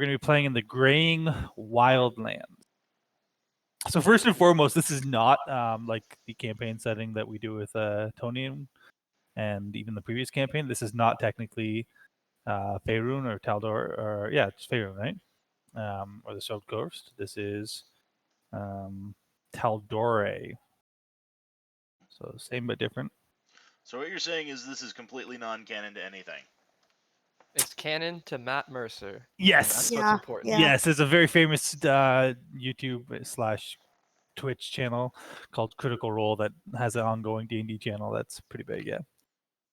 going to be playing in the Graying Wildlands. So first and foremost, this is not like the campaign setting that we do with Tony and even the previous campaign. This is not technically Faerun or Tal'Dorei, or it's Faerun, right? Or the Soaked Ghost. This is Tal'Dorei. So same but different. So what you're saying is this is completely non-canon to anything. It's canon to Matt Mercer. Yes. That's what's important. Yeah. Yes, there's a very famous YouTube / Twitch channel called Critical Role that has an ongoing D&D channel that's pretty big, yeah.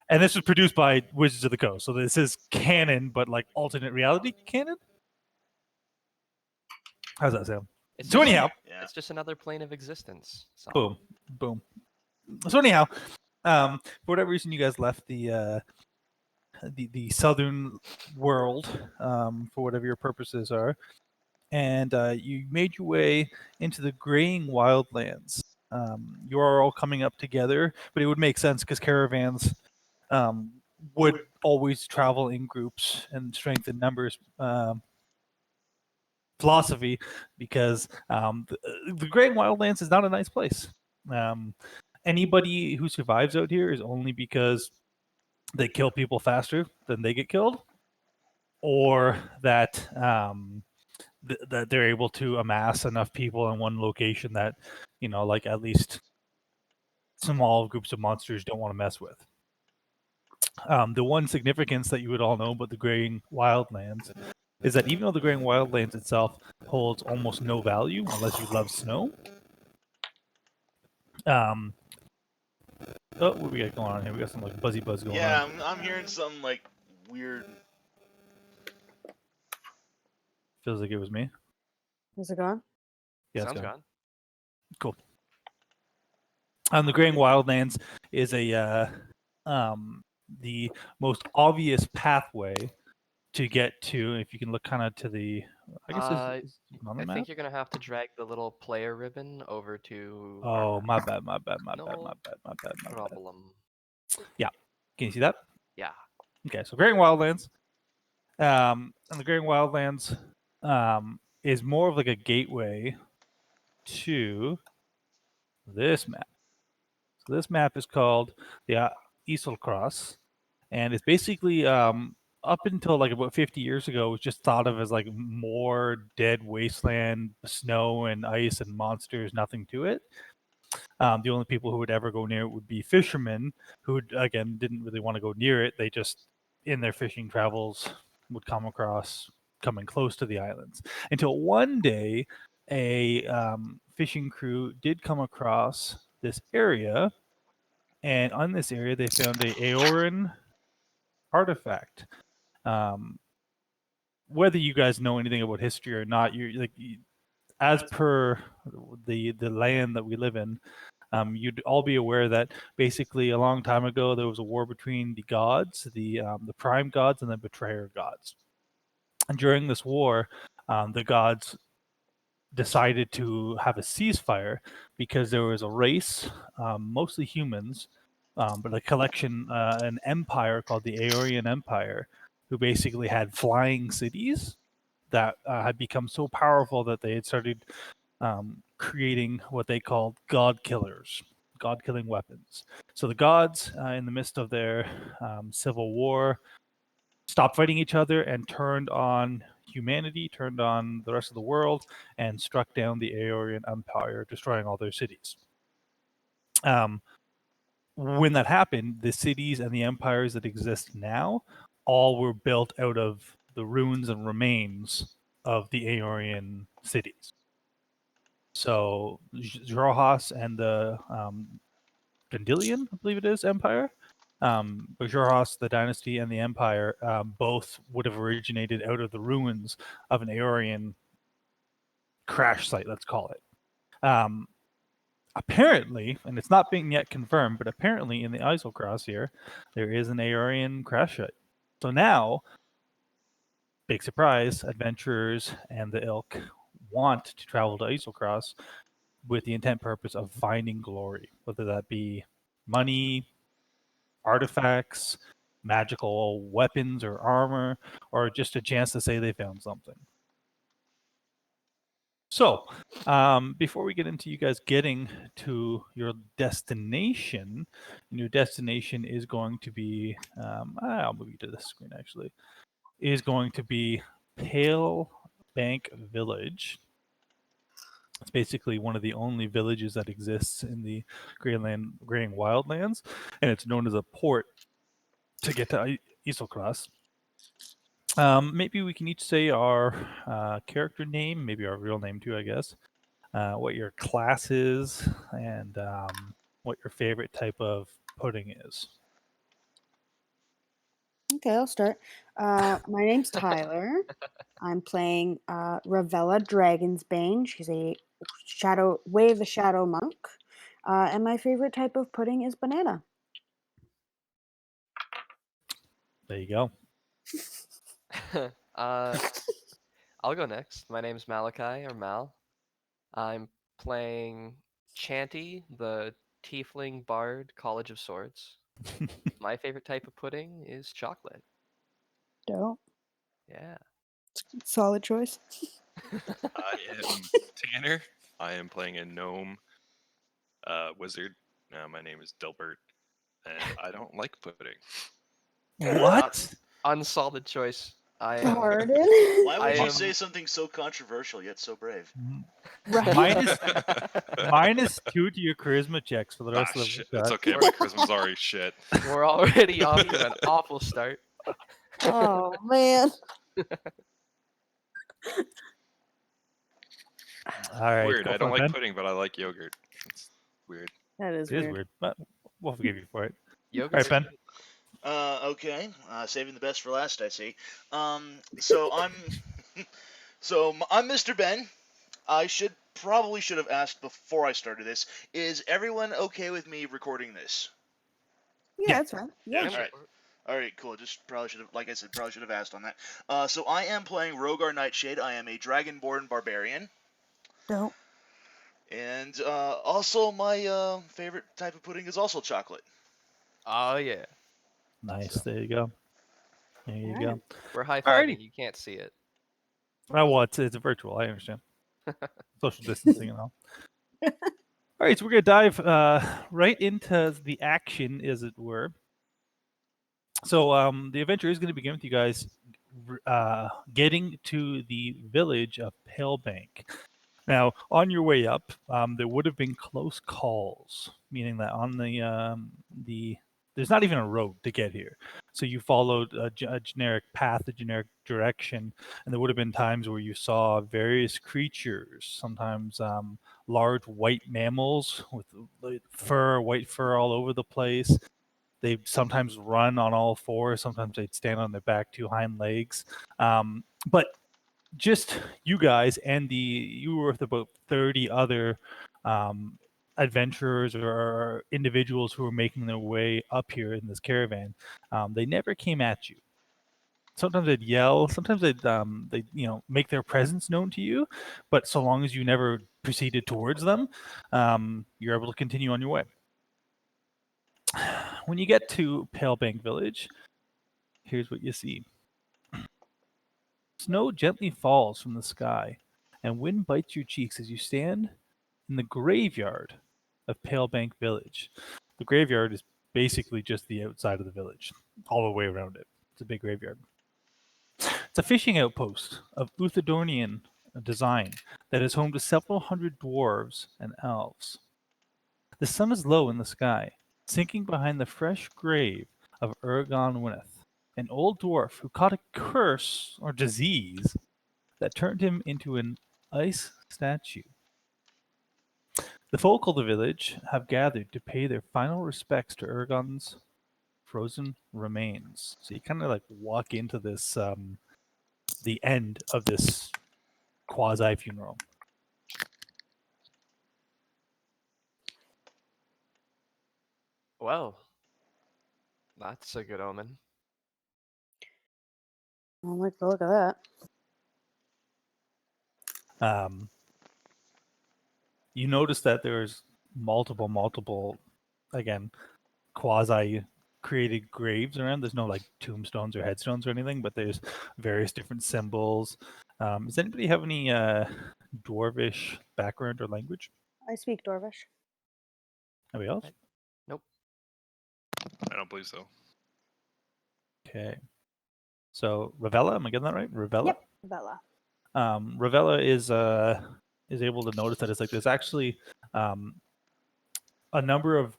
And this was produced by Wizards of the Coast, so this is canon, but like alternate reality canon. How's that sound? So anyhow, It's just another plane of existence. So. boom, boom. So anyhow, for whatever reason, you guys left the southern world for whatever your purposes are, and you made your way into the Graying Wildlands. You are all coming up together, but it would make sense because caravans would always travel in groups and strength in numbers philosophy, because the Graying Wildlands is not a nice place. Anybody who survives out here is only because they kill people faster than they get killed, or that that they're able to amass enough people in one location that, like at least small groups of monsters don't want to mess with. The one significance that you would all know about the Graying Wildlands is that even though the Graying Wildlands itself holds almost no value unless you love snow. What do we got going on here? We got some like buzzy buzz going on. Yeah, I'm hearing some like weird. Feels like it was me. Is it gone? Yeah, Sounds it's gone. Cool. The Graying Wildlands is the most obvious pathway to get to. If you can look kind of to the, I guess it's on the I map. think you're gonna have to drag the little player ribbon over to. Oh, my bad. No problem. Yeah, can you see that? Yeah. Okay, so Graying Wildlands, and the Graying Wildlands is more of like a gateway to this map. So this map is called the Isolcross, and it's basically up until like about 50 years ago, it was just thought of as like more dead wasteland, snow and ice and monsters, nothing to it. The only people who would ever go near it would be fishermen, who again didn't really want to go near it. They just, in their fishing travels, would come across coming close to the islands. Until one day, a fishing crew did come across this area, and on this area they found a Aeoran artifact. Whether you guys know anything about history or not, as per the land that we live in, you'd all be aware that basically a long time ago there was a war between the gods, the prime gods, and the betrayer gods. And during this war, the gods decided to have a ceasefire because there was a race, mostly humans, but a collection, an empire called the Aeorian Empire, who basically had flying cities that had become so powerful that they had started creating what they called god killers, god-killing weapons. So the gods, in the midst of their civil war, stopped fighting each other and turned on humanity, turned on the rest of the world, and struck down the Aeorian Empire, destroying all their cities. When that happened, the cities and the empires that exist now all were built out of the ruins and remains of the Aeorian cities. So Xhorhas and the Dandelion, I believe it is, Empire, but Xhorhas, the dynasty, and the Empire both would have originated out of the ruins of an Aeorian crash site, let's call it. Apparently, and it's not being yet confirmed, but apparently in the Isolcross here, there is an Aeorian crash site. So now, big surprise, adventurers and the ilk want to travel to Isolcross with the intent purpose of finding glory, whether that be money, artifacts, magical weapons or armor, or just a chance to say they found something. So, before we get into you guys getting to your destination is going to be, I'll move you to this screen actually, is going to be Pale Bank Village. It's basically one of the only villages that exists in the Greying Wildlands, and it's known as a port to get to Isocross. Maybe we can each say our character name, maybe our real name too, I guess. What your class is, and what your favorite type of pudding is. Okay, I'll start. My name's Tyler. I'm playing Ruella Dragonsbane. She's a Way of the Shadow monk. And my favorite type of pudding is banana. There you go. I'll go next. My name's Malachi, or Mal. I'm playing Chanty, the Tiefling Bard, College of Swords. My favorite type of pudding is chocolate. Dope. Yeah. Solid choice. I am Tanner. I am playing a gnome wizard. My name is Dilbert, and I don't like pudding. What? Unsolid choice. I am. Pardon? Why would I you am- say something so controversial yet so brave? Right. Minus 2 to your charisma checks for the rest of the Shit. shot. It's okay. My charisma's already shit. We're already off to an awful start. Oh, man. All right. Weird. go I for don't it, like Ben. pudding, but I like yogurt. It's weird. That is It is weird. weird, but we'll forgive you for it. Yogurt. All right, Ben. Okay. Saving the best for last, I see. So I'm Mr. Ben. I probably should have asked before I started this. Is everyone okay with me recording this? Yeah, that's fine. Yeah. All right. All right, cool. Just probably should have, like I said, should have asked on that. So I am playing Rhogar Nightshade. I am a Dragonborn Barbarian. Dope. And also my favorite type of pudding is also chocolate. Oh yeah. Nice. There you go. There you All go. right. We're high Alrighty. fiving. You can't see it. Well, it's virtual. I understand. Social distancing and all. All right, so we're gonna dive right into the action, as it were. So the adventure is going to begin with you guys getting to the village of Palebank. Now, on your way up, there would have been close calls, meaning that on the there's not even a road to get here. So you followed a generic path, a generic direction, and there would have been times where you saw various creatures, sometimes large white mammals with white fur all over the place. They'd sometimes run on all fours. Sometimes they'd stand on their back 2 hind legs. But just you guys and you were with about 30 other adventurers or individuals who were making their way up here in this caravan. They never came at you. Sometimes they'd yell. Sometimes they'd make their presence known to you. But so long as you never proceeded towards them, you're able to continue on your way. When you get to Palebank Village, here's what you see. Snow gently falls from the sky, and wind bites your cheeks as you stand in the graveyard of Palebank Village. The graveyard is basically just the outside of the village, all the way around it. It's a big graveyard. It's a fishing outpost of Uthadornian design that is home to several hundred dwarves and elves. The sun is low in the sky, sinking behind the fresh grave of Ergon Wynneth, an old dwarf who caught a curse or disease that turned him into an ice statue. The folk of the village have gathered to pay their final respects to Ergon's frozen remains. So you kind of like walk into this, the end of this quasi-funeral. Well, that's a good omen. Oh, look at that. You notice that there's multiple, again, quasi-created graves around. There's no like tombstones or headstones or anything, but there's various different symbols. Does anybody have any Dwarvish background or language? I speak Dwarvish. Anybody else? Nope. I don't believe so. Okay. So Ravella, am I getting that right? Ravella. Yep, Bella. Ravella is able to notice that it's like there's actually a number of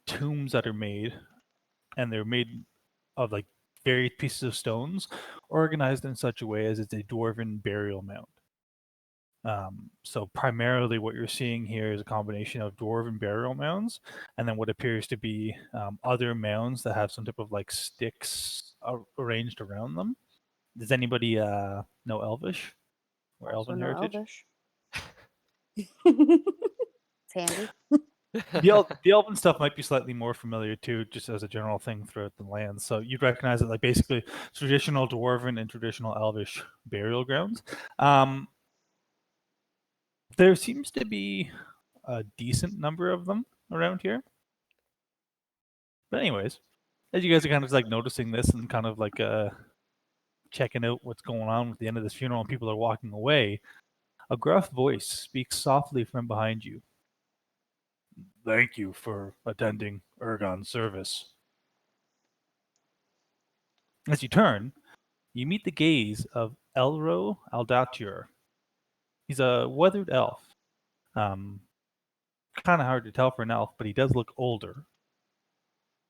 tombs that are made, and they're made of like various pieces of stones, organized in such a way as it's a dwarven burial mound. So primarily, what you're seeing here is a combination of dwarven burial mounds, and then what appears to be other mounds that have some type of like sticks arranged around them. Does anybody know Elvish or Also Elven know heritage? Elvish. It's handy. The elven stuff might be slightly more familiar too, just as a general thing throughout the land. So you'd recognize it like basically traditional dwarven and traditional elvish burial grounds. There seems to be a decent number of them around here. But anyways, as you guys are kind of like noticing this and kind of like checking out what's going on at the end of this funeral and people are walking away, a gruff voice speaks softly from behind you. Thank you for attending Ergon's service. As you turn, you meet the gaze of Elro Aldatur. He's a weathered elf. Kind of hard to tell for an elf, but he does look older.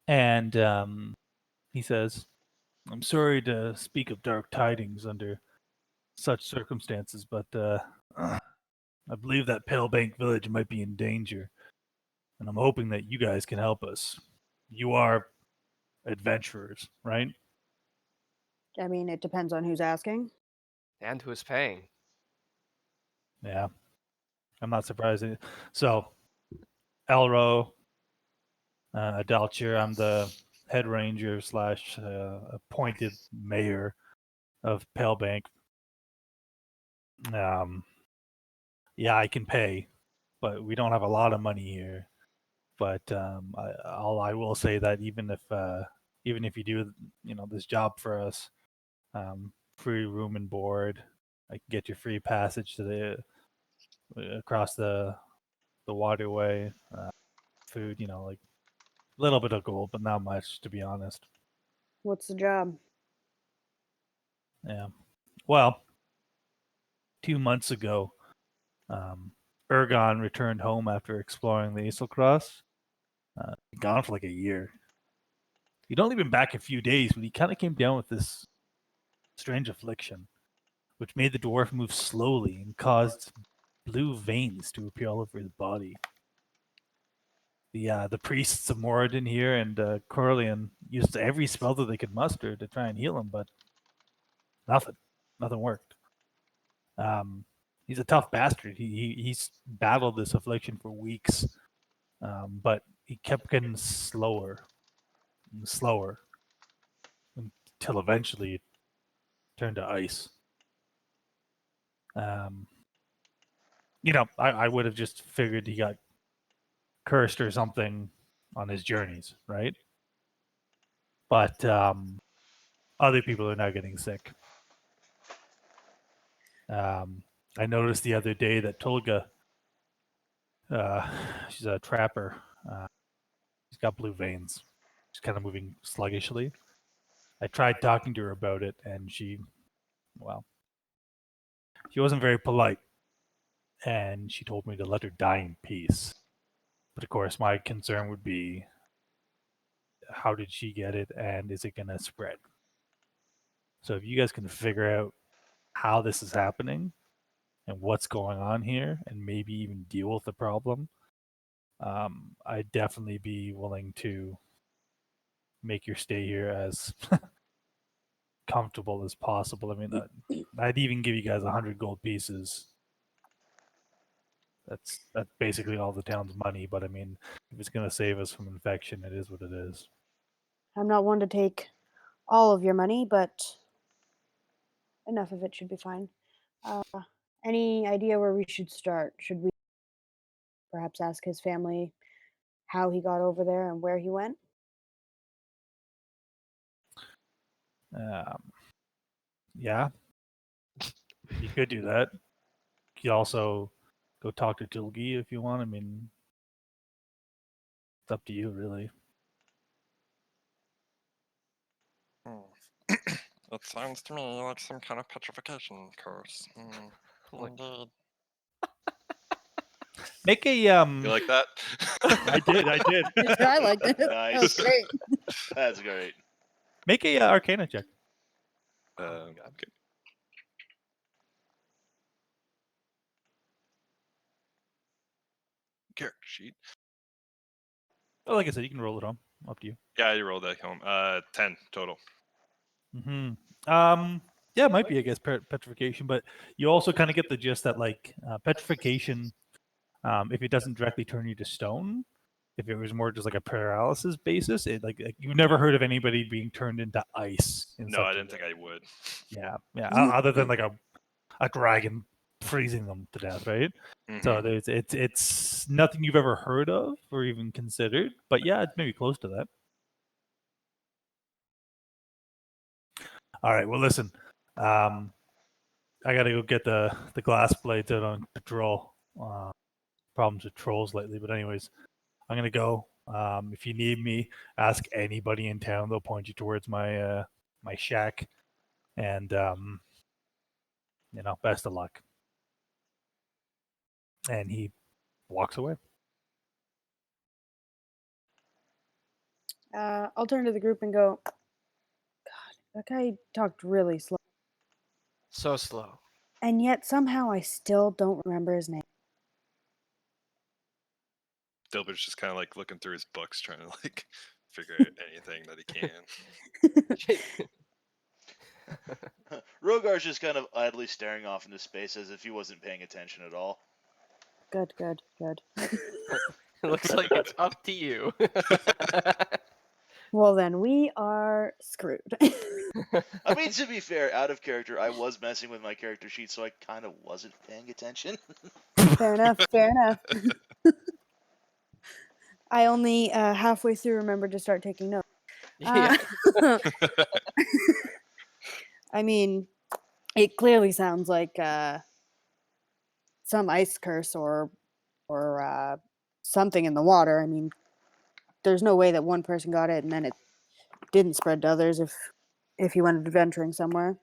And he says, I'm sorry to speak of dark tidings under such circumstances, but I believe that Palebank village might be in danger, and I'm hoping that you guys can help us. You are adventurers, right? I mean, it depends on who's asking. And who is paying? Yeah, I'm not surprised. So, Elro, Adalchir, I'm the head ranger slash appointed mayor of Palebank. Yeah, I can pay, but we don't have a lot of money here. But I will say that even if you do this job for us, free room and board, I can get you free passage to the across the waterway, food, like a little bit of gold, but not much, to be honest. What's the job? Yeah. Well, 2 months ago, Ergon returned home after exploring the Aesilcross. Gone for like a year. He'd only been back a few days, but he kind of came down with this strange affliction, which made the dwarf move slowly and caused blue veins to appear all over his body. The priests of Moradin here and Corleon used every spell that they could muster to try and heal him, but nothing worked. He's a tough bastard. He's battled this affliction for weeks, but he kept getting slower and slower until eventually it turned to ice. I would have just figured he got cursed or something on his journeys, right? But other people are now getting sick. I noticed the other day that Tolga, she's a trapper. She's got blue veins. She's kind of moving sluggishly. I tried talking to her about it, and she wasn't very polite. And she told me to let her die in peace. But of course, my concern would be, how did she get it, and is it going to spread? So if you guys can figure out how this is happening and what's going on here, and maybe even deal with the problem, I'd definitely be willing to make your stay here as comfortable as possible. I mean, I'd even give you guys 100 gold pieces. That's basically all the town's money. But I mean, if it's going to save us from infection, it is what it is. I'm not one to take all of your money, but enough of it should be fine. Any idea where we should start? Should we perhaps ask his family how he got over there and where he went? Yeah, you could do that. could also go talk to Tilgi if you want. I mean, it's up to you, really. It sounds to me like some kind of petrification curse. Look. Indeed. Make a You like that? I did. I liked it. That was Nice. great. That's great. Make a Arcana check. Okay. Character sheet. Well, like I said, you can roll it on. Up to you. Yeah, you rolled that home. 10 total. Yeah, it might be, I guess, petrification, but you also kind of get the gist that like petrification, if it doesn't directly turn you to stone, if it was more just like a paralysis basis, it like you've never heard of anybody being turned into ice. In No, such I a didn't way. think I would. Yeah. Other than like a dragon freezing them to death, right? So Mhm. it's nothing you've ever heard of or even considered, but yeah, it's maybe close to that. All right. Well, listen. I gotta go get the glass blades out on patrol. Problems with trolls lately, but anyways, I'm gonna go. If you need me, ask anybody in town. They'll point you towards my my shack, and best of luck. And he walks away. I'll turn to the group and go, God, that guy talked really slow. So slow. And yet somehow I still don't remember his name. Dilbert's just kind of like looking through his books, trying to like figure out anything that he can. Rhogar's just kind of idly staring off into space as if he wasn't paying attention at all. Good. It looks like it's up to you. Well, then we are screwed. I mean, to be fair, out of character, I was messing with my character sheet, so I kind of wasn't paying attention. Fair enough. I only halfway through remembered to start taking notes. Yeah. I mean, it clearly sounds like some ice curse or something in the water. I mean, there's no way that one person got it and then it didn't spread to others if he went adventuring somewhere.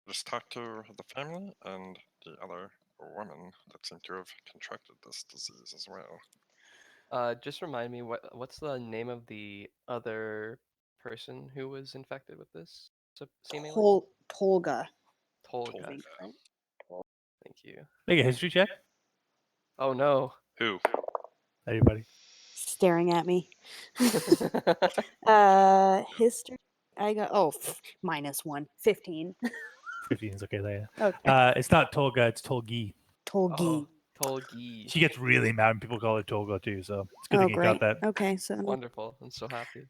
Just talk to the family and the other woman that seem to have contracted this disease as well. Just remind me what's the name of the other person who was infected with this? Seemingly. Tolga. Tolga. I think, right? Thank you. Make a history check. Oh no. Who? Everybody. Staring at me. History. I got -1, 15. 15 is okay there. Okay. It's not Tolga, it's Tolgi. Tolgi. Tolgi. She gets really mad when people call her Tolga too, so it's good Oh, thing you got great. that. Okay, so Wonderful. I'm so happy.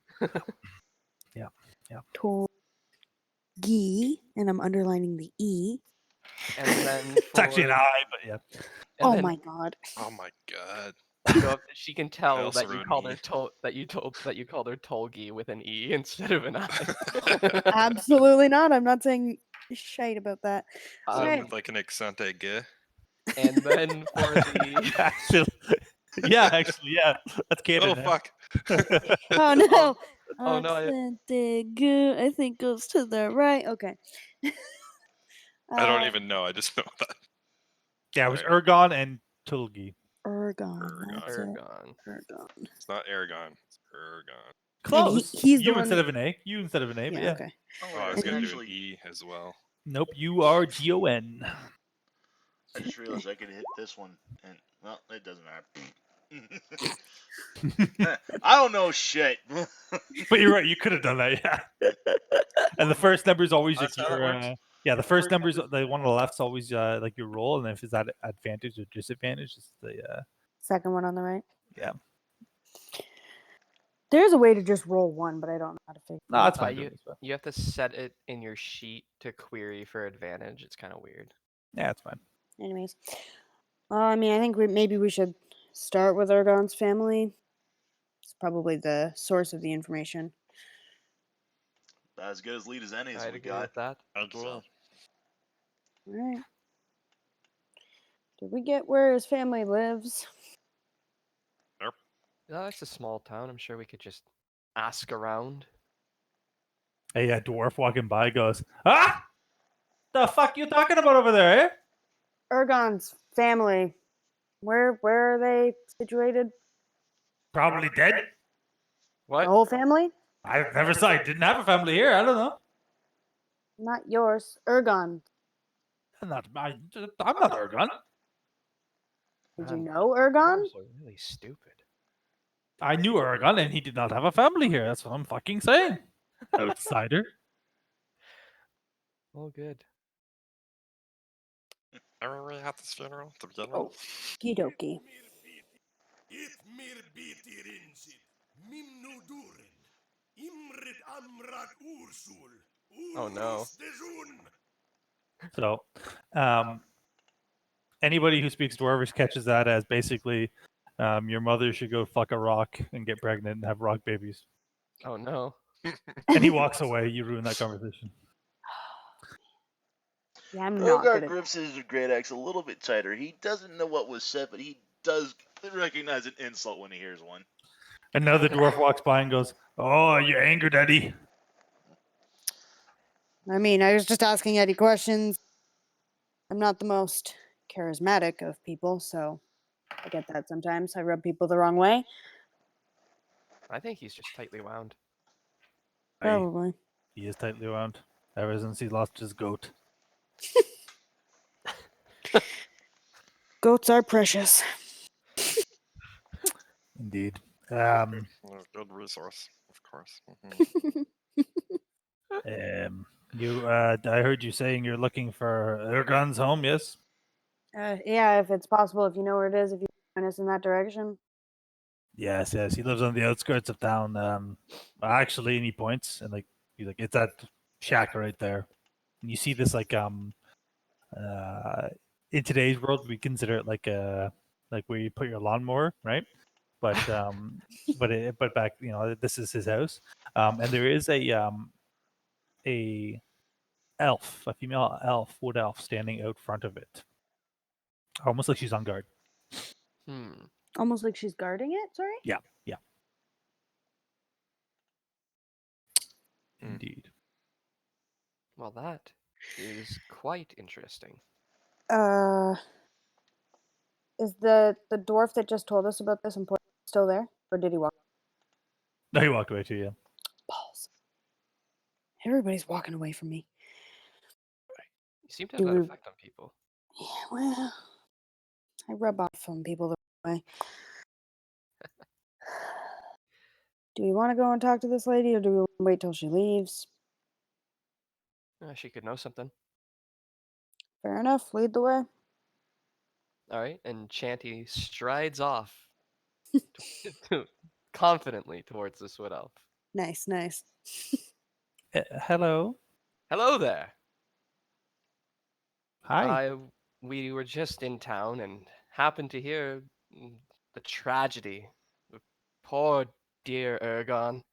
Yeah. Tolgi, and I'm underlining the E. And then It's actually an for- I, but yeah. and Oh then, my god. Oh my god. she can tell also that you wrote called an her that you called her Tolgi with an E instead of an I. Absolutely not. I'm not saying shite about that. Um, With like an accent aigu. And then for the actually, yeah. That's canon. Oh fuck. Oh no. Oh, no, I think goes to the right. Okay. I don't even know. I just know that. Yeah, it was Alright. Ergon and Tulgi. Ergon. Ergon. That's it. Ergon. Ergon. It's not Aragon. It's Ergon. Close. he's the you one instead that- of an A. You instead of an A, but yeah. Okay. Oh, I was it's gonna do actually. an E as well. Nope, you are Gon. I just realized I could hit this one, and well, it doesn't matter. I don't know shit. But you're right, you could have done that, yeah. And the first number is always like That's how that your works? yeah, the first number is the one on the left's always like your roll, and if it's at advantage or disadvantage, it's the Second one on the right. yeah. There's a way to just roll one, but I don't know how to figure No, that's fine. You have to set it in your sheet to query for advantage. It's kind of weird. Yeah, it's fine. Anyways. I mean, I think maybe we should start with Ergon's family. It's probably the source of the information. As good as lead as any as I'd we agree got. with that. I agree. So, All right. Did we get where his family lives? No, it's a small town. I'm sure we could just ask around. Hey, a dwarf walking by goes, "Ah, the fuck you talking about over there, eh?" Ergon's family. Where are they situated? Probably dead. What? The whole family? I never saw. I didn't have a family here. I don't know. Not yours. Ergon. I'm not Ergon. Did you Man, know Ergon? dwarves are really stupid. I knew Ergon, and he did not have a family here. That's what I'm fucking saying. Outsider. Oh, good. Are we at this funeral to begin Oh, with? Kidoki. Oh no. So, anybody who speaks Dwarvish catches that as basically, your mother should go fuck a rock and get pregnant and have rock babies. Oh no. And he walks away. You ruin that conversation. Yeah, I'm not Rhogar good at grips his great axe a little bit tighter. He doesn't know what was said, but he does recognize an insult when he hears one. Another dwarf walks by and goes, "Oh, you angered Eddie." I mean, I was just asking Eddie questions. I'm not the most charismatic of people, so I get that sometimes. I rub people the wrong way. I think he's just tightly wound. Probably. He is tightly wound ever since he lost his goat. Goats are precious. Indeed. A good resource, of course. You. I heard you saying you're looking for Ergon's home. Yes. Yeah, if it's possible, if you know where it is, if you point us in that direction. Yes. He lives on the outskirts of town. Actually, and he points and he's like, it's that shack right there. And you see this in today's world, we consider it like where you put your lawnmower, right? But but back, this is his house, and there is a elf, a female elf, wood elf, standing out front of it, almost like she's on guard. Almost like she's guarding it, sorry? Yeah. Hmm. Indeed. Well, that is quite interesting. Is the dwarf that just told us about this important still there? Or did he walk? No, he walked away too. Yeah. Balls. Everybody's walking away from me. You seem to have that Dude. effect on people. Yeah, well, I rub off on people the way. Do we want to go and talk to this lady, or do we wanna wait till she leaves? She could know something. Fair enough. Lead the way. All right, and Chanty strides off confidently towards this wood elf. Nice. Hello. Hello there. Hi. We were just in town and happened to hear the tragedy of poor dear Ergon,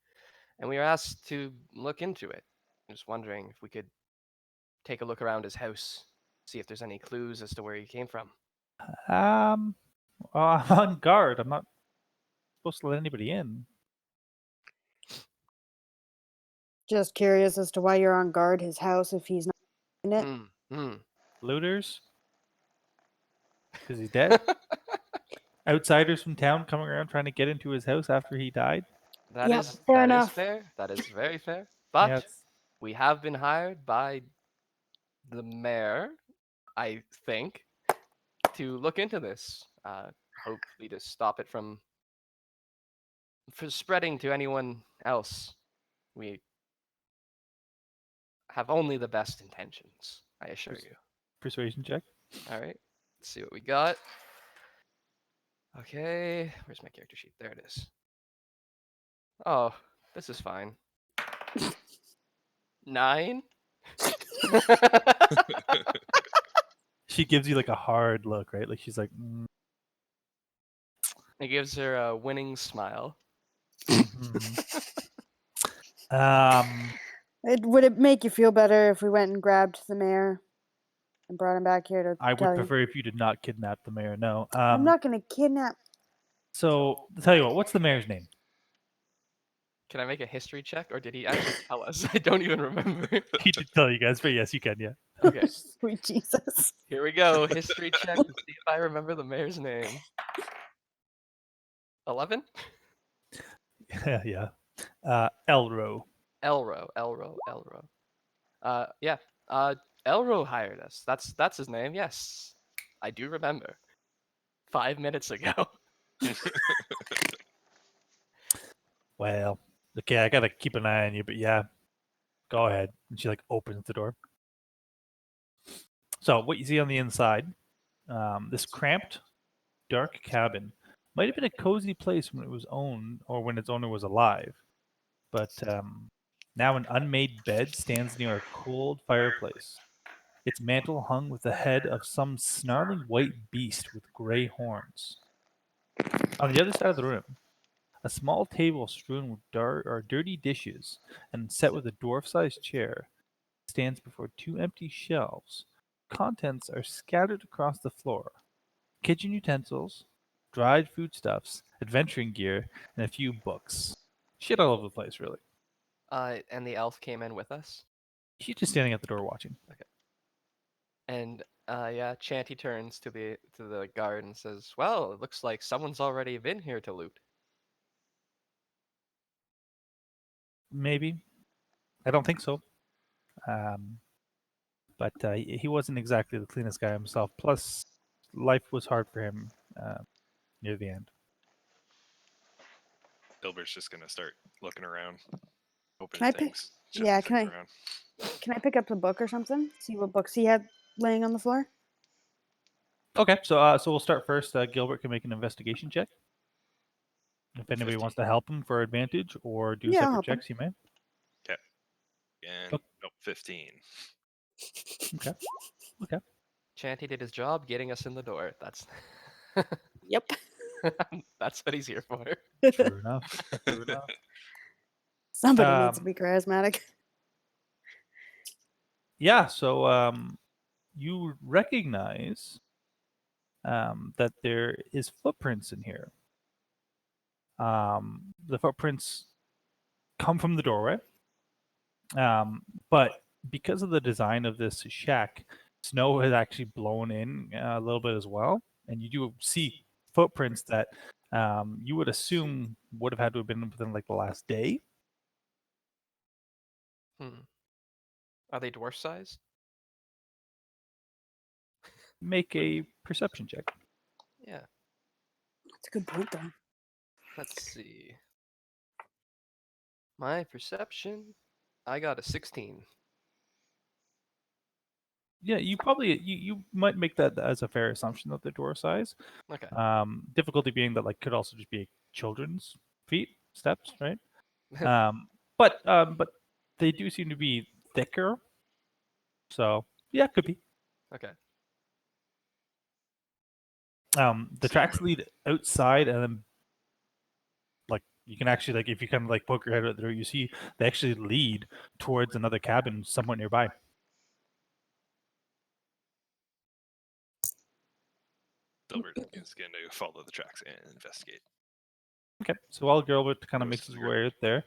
and we were asked to look into it. I'm just wondering if we could take a look around his house, see if there's any clues as to where he came from. Well, I'm on guard. I'm not supposed to let anybody in. Just curious as to why you're on guard his house if he's not in it. Looters. Because he's dead. Outsiders from town coming around trying to get into his house after he died. That Yep, is fair that is enough. fair. That is very fair. But Yeah, we have been hired by the mayor, I think, to look into this. Hopefully to stop it from spreading to anyone else. We have only the best intentions, I assure you. persuasion check. All right, let's see what we got. Okay, where's my character sheet? There it is. Oh, this is fine. 9? She gives you like a hard look, right? Like she's like, It gives her a winning smile. Would it make you feel better if we went and grabbed the mayor and brought him back here to I would tell you? prefer if you did not kidnap the mayor. No. I'm not going to kidnap. So, I'll tell you what. What's the mayor's name? Can I make a history check, or did he actually tell us? I don't even remember. He did tell you guys, but yes, you can. Yeah. Okay, Sweet Jesus. here we go. History check to see if I remember the mayor's name. 11? Yeah. Elro. Elro. Yeah. Elro hired us. That's his name. Yes, I do remember. 5 minutes ago. Well, okay, I gotta keep an eye on you, but yeah, go ahead. And she like opens the door. So what you see on the inside, this cramped, dark cabin might have been a cozy place when it was owned or when its owner was alive, but now an unmade bed stands near a cold fireplace. Its mantle hung with the head of some snarling white beast with gray horns. On the other side of the room, a small table strewn with dirty dishes and set with a dwarf-sized chair stands before two empty shelves. Contents are scattered across the floor. Kitchen utensils, dried foodstuffs, adventuring gear, and a few books. Shit all over the place, really. And the elf came in with us. She's just standing at the door watching. And yeah, Chanty turns to the guard and says, "Well, it looks like someone's already been here to loot." Maybe. I don't think so. But he wasn't exactly the cleanest guy himself. Plus, life was hard for him near the end. Dilbert's just gonna start looking around, opening Can I pick- things. yeah, can checking I- around. Can I pick up the book or something? See what books he had laying on the floor? Okay, so we'll start first. Gilbert can make an investigation check. If anybody 15. wants to help him for advantage or do Yeah, I'll separate help him. checks, you may. And Oh. nope, 15. Okay. Chanty did his job getting us in the door. That's Yep. that's what he's here for. True enough. True enough. Somebody needs to Um, be charismatic. Yeah, so you recognize that there is footprints in here. The footprints come from the doorway, but because of the design of this shack, snow has actually blown in a little bit as well, and you do see footprints that you would assume would have had to have been within like the last day. Are they dwarf size? Make a perception check. Yeah. That's a good point, though. Let's see. My perception, I got a 16. Yeah, you probably you might make that as a fair assumption of the door size. Okay. Difficulty being that like could also just be children's feet steps, right? But they do seem to be thicker. So yeah, could be. Okay. The tracks lead outside, and then like you can actually like if you kind of like poke your head out there, you see they actually lead towards another cabin somewhat nearby. Dilbert is going to follow the tracks and investigate. Okay, so while Gilbert kind of Goes makes to his the way out there,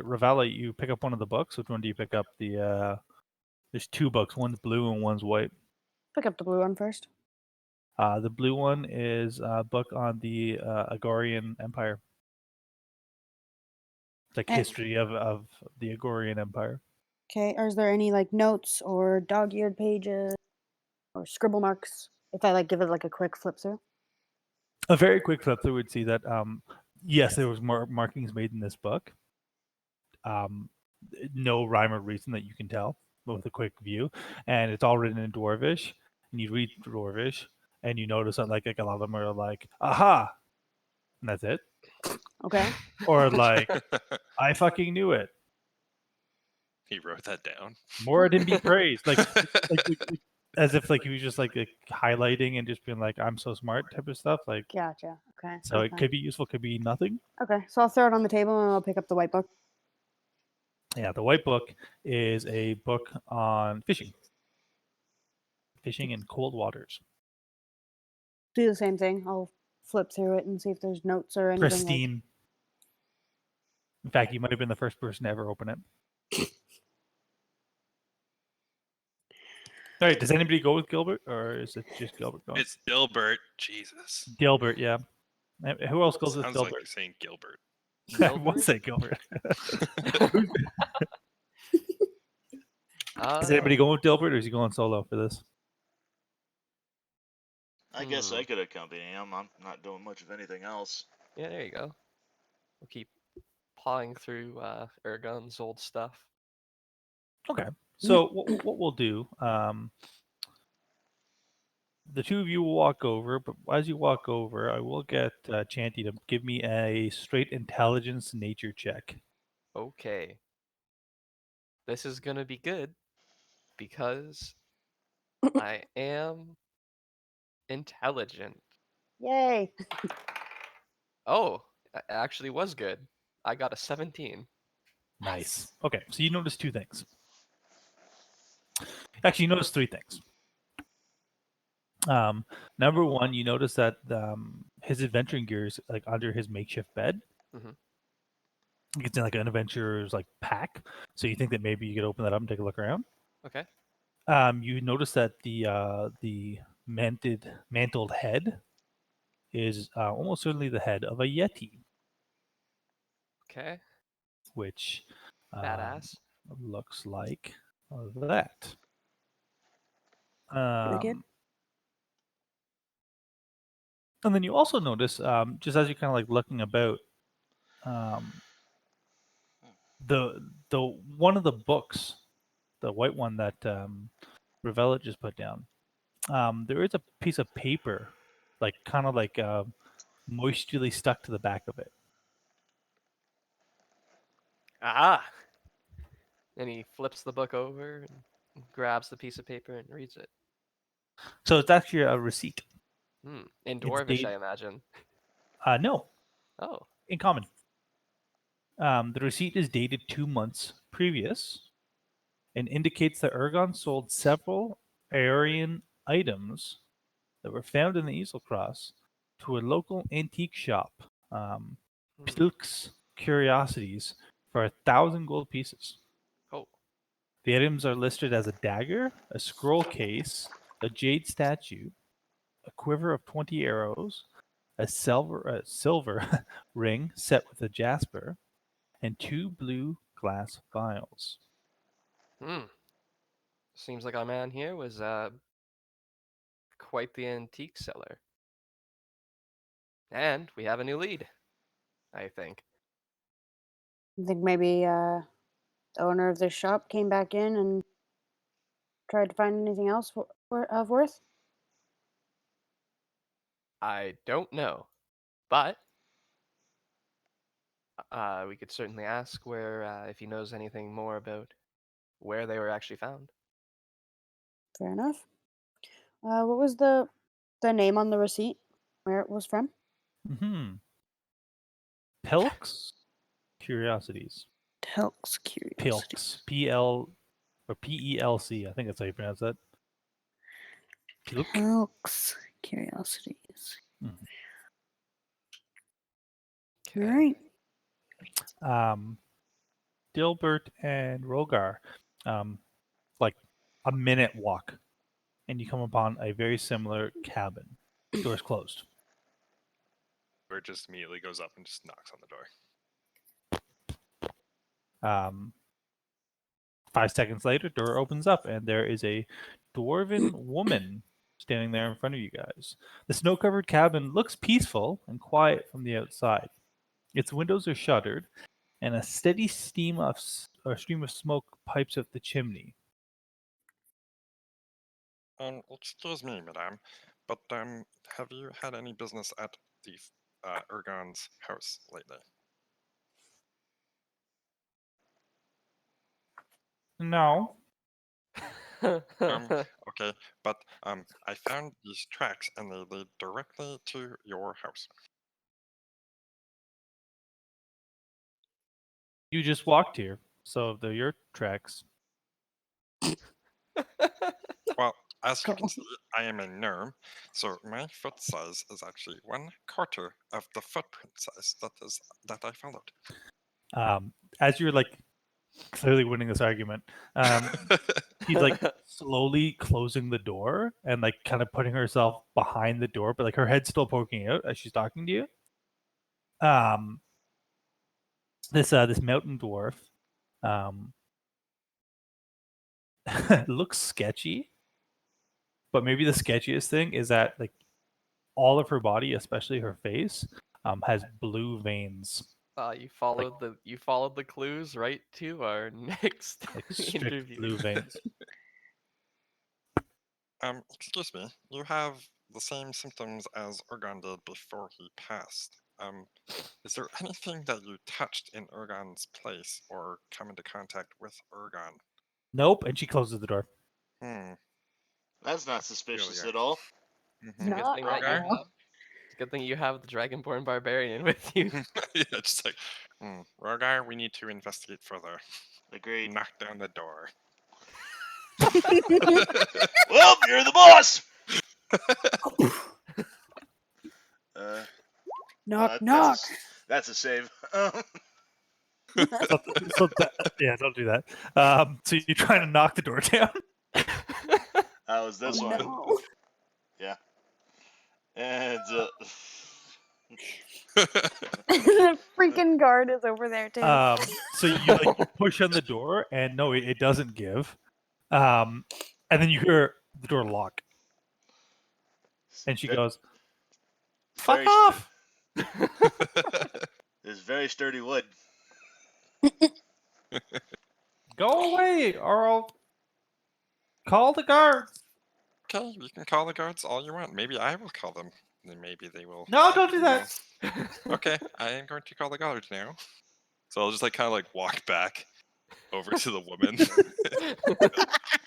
Ruella, you pick up one of the books. Which one do you pick up? There's two books. One's blue and one's white. Pick up the blue one first. The blue one is a book on the Agorian Empire. It's like And- history of the Agorian Empire. Okay. Is there any like notes or dog-eared pages or scribble marks? If I like give it like a quick flip through. A very quick flip through would see that yes, there was more markings made in this book. No rhyme or reason that you can tell with a quick view, and it's all written in Dwarvish. And you read Dwarvish, and you notice that like a lot of them are like "aha," and that's it, Okay. or like "I fucking knew it." He wrote that down. Moradin be praised, like as if like he was just like highlighting and just being like "I'm so smart" type of stuff. Like Gotcha. Okay. So it okay. could be useful, could be nothing. Okay, so I'll throw it on the table and I'll pick up the white book. Yeah, the white book is a book on fishing in cold waters. Do the same thing. I'll flip through it and see if there's notes or anything. Pristine. In fact, you might have been the first person to ever open it. All right, does anybody go with Gilbert, or is it just Gilbert going? It's Dilbert. Jesus. Dilbert, yeah. Who else goes with Sounds like Dilbert? you're saying Gilbert. I won't say Gilbert. Is anybody going with Dilbert, or is he going solo for this? I guess I could accompany him. I'm not doing much of anything else. Yeah, there you go. We'll keep pawing through Ergon's old stuff. Okay. So what we'll do, the two of you will walk over, but as you walk over, I will get Chanty to give me a straight intelligence nature check. Okay. This is gonna be good because I am intelligent. Yay! Oh, it actually was good. I got a 17. Nice. Okay, so you notice two things. Actually, you notice three things. Number one, you notice that his adventuring gear is like under his makeshift bed. Mhm. It's in like an adventurer's like pack. So you think that maybe you could open that up and take a look around. Okay. You notice that the mantled head is almost certainly the head of a yeti, Okay. which Badass. looks like that. Wicked. And then you also notice, just as you're kind of like looking about, the one of the books, the white one that Ruella just put down, there is a piece of paper, like kind of like moisturely stuck to the back of it. Ah! And he flips the book over and grabs the piece of paper and reads it. So it's actually a receipt. In It's Dwarvish, dated- I imagine. No, Oh. in common. The receipt is dated 2 months previous and indicates that Ergon sold several Aeolian items that were found in the Easel Cross to a local antique shop, Pilk's Curiosities, for 1,000 gold pieces. Oh. The items are listed as a dagger, a scroll case, a jade statue, a quiver of 20 arrows, a silver ring set with a jasper, and 2 blue glass vials. Seems like our man here was quite the antique seller. And we have a new lead, I think. I think maybe the owner of this shop came back in and tried to find anything else of worth. I don't know, but we could certainly ask where if he knows anything more about where they were actually found. Fair enough. What was the name on the receipt? Where it was from? Pilk's Curiosities. Telk's Curiosity. Pilk's. P-L or P-E-L-C. I think that's how you pronounce that. Pilk. Telk's Curiosities. Okay. All right. Dilbert and Rhogar, like a minute walk, and you come upon a very similar cabin. Door's closed. Bert just immediately goes up and just knocks on the door. 5 seconds later, door opens up, and there is a dwarven woman standing there in front of you guys. The snow-covered cabin looks peaceful and quiet from the outside. Its windows are shuttered, and a steady stream of smoke pipes up the chimney. Excuse me, madame, but have you had any business at the Ergon's house lately? No. Okay, but I found these tracks and they lead directly to your house. You just walked here, so they're your tracks. Well, as you can see, I am a gnome, so my foot size is actually 1/4 of the footprint size that I followed. As you're like clearly winning this argument, she's like slowly closing the door and like kind of putting herself behind the door, but like her head's still poking out as she's talking to you. This mountain dwarf looks sketchy, but maybe the sketchiest thing is that like all of her body, especially her face, has blue veins, You followed the clues right to our next like strict interview. blue veins. Excuse me, you have the same symptoms as Urgon did before he passed. Is there anything that you touched in Urgon's place or come into contact with Urgon? Nope, and she closes the door. That's not suspicious Peculiar. at all. It's a good thing that you Rhogar? have. It's a good thing you have the Dragonborn Barbarian with you. Yeah, just like, Rhogar, we need to investigate further. Agreed. Knock down the door. Well, you're the boss. Knock, knock. That's a save. Yeah, don't do that. So you're trying to knock the door down. How was this one? No. Yeah. And The freaking guard is over there too. So you like push on the door, and no, it doesn't give. And then you hear the door lock, and she goes, "Fuck very off!" It's very sturdy wood. Go away, or I'll call the guards. Okay, you can call the guards all you want. Maybe I will call them. Then maybe they will. No, don't do that. Okay, I am going to call the guards now. So I'll just like kind of like walk back over to the woman.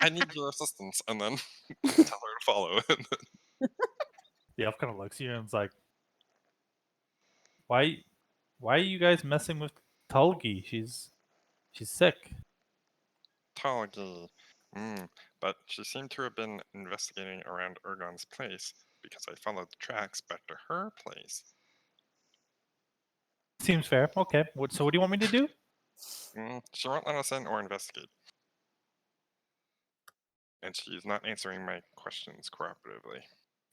I need your assistance, and then tell her to follow. The elf kind of looks at you and is like, "Why are you guys messing with Tulgi? She's sick." Tal'Dorei. But she seemed to have been investigating around Urgon's place because I followed the tracks back to her place. Seems fair. Okay. So what do you want me to do? She won't let us in or investigate. And she's not answering my questions cooperatively.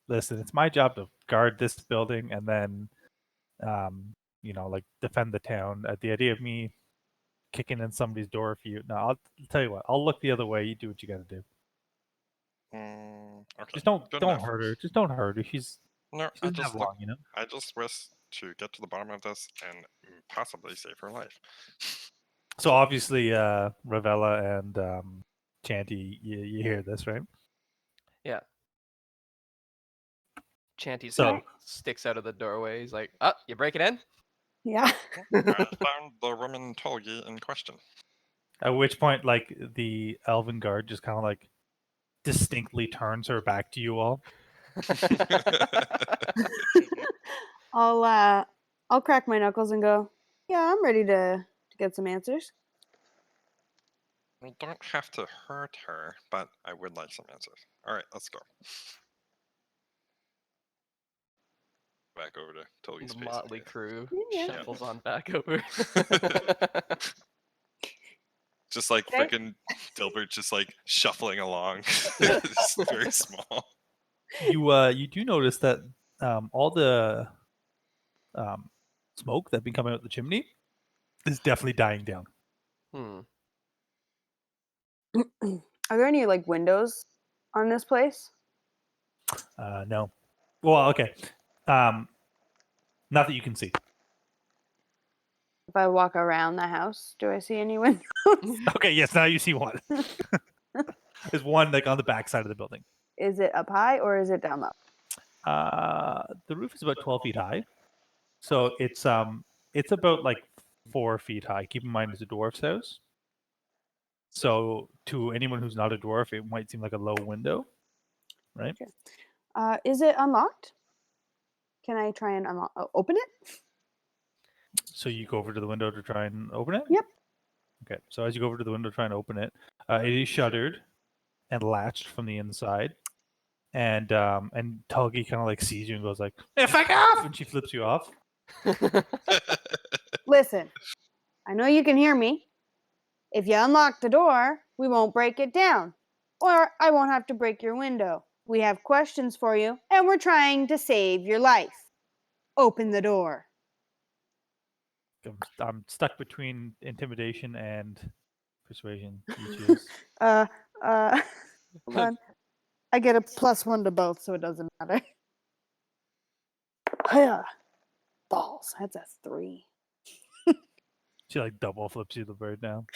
Listen, it's my job to guard this building and then, like defend the town. The idea of me kicking in somebody's door if you, no, I'll tell you what. I'll look the other way. You do what you got to do. Okay. Just don't enough. hurt her. Just don't hurt her. No, She doesn't have long, you know. I just wish to get to the bottom of this and possibly save her life. So obviously, Ruella and Chanty, you hear this, right? Yeah. Chanty So- sticks out of the doorway. He's like, "Oh, you break it in?" Yeah. I found the woman Tulgi in question. At which point, like the elven guard just kind of like distinctly turns her back to you all. I'll crack my knuckles and go, yeah, I'm ready to get some answers. We don't have to hurt her, but I would like some answers. Alright, let's go. Back over to Tulgi's The face. motley crew Yeah. shuffles on back over. Just like Okay. freaking Dilbert just like shuffling along. It's very small. You do notice that all the smoke that been coming out the chimney is definitely dying down. Are there any like windows on this place? No. Well, okay. Not that you can see. If I walk around the house, do I see any windows? Okay, yes, now you see one. There's one like on the back side of the building. Is it up high or is it down low? The roof is about 12 feet high. So it's about like 4 feet high. Keep in mind it's a dwarf's house. So to anyone who's not a dwarf, it might seem like a low window, right? Is it unlocked? Can I try and open it? So you go over to the window to try and open it? Yep. Okay, so as you go over to the window trying to open it, it is shuttered and latched from the inside. And Tulgi kind of like sees you and goes like, "Hey, fuck off!" and she flips you off. Listen, I know you can hear me. If you unlock the door, we won't break it down. Or I won't have to break your window. We have questions for you, and we're trying to save your life. Open the door. I'm stuck between intimidation and persuasion. You choose. Hold on. I get a +1 to both, so it doesn't matter. Balls. That's a 3. She like double flips you the bird down.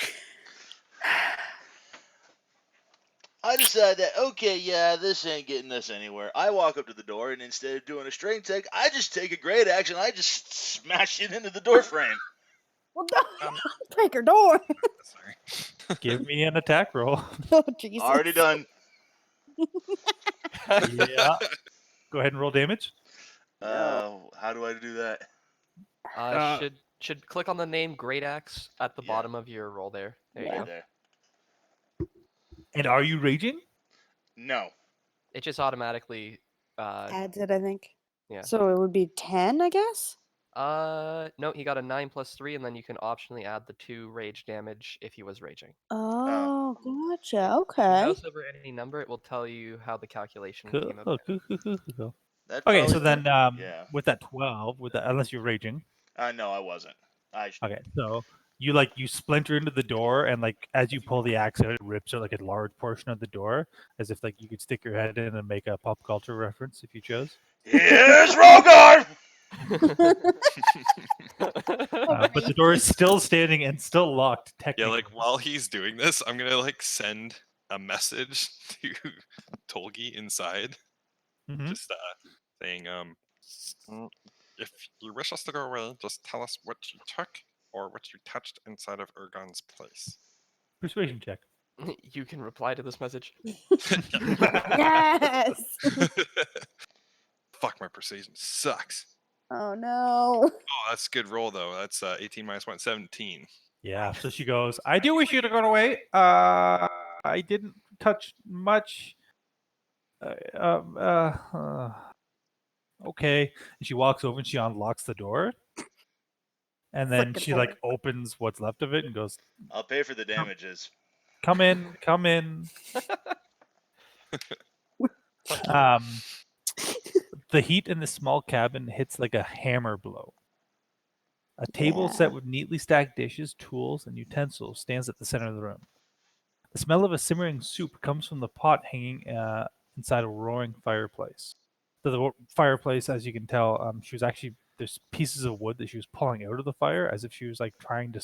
I decide that, okay, yeah, this ain't getting us anywhere. I walk up to the door, and instead of doing a strength check, I just take a great action. I just smash it into the door frame. Well, don't break her door. Sorry. Give me an attack roll. Oh, Jesus. Already done. Yeah. Go ahead and roll damage. No. How do I do that? Should click on the name Great Axe at the Yeah. bottom of your roll there. There you Right go. there. And are you raging? No. It just automatically. Adds it, I think. Yeah. So it would be 10, I guess? No, he got a 9 + 3, and then you can optionally add the 2 rage damage if he was raging. Oh, gotcha. If you Okay. mouse over any number, it will tell you how the calculation Cool. came about. Cool. That Okay, probably, so then yeah. with that 12, unless you're raging. No, I wasn't. Okay, so you splinter into the door, and like as you pull the axe out, it rips out like a large portion of the door, as if like you could stick your head in and make a pop culture reference if you chose. Here's Rhogar! But the door is still standing and still locked. Yeah, Technically, like while he's doing this, I'm gonna like send a message to Tolgi inside, Mhm. just saying, if you wish us to go away, just tell us what you took or what you touched inside of Urgon's place. Persuasion check. You can reply to this message. Yes. Fuck, my persuasion sucks. Oh, no. Oh, that's a good roll though. That's 18 minus 1, 17. Yeah. So she goes, "I do wish you to go away. I didn't touch much. Okay." And she walks over and she unlocks the door, and then Frickin' she like opens what's left of it and goes, I'll pay for the damages. "Come in, come in." The heat in the small cabin hits like a hammer blow. A table Yeah. set with neatly stacked dishes, tools, and utensils stands at the center of the room. The smell of a simmering soup comes from the pot hanging inside a roaring fireplace. So the fireplace, as you can tell, she was actually there's pieces of wood that she was pulling out of the fire as if she was like trying to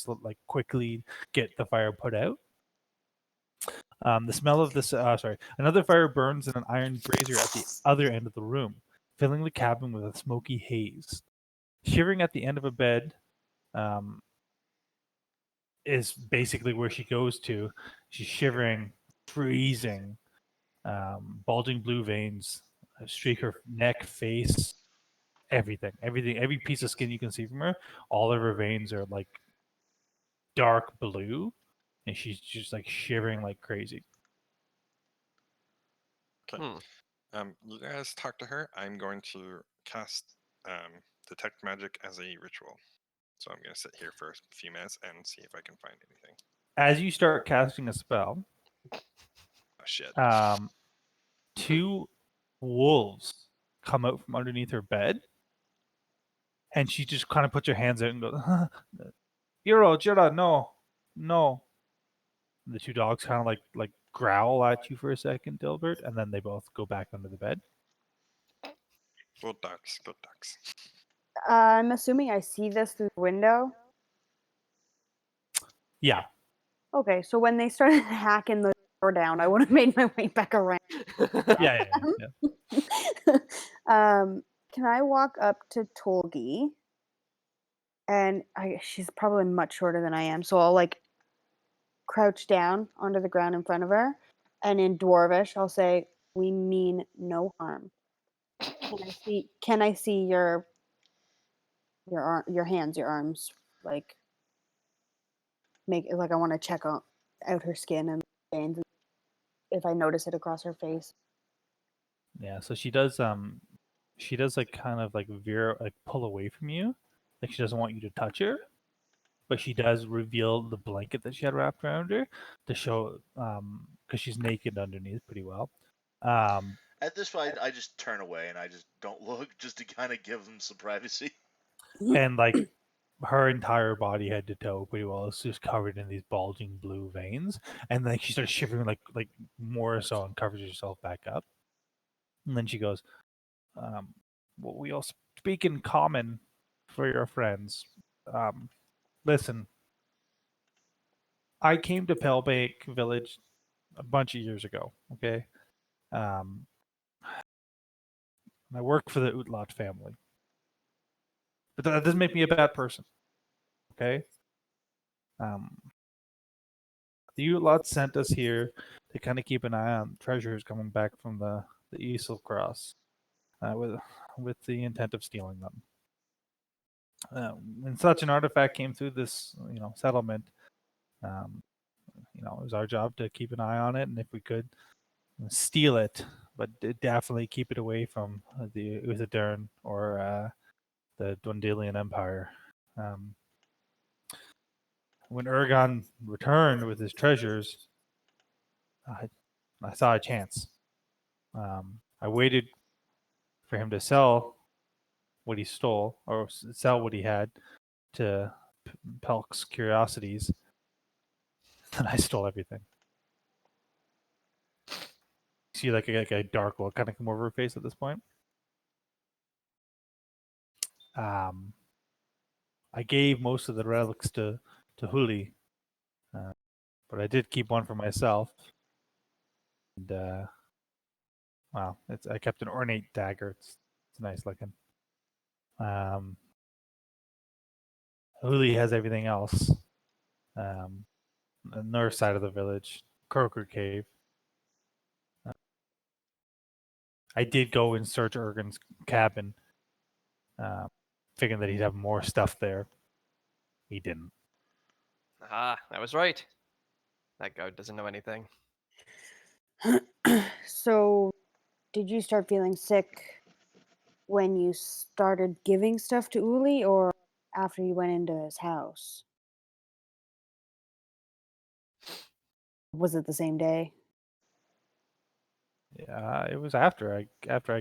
quickly get the fire put out. The smell of this, another fire burns in an iron brazier at the other end of the room, filling the cabin with a smoky haze. Shivering at the end of a bed is basically where she goes to. She's shivering, freezing, bulging blue veins streak her neck, face, everything, every piece of skin you can see from her. All of her veins are like dark blue, and she's just like shivering like crazy. Okay. You guys talk to her. I'm going to cast detect magic as a ritual. So I'm going to sit here for a few minutes and see if I can find anything. As you start casting a spell, Oh shit. 2 wolves come out from underneath her bed, and she just kind of puts her hands out and goes, "Hero, Jira, no." And the 2 dogs kind of like growl at you for a second, Dilbert, and then they both go back under the bed. Good ducks, good ducks. I'm assuming I see this through the window. Yeah. Okay, so when they started hacking the door down, I would have made my way back around. Yeah. Can I walk up to Tolgi? And she's probably much shorter than I am, so I'll like crouch down onto the ground in front of her, and in Dwarvish, I'll say, "We mean no harm." Can I see your hands, your arms, like? make like I want to check out her skin and veins if I notice it across her face. Yeah, so she does like kind of like veer, like pull away from you, like she doesn't want you to touch her, but she does reveal the blanket that she had wrapped around her to show, because she's naked underneath pretty well. At this point, I just turn away and I just don't look, just to kind of give them some privacy. And like her entire body, head to toe, pretty well, is just covered in these bulging blue veins, and like she starts shivering like more so, and covers herself back up. And then she goes, well, we all speak in common for your friends. Listen, I came to Palebank Village a bunch of years ago, okay? Um, I work for the Utlot family. But that doesn't make me a bad person, okay? The Utlot sent us here to kind of keep an eye on treasures coming back from the Easel Cross, with the intent of stealing them. When such an artifact came through this, settlement, it was our job to keep an eye on it, and if we could, steal it, but definitely keep it away from the Uthadern or the Dwendalian Empire. When Urgon returned with his treasures, I saw a chance. I waited for him to sell what he stole, or sell what he had, to Pelk's Curiosities, and I stole everything. See, like a dark look kind of come over her face at this point. I gave most of the relics to Huli, but I did keep one for myself. And wow, I kept an ornate dagger. It's nice looking. Huli has everything else. The north side of the village, Croker Cave. I did go and search Urgon's cabin, figuring that he'd have more stuff there. He didn't. Ah, I was right. That guard doesn't know anything. So, did you start feeling sick when you started giving stuff to Uli, or after you went into his house? Was it the same day? Yeah, it was after I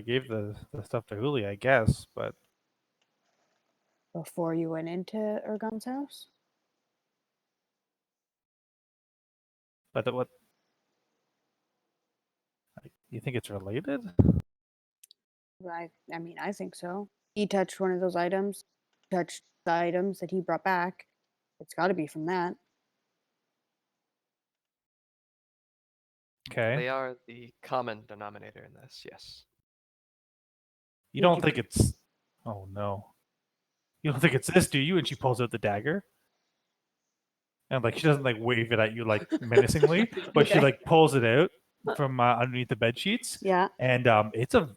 gave the stuff to Huli, I guess, but Before you went into Urgon's house? what? You think it's related? I mean, I think so. He touched one of those items, touched the items that he brought back. It's got to be from that. Okay. They are the common denominator in this, yes. You don't think it's? Oh no. You don't think it's this, do you? And she pulls out the dagger. And like she doesn't like wave it at you like menacingly, but she Okay. like pulls it out from underneath the bed sheets, Yeah. and it's a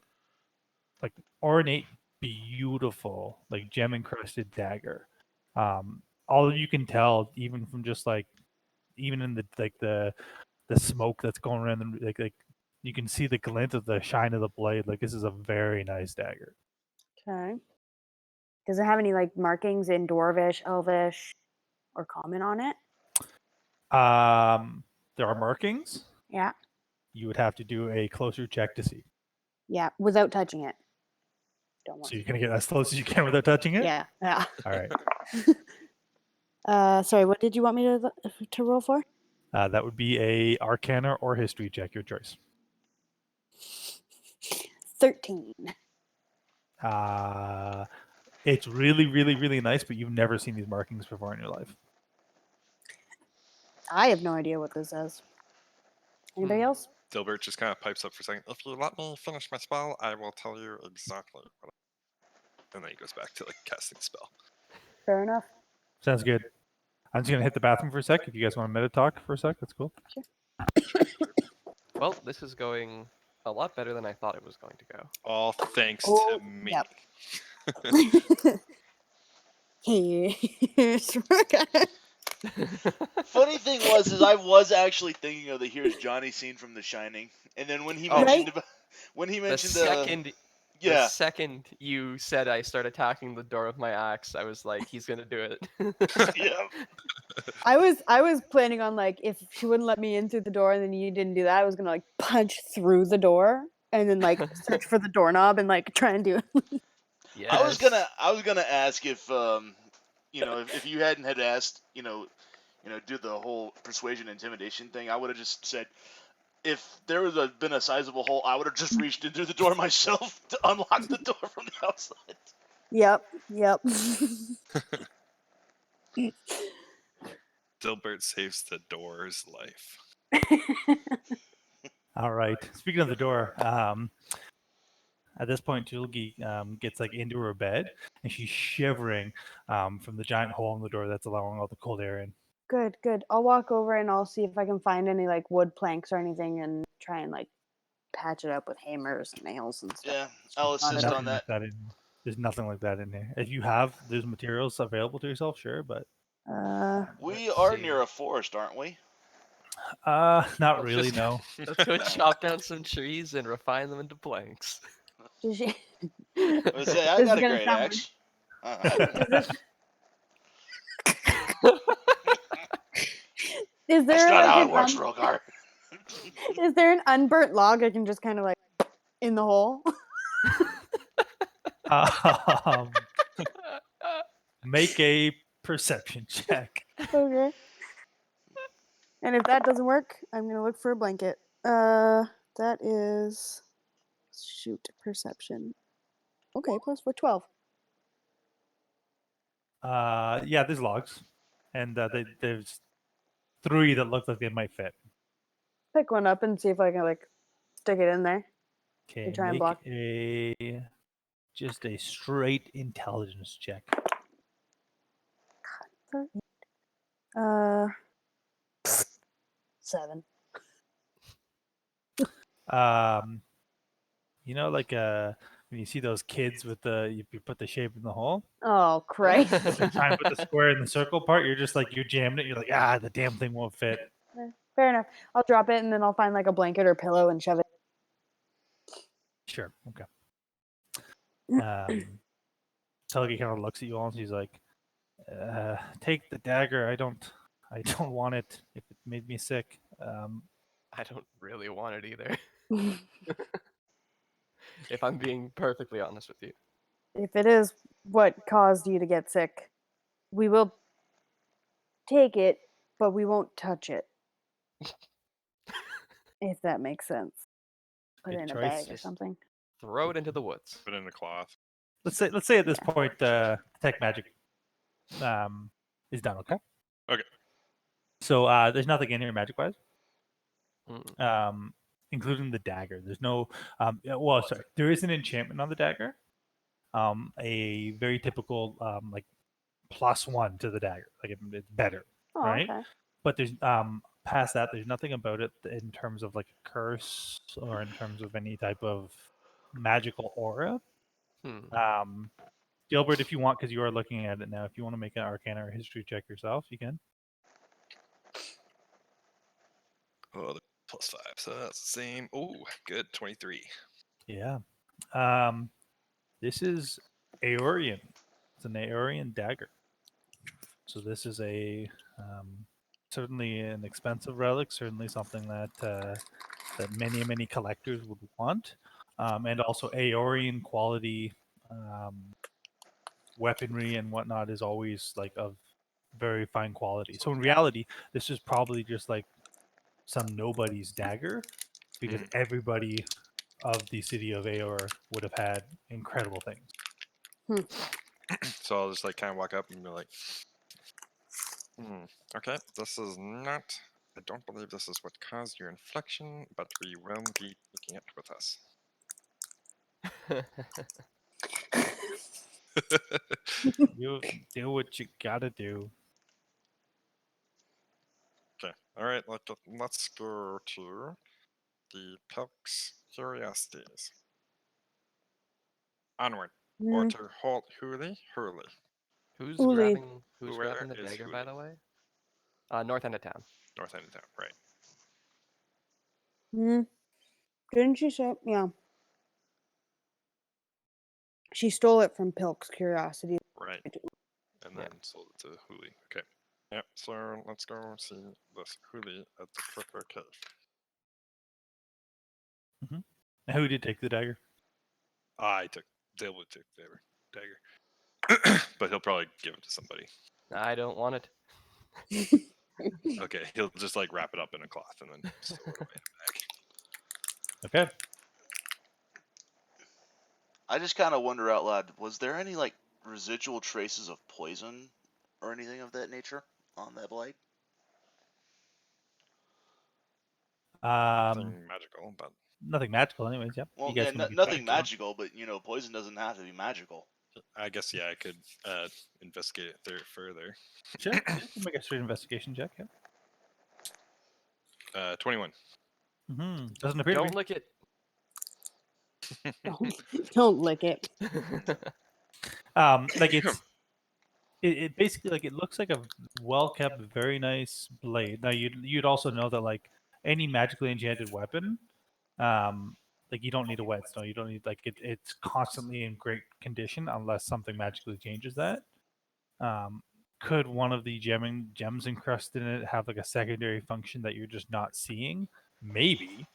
like ornate, beautiful, like gem encrusted dagger. All you can tell, even from just like, even in the smoke that's going around, like you can see the glint of the shine of the blade. Like this is a very nice dagger. Okay. Does it have any like markings in Dwarvish, Elvish, or Common on it? There are markings. Yeah. You would have to do a closer check to see. Yeah, without touching it. Don't want. So you're gonna get as close as you can without touching it. Yeah. Yeah. All right. Sorry, what did you want me to roll for? That would be a Arcana or History check, your choice. 13. It's really, really, really nice, but you've never seen these markings before in your life. I have no idea what this is. Anybody else? Dilbert just kind of pipes up for a second. If you let me finish my spell, I will tell you exactly what. And then he goes back to like casting the spell. Fair enough. Sounds good. I'm just gonna hit the bathroom for a sec. If you guys want to meta talk for a sec, that's cool. Well, this is going a lot better than I thought it was going to go. All thanks Oh, to me. yep. Here's Rhogar. Funny thing is I was actually thinking of the "Here's Johnny" scene from The Shining, and then when he Oh. mentioned Right? about when he The mentioned second, the yeah, second you said I start attacking the door with my axe, I was like, he's gonna do it. yeah, I was planning on like if she wouldn't let me in through the door and then you didn't do that, I was gonna like punch through the door and then like search for the doorknob and like try and do it. Yes. I was gonna ask if if you hadn't had asked do the whole persuasion intimidation thing, I would have just said if there was been a sizable hole, I would have just reached in through the door myself to unlock the door from the outside. Yep. Dilbert saves the door's life. All right. Speaking of the door, at this point, Julgi gets like into her bed, and she's shivering from the giant hole in the door that's allowing all the cold air in. Good. I'll walk over and I'll see if I can find any like wood planks or anything and try and like patch it up with hammers and nails and stuff. Yeah, I'll Not assist enough. on that. There's nothing like that in here. If you have those materials available to yourself, sure, but We Let's are see. near a forest, aren't we? not Let's really. just- No. Let's go chop down some trees and refine them into planks. Did she- I would say I This got is a gonna great sound axe. Is That's there not like how an it works, Rhogar. is there an unburnt log I can just kind of like in the hole? Um, make a perception check. Okay. And if that doesn't work, I'm gonna look for a blanket. That is shoot perception. Okay, plus 12. Yeah, there's logs, and there's 3 that look like they might fit. Pick one up and see if I can like stick it in there. Okay, try and make block. just a straight intelligence check. 7. Like when you see those kids with you put the shape in the hole, Oh Christ! but they're trying to put the square in the circle part. You're just like you're jamming it. You're like, the damn thing won't fit. Fair enough. I'll drop it and then I'll find like a blanket or pillow and shove it. Sure, okay. Tulgi kind of looks at you all and she's like, "Take the dagger. I don't want it. If it made me sick." I don't really want it either. If I'm being perfectly honest with you. If it is what caused you to get sick, we will take it, but we won't touch it. If that makes sense. Put it Good in a choice. bag or Just- something. Throw it into the woods. Put it in a cloth. Let's say at this point, detect magic is done. Okay. Okay. So there's nothing in here magic wise. Mm. Including the dagger. There's no. Sorry. There is an enchantment on the dagger. A very typical like +1 to the dagger. Like it's better, Oh, right? okay. But there's past that, there's nothing about it in terms of like a curse or in terms of any type of magical aura. Gilbert, if you want, because you are looking at it now, if you want to make an Arcana or History check yourself, you can. Oh, the +5, so that's the same. Oh, good, 23. Yeah. This is Aeorian. It's an Aeorian dagger. So this is a certainly an expensive relic. Certainly something that that many collectors would want, and also Aeorian quality weaponry and whatnot is always like of very fine quality. So in reality, this is probably just like some nobody's dagger, because everybody of the city of Aeor would have had incredible things. So I'll just like kind of walk up and be like, okay, this is not. I don't believe this is what caused your inflection, but we will be taking it with us. You do what you gotta do. Okay, all right. Let's go to the Pelk's Curiosities. Onward. Or to Hurley. Who's Uli. grabbing Where the is dagger, by Uli? the way? North end of town. North end of town, right? Didn't she say? Yeah. She stole it from Pilk's Curiosity. Right. And Yeah. then sold it to Huli. Okay. Yep. So let's go see this Huli at the Crooked Cave. Who did take the dagger? Dilbert took the dagger. But he'll probably give it to somebody. I don't want it. Okay, he'll just like wrap it up in a cloth and then stow it away in a bag. Okay. I just kind of wonder out loud, was there any like residual traces of poison or anything of that nature on that blade? Nothing Um, magical, but nothing magical, anyways. Yep. Well, You guys yeah, can get nothing back to him. magical, but poison doesn't have to be magical. I guess I could investigate it further. Sure. You can make a straight investigation check. Yeah. 21. Doesn't appear to Don't be. lick it. Don't lick it. Like it basically like it looks like a well kept, very nice blade. Now you'd also know that like any magically enchanted weapon, like you don't need a whetstone. You don't need like it's constantly in great condition unless something magically changes that. Could one of the gems encrusted in it have like a secondary function that you're just not seeing? Maybe.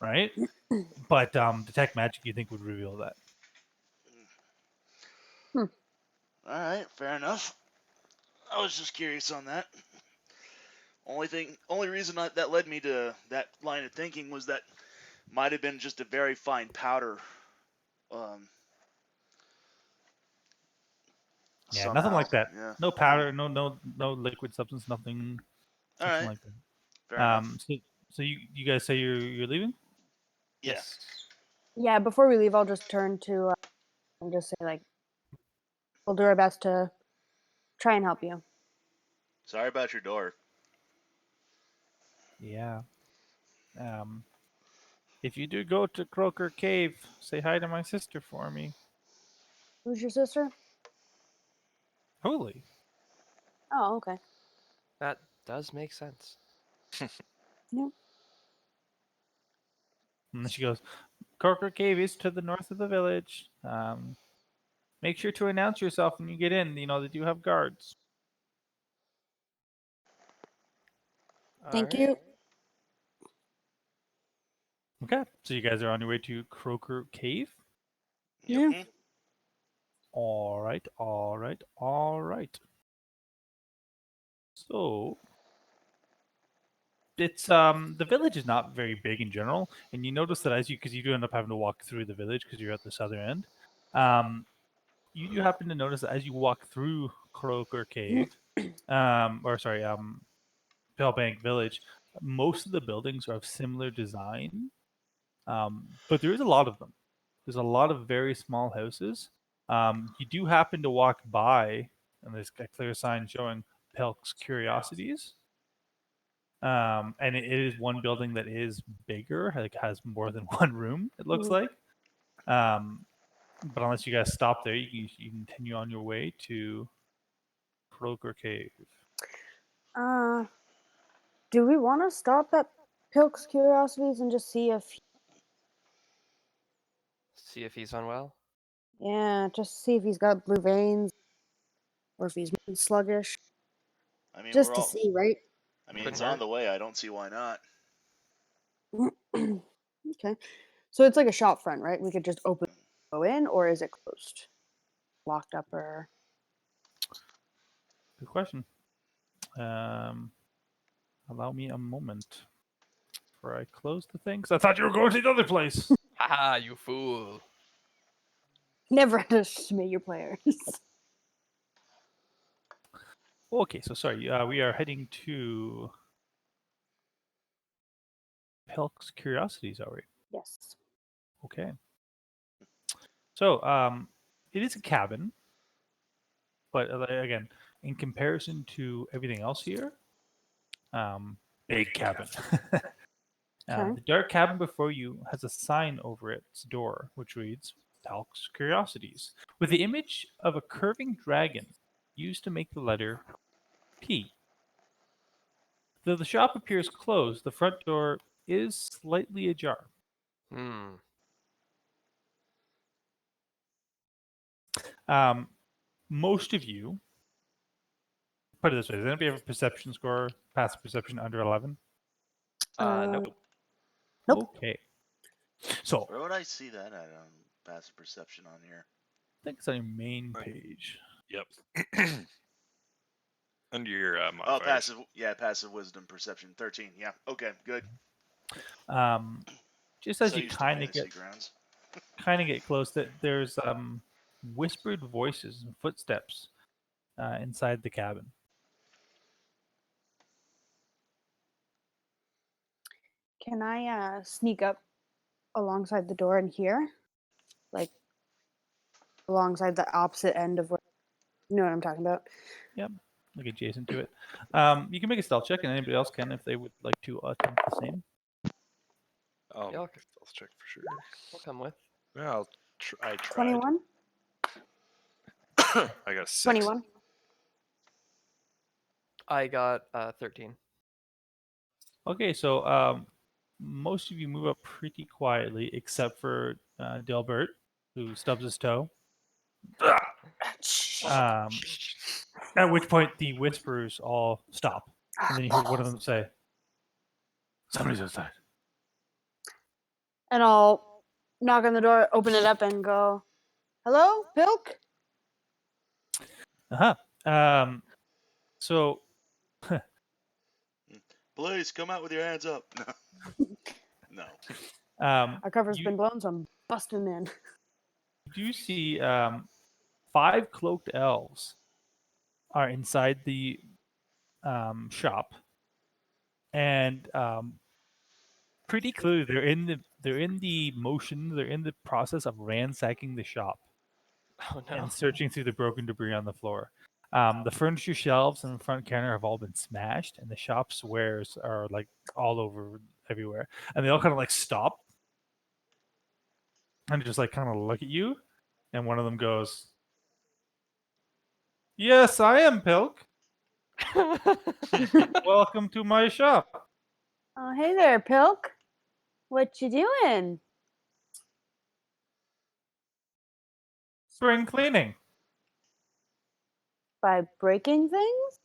Right? But detect magic you think would reveal that. All right, fair enough. I was just curious on that. Only reason that led me to that line of thinking was that might have been just a very fine powder. Yeah, somehow. nothing like that. Yeah. No powder, no liquid substance, nothing All right. like that. Fair enough. So you guys say you're leaving? Yeah. Yes. Yeah, before we leave, I'll just turn to and just say, like, we'll do our best to try and help you. Sorry about your door. Yeah. If you do go to Croker Cave, say hi to my sister for me. Who's your sister? Holy. Oh, okay. That does make sense. Yeah. And then she goes, Croker Cave is to the north of the village. Make sure to announce yourself when you get in. You know, they do have guards. Thank Alright. you. Okay. So you guys are on your way to Croker Cave? Yeah. Mhm. All right. So it's the village is not very big in general, and you notice that because you do end up having to walk through the village because you're at the southern end. You do happen to notice that as you walk through Croker Cave, Palebank Village, most of the buildings are of similar design, but there is a lot of them. There's a lot of very small houses. You do happen to walk by, and there's a clear sign showing Pelk's Curiosities. And it is one building that is bigger, like has more than one room, it looks like. But unless you guys stop there, you continue on your way to Croker Cave. Do we want to stop at Pilk's Curiosities and just see if, See if he's unwell. just see if he's got blue veins or if he's sluggish? I mean, Just to see, right? I mean, Couldn't it's on hurt. the way. I don't see why not. Okay. So it's like a shop front, right? We could just go in, or is it closed? Locked up, or... Good question. Allow me a moment before I close the thing, because I thought you were going to the other place. Haha, you fool. Never underestimate your players. Okay, so sorry. We are heading to Pelk's Curiosities, are we? Yes. Okay. So, it is a cabin, but again, in comparison to everything else here, big cabin. Okay. The dark cabin before you has a sign over its door, which reads Pelk's Curiosities, with the image of a curving dragon used to make the letter P. Though the shop appears closed, the front door is slightly ajar. Hmm. Most of you, put it this way, does anybody have a perception score, passive perception under 11? Nope. Nope. Okay. So, Where would I see that at passive perception on here? I think it's on your main Right. page. Yep. Under your Oh, modifiers. passive wisdom perception 13. Yeah. Okay. Good. Just as So you used to kind of fantasy get grounds. close, that there's whispered voices and footsteps inside the cabin. Can I sneak up alongside the door and hear? Like, alongside the opposite end of where... You know what I'm talking about? Yep, like adjacent to it. You can make a stealth check, and anybody else can if they would like to attempt the same. I'll Yeah, make a stealth check for sure. I'll come with. Yeah, I tried. 21? I got a 6. 21? I got 13. Okay, so most of you move up pretty quietly, except for Dilbert, who stubs his toe. At which point the whisperers all stop, and then you hear one of them say, "Somebody's outside." And I'll knock on the door, open it up, and go, "Hello, Pilk?" So Please come out with your hands up. No. Our cover's you been blown, so I'm busting in. do see 5 cloaked elves are inside the shop, and pretty clearly they're in the process of ransacking the shop Oh no. and searching through the broken debris on the floor. The furniture shelves and the front counter have all been smashed, and the shop's wares are like all over everywhere. And they all kind of like stop and just like kind of look at you. And one of them goes, "Yes, I am Pilk. Welcome to my shop. Oh, hey there, Pilk. What you doing? Spring cleaning." By breaking things?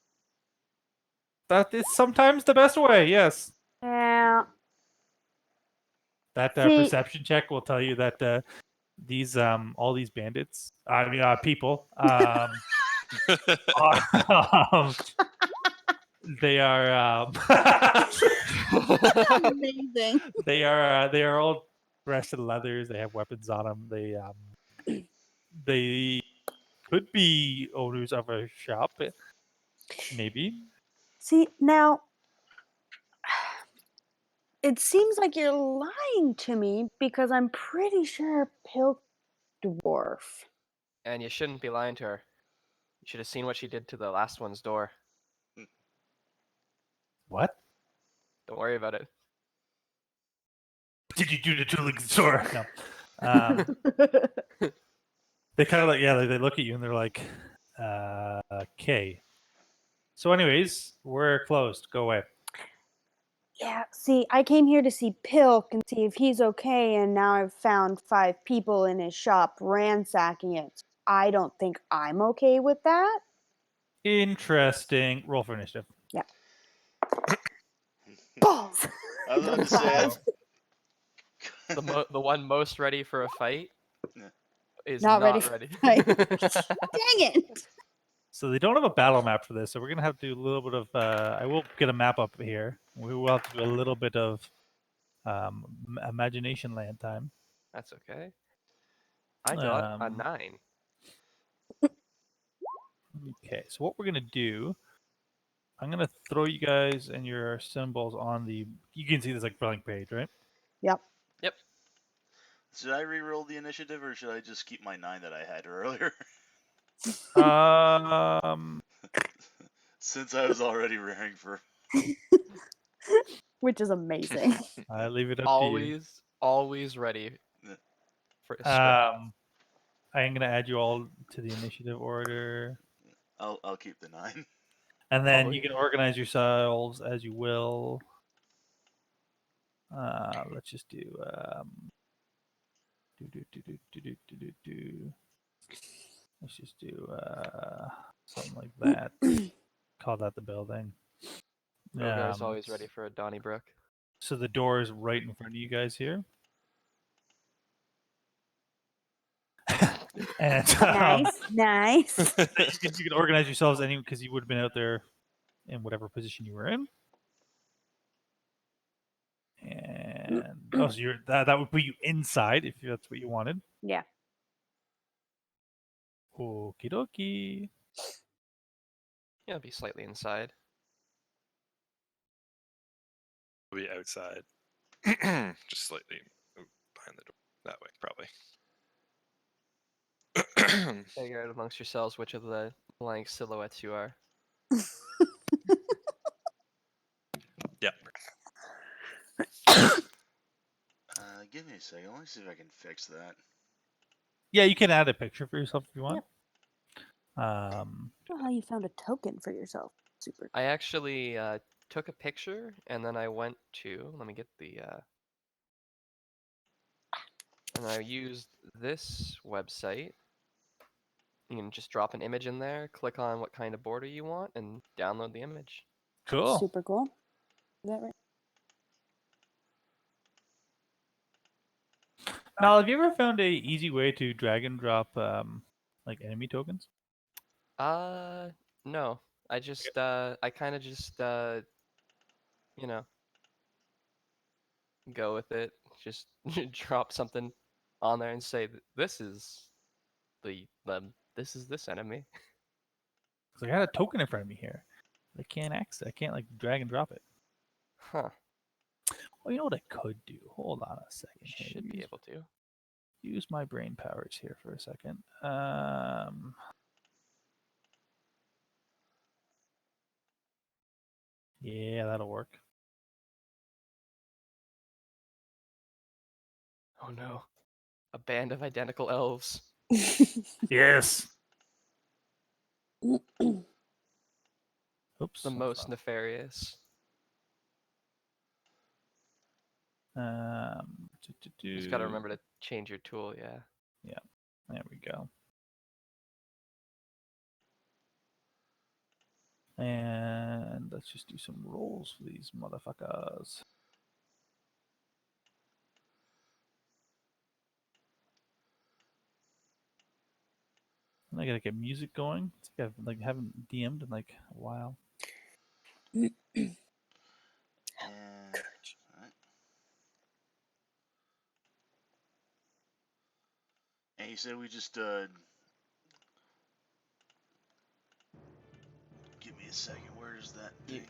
That is sometimes the best way, yes. Yeah. That See- perception check will tell you that these all these bandits, people, they are Amazing. they are all dressed in leathers. They have weapons on them. They could be owners of a shop, maybe. See, now, it seems like you're lying to me because I'm pretty sure Pilk dwarf. And you shouldn't be lying to her. You should have seen what she did to the last one's door. What Don't worry about it. did you do to Tuling's store? No. They kind of like, they look at you and they're like, okay. So, anyways, we're closed. Go away. Yeah, see, I came here to see Pilk and see if he's okay, and now I've found 5 people in his shop ransacking it. I don't think I'm okay with that. Interesting. Roll for initiative. Yeah. Balls! I was about to say. The one most ready for a fight Yeah. is Not not ready ready. for Dang it! So they don't have a battle map for this, so we're gonna have to do a little bit of. I will get a map up here. We will have to do a little bit of imagination land time. That's okay. I got a Um, 9. Okay, so what we're gonna do, I'm gonna throw you guys and your symbols on the. You can see this like blank page, right? Yep. Yep. Should I re-roll the initiative, or should I just keep my 9 that I had earlier? Since I was already raring for. Which is amazing. I leave it up to you. Always ready Yeah. for a sprint. I'm gonna add you all to the initiative order. I'll keep the 9. And then Oh, you yeah. can organize yourselves as you will. Let's just do let's just do something like that. Call that the building. Rhogar's always ready for a Donnybrook. So the door is right in front of you guys here. And Nice. you can organize yourselves anyway because you would have been out there in whatever position you were in. And so you're that would put you inside if that's what you wanted. Yeah. Okie dokie. Yeah, be slightly inside. Be outside. Just slightly behind the door. That way, probably. Figure out amongst yourselves which of the blank silhouettes you are. Yeah. Give me a second. Let me see if I can fix that. Yeah, you can add a picture for yourself if you want. I don't know how you found a token for yourself. Super. I actually took a picture and then I went to, let me get the, and I used this website. You can just drop an image in there, click on what kind of border you want, and download the image. Cool. Super cool. Is that right? Now, have you ever found a easy way to drag and drop like enemy tokens? No. I just, I kind of just, you know, go with it. Just drop something on there and say, this is this is this enemy. Because I got a token in front of me here. I can't access. I can't like drag and drop it. Huh. Well, you know what I could do? Hold on a second. You Here. should be able to. Use my brain powers here for a second. Yeah, that'll work. Oh no. A band of identical elves. Yes. Oops. The most nefarious. You just gotta remember to change your tool, yeah. Yeah, there we go. And let's just do some rolls for these motherfuckers. And I gotta get music going. It's like I haven't DM'd in like a while. And, and you said we just give me a second. Where's that thing?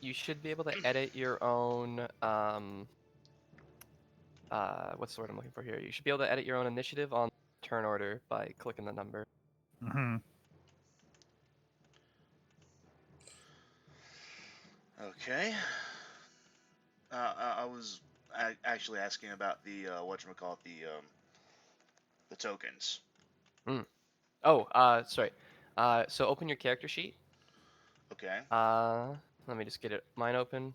You should be able to edit your own what's the word I'm looking for here? You should be able to edit your own initiative on turn order by clicking the number. Mm-hmm. Okay. I was actually asking about the whatchamacallit, the tokens. Oh, sorry. So open your character sheet. Okay. Let me just get mine open.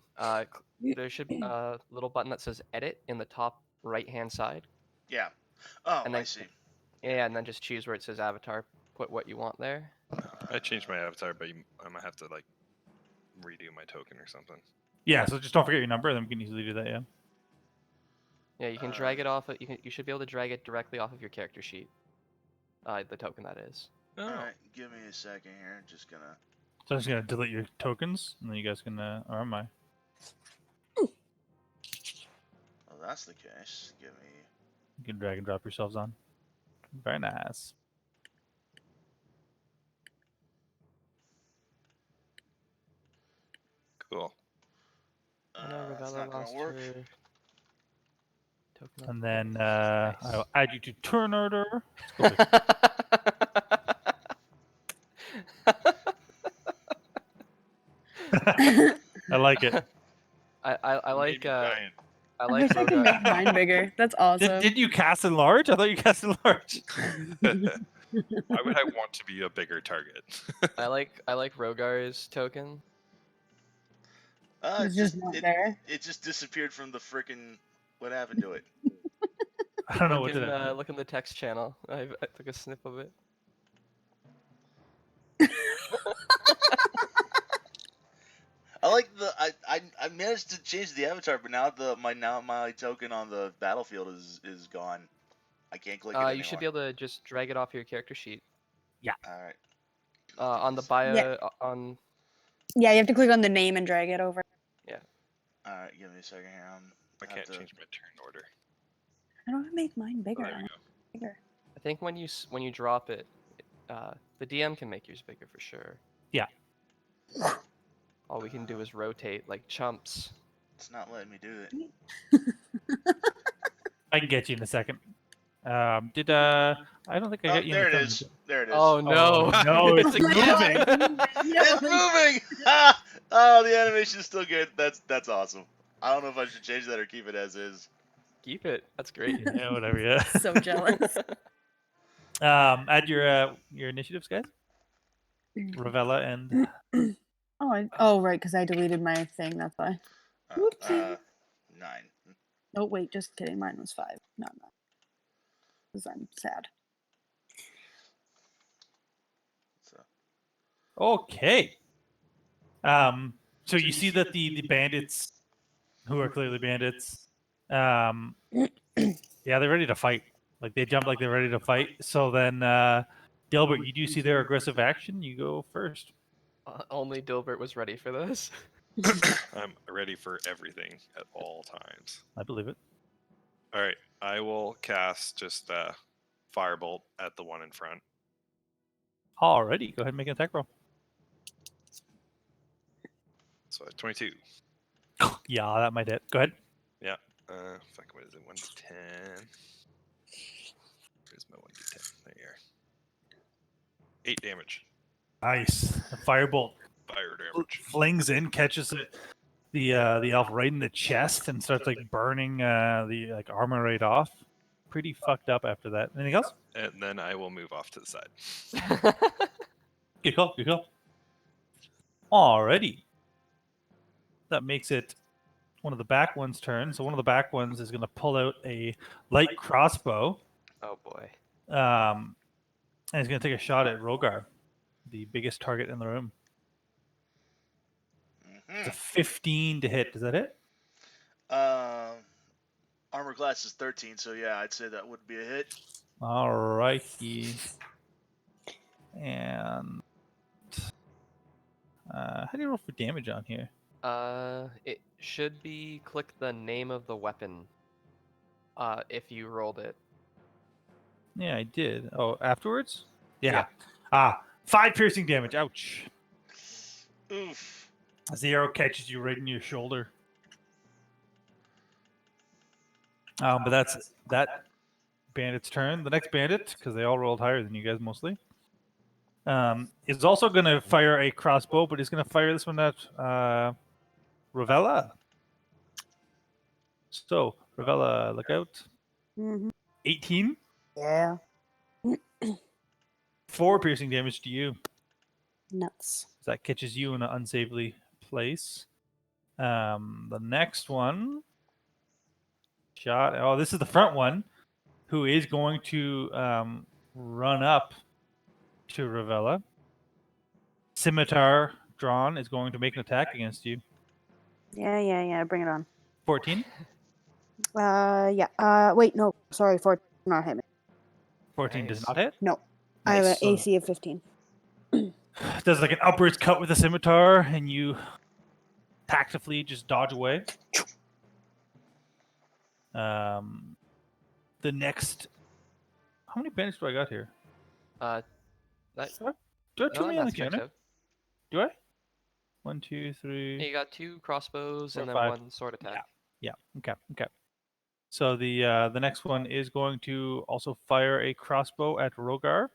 There should be a little button that says edit in the top right-hand side. Yeah. Oh, And then, I see. Yeah, and then just choose where it says avatar. Put what you want there. I changed my avatar, but I might have to like redo my token or something. Yeah, so just don't forget your number, then we can easily do that. Yeah. Yeah, you can drag it off. You should be able to drag it directly off of your character sheet. The token that is. Oh. All right, give me a second here. Just gonna. So I'm just gonna delete your tokens, and then you guys can. Or am I? Oh, that's the case. Give me. You can drag and drop yourselves on. Very nice. Cool. I know That's Ruella not gonna lost work. her token. And then Nice. I'll add you to turn order. I like it. I like Giant. I I like wish I could Rhogar. make mine bigger. That's awesome. Did you cast in large? I thought you cast in large. Why would I want to be a bigger target? I like Rhogar's token. It's just not there. It just disappeared from the frickin'. What happened to it? I don't know Look what did I do. look in the text channel. I took a snip of it. I like the I managed to change the avatar, but now my token on the battlefield is gone. I can't click it anymore. You should be able to just drag it off your character sheet. All right. On the bio Yeah. on. Yeah, you have to click on the name and drag it over. All right, give me a second here. I can't change my turn order. How do I make mine bigger? There I we want go. it bigger. I think when you drop it, the DM can make yours bigger for sure. Yeah. All we can do is rotate like chumps. It's not letting me do it. I can get you in a second. I don't think I got you. There in it the is. There it is. Oh no! Oh, no, it's again. moving. It's moving. Oh, the animation is still good. That's awesome. I don't know if I should change that or keep it as is. Keep it. That's great. Yeah, whatever. Yeah. So jealous. Add your initiatives, guys. Ravella and Oh, right, because I deleted my thing. That's why. Whoopsie. 9. Oh wait, just kidding. Mine was 5, not 9. Because I'm sad. So. okay. So you see that the bandits, who are clearly bandits, yeah, they're ready to fight. Like they jump like they're ready to fight. So then, Dilbert, you do see their aggressive action. You go first. Only Dilbert was ready for this. I'm ready for everything at all times. I believe it. All right, I will cast just firebolt at the one in front. Alrighty, go ahead and make an attack roll. So 22. Yeah, that might hit. Go ahead. Yeah. Fuck, what is it? 1 to 10. Where's my 1d10? There you are. 8 damage. Nice. The firebolt Fire damage. flings in, catches it, the elf right in the chest, and starts like burning the like armor right off. Pretty fucked up after that. Anything else? And then I will move off to the side. Good call. Good call. Alrighty. That makes it one of the back ones' turn. So one of the back ones is going to pull out a light crossbow. Oh boy. And he's going to take a shot at Rhogar, the biggest target in the room. It's a 15 to hit. Does that hit? Armor class is 13, so yeah, I'd say that would be a hit. Alrighty. And how do you roll for damage on here? It should be click the name of the weapon. If you rolled it. Yeah, I did. Oh, afterwards? Yeah. 5 piercing damage. Ouch. Oof. As the arrow catches you right in your shoulder. But that's that bandit's turn. The next bandit, because they all rolled higher than you guys mostly, is also going to fire a crossbow, but he's going to fire this one at Ravella. So, Ravella, look out. 18. Yeah. 4 piercing damage to you. Nuts. That catches you in an unsavely place. The next one shot. Oh, this is the front one, who is going to run up to Ravella. Scimitar drawn is going to make an attack against you. Yeah. Bring it on. 14. Yeah. Wait, no. Sorry, 14 not hit me. 14 does Nice. not hit. No. I have an Nice. So AC of 15. does like an upwards cut with a scimitar, and you tactfully just dodge away. The next. How many bandits do I got here? That Do I have too no, many on the that's checked counter? out. Do I? 1, 2, 3. Yeah, you got 2 crossbows 4, and then 5. 1 sword attack. Yeah. Okay. So the next one is going to also fire a crossbow at Rhogar.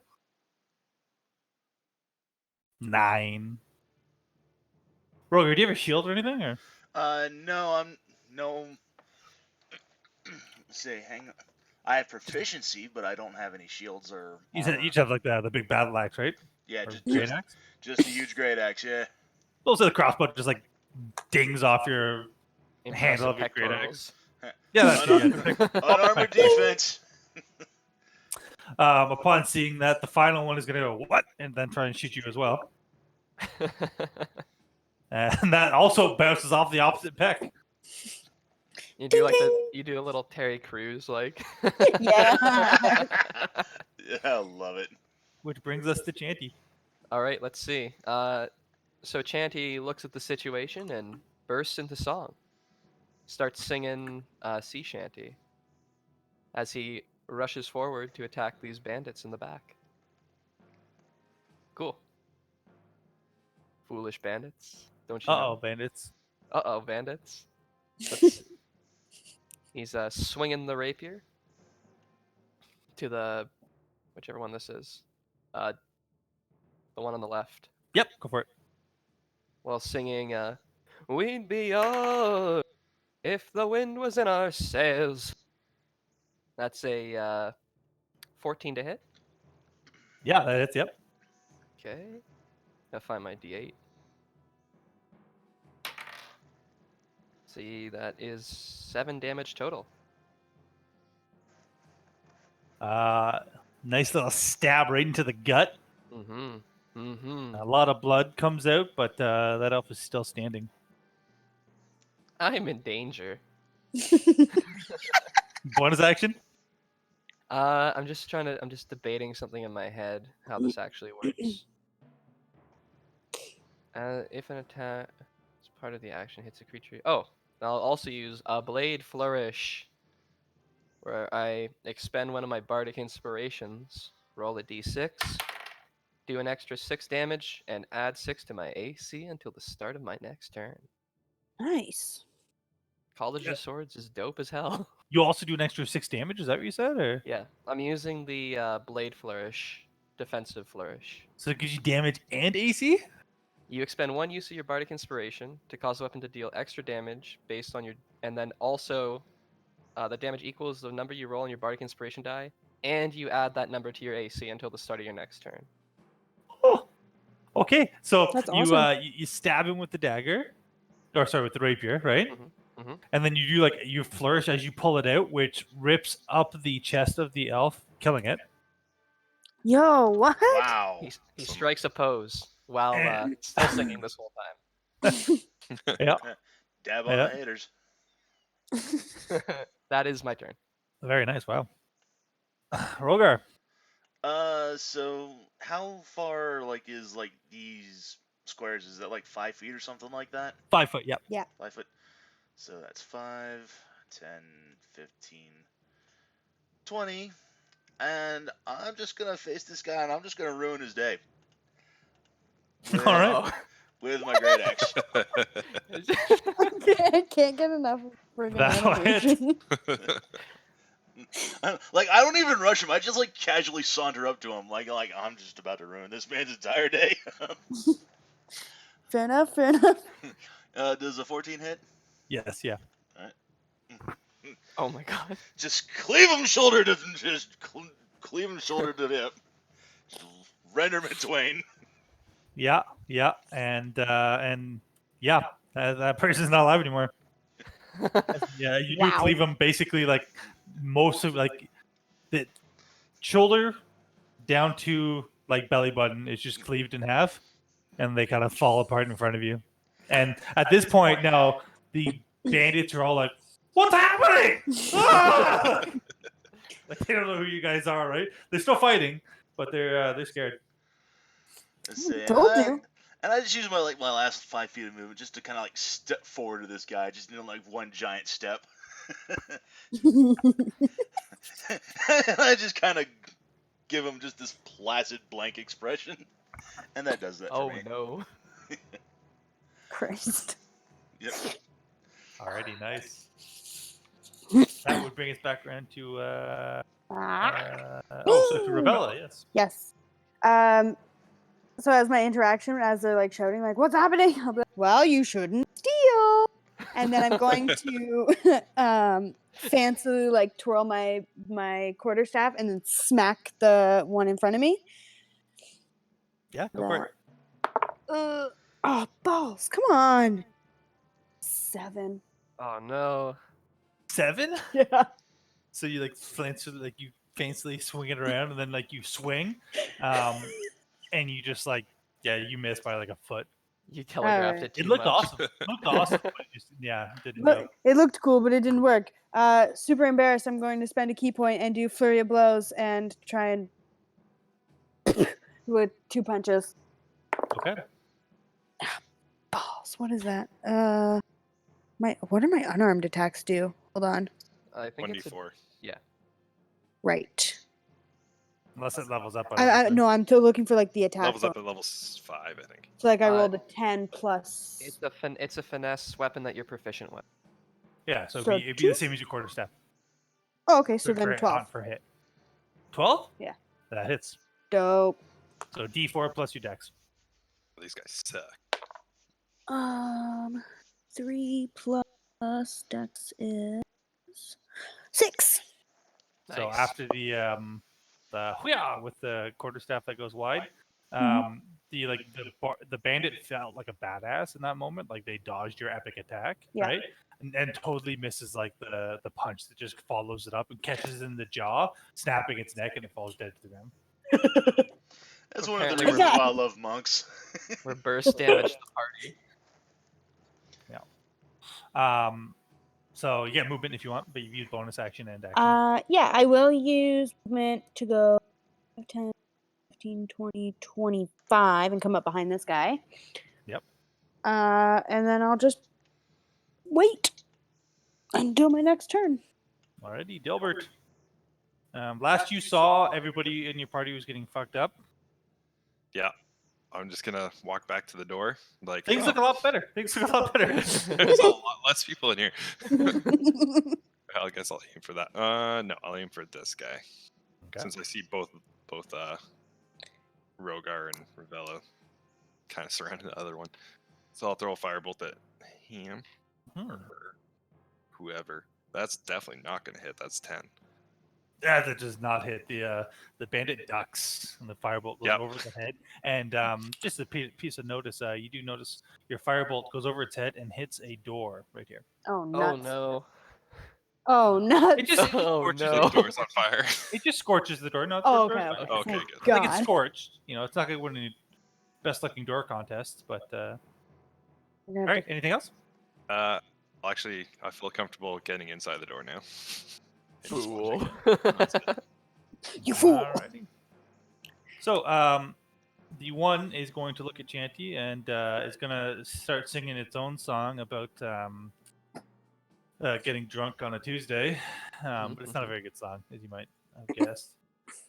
9. Rhogar, do you have a shield or anything? Or? No. Let's see, hang on. I have proficiency, but I don't have any shields or You armor. said each have like the big battle axe, right? Yeah, Or just great axe. just a huge great axe. Yeah. Also, the crossbow just like dings off your handle Impressive of your great axe. pectorals. Yeah, that's true. Unarmored defense. Upon seeing that, the final one is going to go what, and then try and shoot you as well, and that also bounces off the opposite peck. You do like you do a little Terry Crews like. Yeah. Yeah, I love it. Which brings us to Chanty. All right, let's see. So Chanty looks at the situation and bursts into song. Starts singing sea shanty as he rushes forward to attack these bandits in the back. Cool. Foolish bandits, don't you know? Bandits. Uh-oh, bandits. Let's see. He's swinging the rapier to the whichever one this is. The one on the left. Yep, go for it. While singing we'd be yours if the wind was in our sails. That's a 14 to hit. Yeah, that hits. Yep. Okay. Gotta find my d8. See, that is 7 damage total. Nice little stab right into the gut. Mm-hmm. Mm-hmm. A lot of blood comes out, but that elf is still standing. I'm in danger. Bonus action. I'm just debating something in my head, how this actually works. If an attack as part of the action hits a creature... Oh, I'll also use a Blade Flourish, where I expend one of my Bardic Inspirations, roll a d6, do an extra 6 damage, and add 6 to my AC until the start of my next turn. Nice. College of Swords is dope as hell. You also do an extra 6 damage. Is that what you said, or Yeah, I'm using the Blade Flourish, Defensive Flourish. so it gives you damage and AC? You expend 1 use of your Bardic Inspiration to cause the weapon to deal extra damage based on your... And then also, the damage equals the number you roll on your Bardic Inspiration die, and you add that number to your AC until the start of your next turn. Oh, okay. So That's you awesome. you stab him with the dagger, or sorry, with the rapier, right? Mm-hmm. And then you do you flourish as you pull it out, which rips up the chest of the elf, killing it. Yo, what? Wow. He strikes a pose while still singing this whole time. Yeah, Dab on Yeah. the haters. That is my turn. very nice. Wow. Rhogar. So how far is these squares? Is that 5 feet or something like that? 5 foot. Yep. 5 foot. So that's 5, 10, 15, 20. And I'm just gonna face this guy and I'm just gonna ruin his day. All right. With my great axe. I can't get enough of friggin' That'll hit. animation. I don't even rush him. I just casually saunter up to him, like I'm just about to ruin this man's entire day. Fair enough, fair enough. Does a 14 hit? Yes. Yeah. Oh my god. Just cleave him shoulder to cleave him shoulder to hip. Just render him in twain. Yeah. Yeah. And yeah, that person's not alive anymore. Yeah, you do Wow. cleave them basically most of the shoulder down to belly button is just cleaved in half, and they kind of fall apart in front of you. And at this point now, the bandits are all like, "What's happening?" Ah! They don't know who you guys are, right? They're still fighting, but they're scared. Let's see. Told you. And I just use my last 5 feet of movement just to kind of step forward to this guy, just one giant step. And I just kind of give him just this placid blank expression, and that does that for me. No. Christ. Yep. Alrighty, nice. That would bring us back around to to Ruella, yes. Yes. So as my interaction, as they're shouting, "What's happening?" I'll be like, "Well, you shouldn't steal." and then I'm going to fancily like twirl my quarterstaff and then smack the one in front of me. Yeah, go for it. Oh, balls! Come on. 7. Oh no. 7. Yeah. So you like you faintly swing it around, and then like you swing, and you just like you miss by like a foot. You telegraphed Alright. it too It looked much. awesome. It looked awesome, but it just it didn't go. Look, it looked cool, but it didn't work. Super embarrassed. I'm going to spend a key point and do flurry of blows and try and with 2 punches. Okay. Balls. What is that? What do my unarmed attacks do? Hold on. I think it's 1d4. Right. Unless it levels up. No, I'm still looking for like the attack. Levels up at level 5, I think. So like I Uh, rolled a 10 plus. it's a finesse weapon that you're proficient with. Yeah, so So it'd be the same as your quarterstaff. Oh, okay, so for- then for- 12. for hit. 12? Yeah. That hits. Dope. So D4 plus your dex. These guys suck. 3 plus dex is 6. So Nice. after the hoo-yah with the quarterstaff that goes wide, Mhm. the bandit felt like a badass in that moment. Like they dodged your epic attack, Yeah. right? And totally misses like the punch that just follows it up and catches it in the jaw, snapping its neck, and it falls dead to the ground. That's one of the Apparently reasons we're- why I love monks. We're burst damage to the party. So you get movement if you want, but you use bonus action and action. Yeah, I will use movement to go 10, 15, 20, 25 and come up behind this guy. Yep. And then I'll just wait until my next turn. Alrighty, Dilbert. Last you saw, everybody in your party was getting fucked up. Yeah. I'm just gonna walk back to the door. Like Things look a lot better. Things look a lot better. There's a lot less people in here. I guess I'll aim for that. No, I'll aim for this guy. Okay. Since I see both Rhogar and Ruella kind of surrounding the other one. So I'll throw a firebolt at him or whoever. That's definitely not gonna hit. That's 10. Yeah, that does not hit. The bandit ducks and the firebolt goes Yep. over the head. And just a piece of notice, you do notice your firebolt goes over its head and hits a door right here. Oh, Oh nuts. no. Oh, nuts. It just Oh Scorches no. the doors on fire. it just scorches the door. No, it's Oh, scorched okay. doors, Okay. fine. Okay, Thank good. Like it's God. scorched. It's not gonna win any best looking door contests, but I'm gonna all have right. Anything else? Actually, I feel comfortable getting inside the door now. And just Fool. watching. You fool. Alrighty. So, the one is going to look at Chanty and is going to start singing its own song about getting drunk on a Tuesday. But it's not a very good song, as you might have guessed.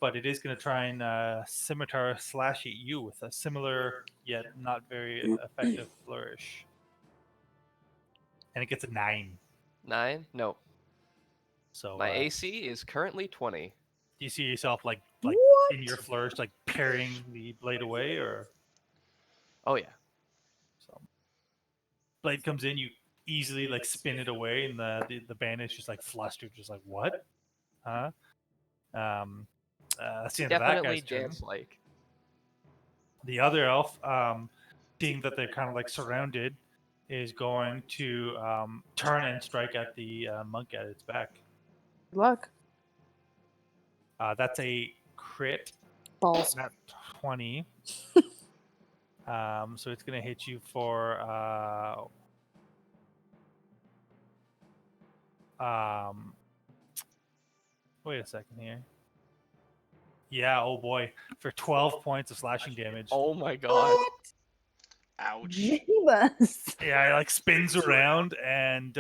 But it is going to try and scimitar slash at you with a similar yet not very effective flourish. And it gets a 9. 9? No. So My AC is currently 20. do you see yourself like What? in your flourish, like parrying the blade away, or Oh yeah. so? Blade comes in, you easily like spin it away, and the bandit's just like flustered, just like what? Huh? That's the end of that Definitely guy's turn. dance-like. The other elf, seeing that they're kind of like surrounded, is going to turn and strike at the monk at its back. Good luck. That's a crit. Balls. Not 20. So it's going to hit you for wait a second here. Yeah, oh boy, for 12 points of slashing damage. Oh my god. Ouch. Jeebus. Yeah, it like spins around and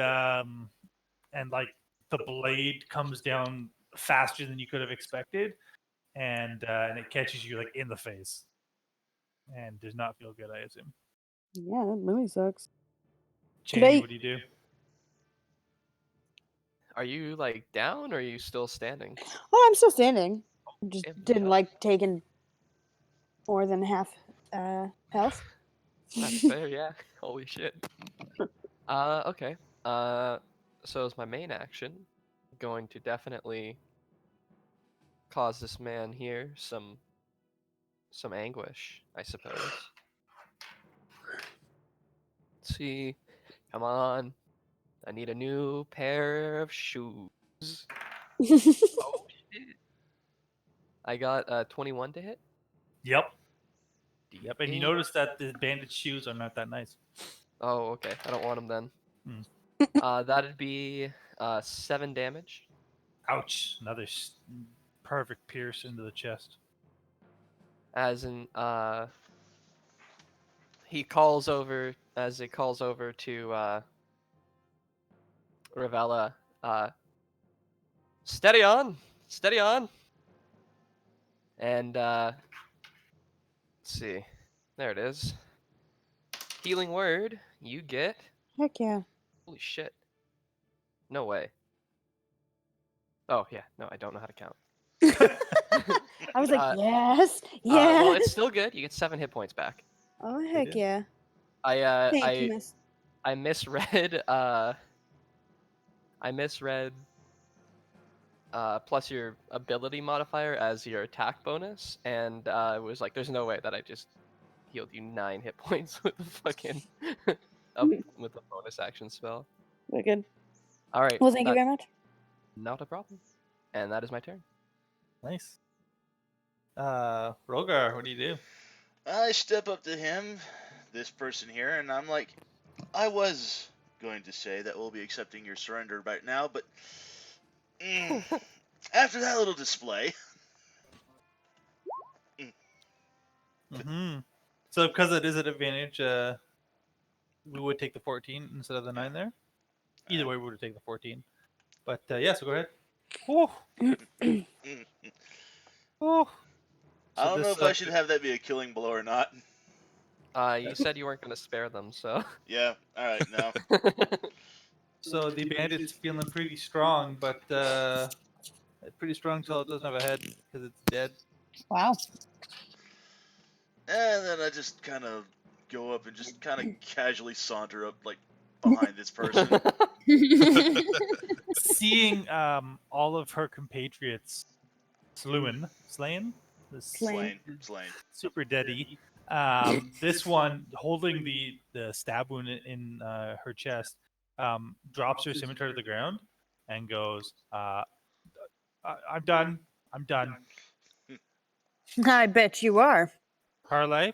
like the blade comes down faster than you could have expected, and it catches you like in the face, and does not feel good, I assume. Yeah, that really sucks. Chanty, I- what do you do? Are you like down or are you still standing? Oh, I'm still standing. Just damn, didn't yeah. like taking more than half health. That's fair, yeah. Holy shit. Okay. So as my main action, going to definitely cause this man here some anguish, I suppose. Let's see. Come on. I need a new pair of shoes. Oh shit. I got 21 to hit. Yep. Yep. And you D8. notice that the bandit shoes are not that nice. Oh, okay. I don't want them then. That'd be 7 damage. Ouch! Another perfect pierce into the chest. As in, he calls over to Ruella. Steady on, steady on. And let's see, there it is. Healing word. You get. Heck yeah. Holy shit. No way. Oh yeah, no, I don't know how to count. I was like, yes, Well, yes. it's still good. You get 7 hit points back. Oh, heck is. yeah. I Thank you, miss. I misread plus your ability modifier as your attack bonus, and it was like, there's no way that I just healed you 9 hit points with the fucking with the bonus action spell. Wicked. All right. Well, thank you very much. Not a problem. And that is my turn. Nice. Rhogar, what do you do? I step up to him, this person here, and I'm like, I was going to say that we'll be accepting your surrender right now, but after that little display. Mm-hmm. So because it is an advantage, we would take the 14 instead of the 9 there. Either way, we would take the 14. But yeah, so go ahead. Whew. Whew. I don't know if I should have that be a killing blow or not. You said you weren't going to spare them, so. Yeah, alright, no. So the bandit's feeling pretty strong, but pretty strong till it doesn't have a head because it's dead. Wow. And then I just kind of go up and just kind of casually saunter up, like, behind this person. Seeing all of her compatriots slain, Slain. super deady. This one holding the stab wound in her chest drops her scimitar to the ground and goes, I'm done. I'm done. I bet you are. Parlay.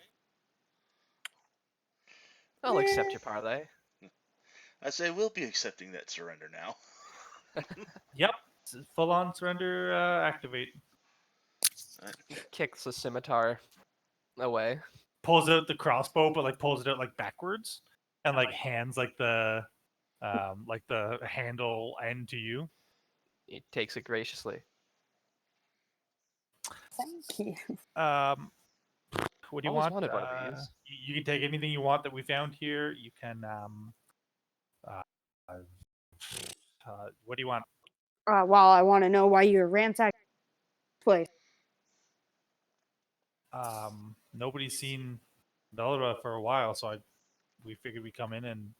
I'll accept your parlay. I say we'll be accepting that surrender now. Yep. Full on surrender activate. Kicks the scimitar away. Pulls out the crossbow, but like pulls it out like backwards, and like hands like the handle end to you. He takes it graciously. Thank you. What do you Always want? wanted one of these. You can take anything you want that we found here. You can what do you want? Well, I want to know why you're ransacking this place. Nobody's seen Delra for a while, so we figured we'd come in and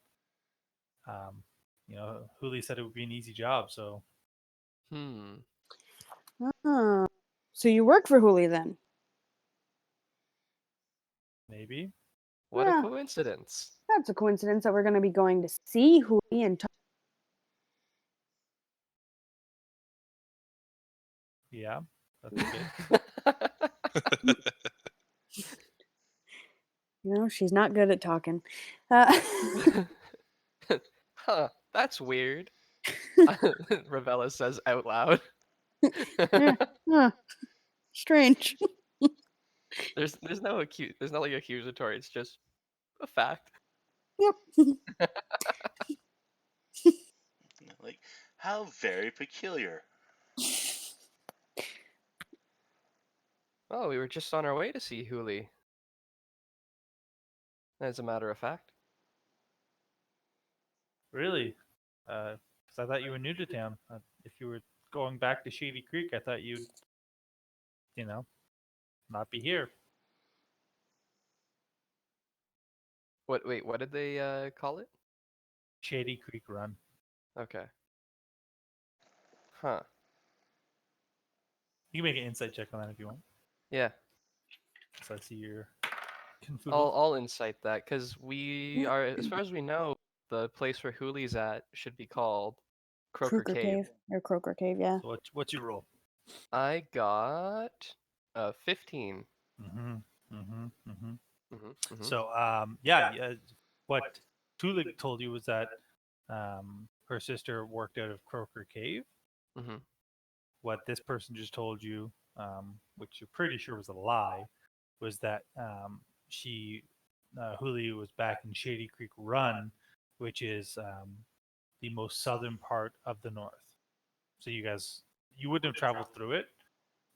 Huli said it would be an easy job, so Oh. So you work for Huli then? maybe. What Yeah. a coincidence. That's a coincidence that we're going to be going to see Huli and talk. Yeah, that's good. You know, she's not good at talking. Huh, that's weird. Ravella says out loud. Strange. There's no like accusatory, it's just a fact. Yep. Like, how very peculiar. Oh, we were just on our way to see Huli. As a matter of fact. Really? Because I thought you were new to town. If you were going back to Shady Creek, I thought you'd, not be here. Wait, what did they call it? Shady Creek Run. Okay. Huh. You can make an insight check on that if you want. Yeah. So I see your confuddled. I'll incite that because we are, as far as we know, the place where Hooli's at should be called Croaker Cave. Or Croaker Cave, yeah. So what's your roll? I got 15. Mm-hmm. Mm-hmm. Mm-hmm. Mm-hmm. So what Tulig told you was that her sister worked out of Croaker Cave. Mm-hmm. What this person just told you, which you're pretty sure was a lie, was that Huli was back in Shady Creek Run, which is the most southern part of the north. So you wouldn't have traveled through it,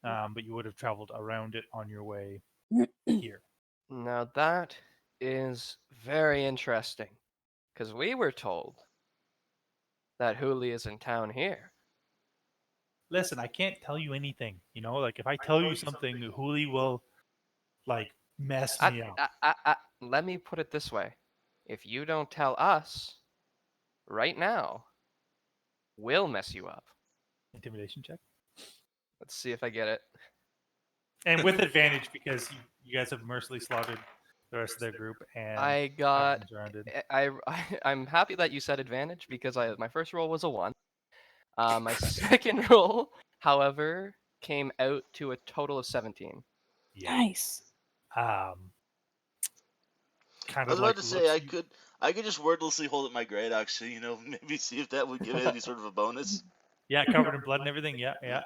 but you would have traveled around it on your way here. Now that is very interesting, because we were told that Hooli is in town here. Listen, I can't tell you anything. Like if I tell you something, Huli will like mess me up. Let me put it this way. If you don't tell us right now, we'll mess you up. Intimidation check. Let's see if I get it. And with advantage because you guys have mercilessly slaughtered the rest of their group and I got. everyone's surrounded. I'm happy that you said advantage because my first roll was a 1. My second roll, however, came out to a total of 17. Yeah. Nice. Kind I was of about like to say looks- I could just wordlessly hold up my great axe, maybe see if that would give it any sort of a bonus. Yeah, covered in blood and everything. Yeah, yeah.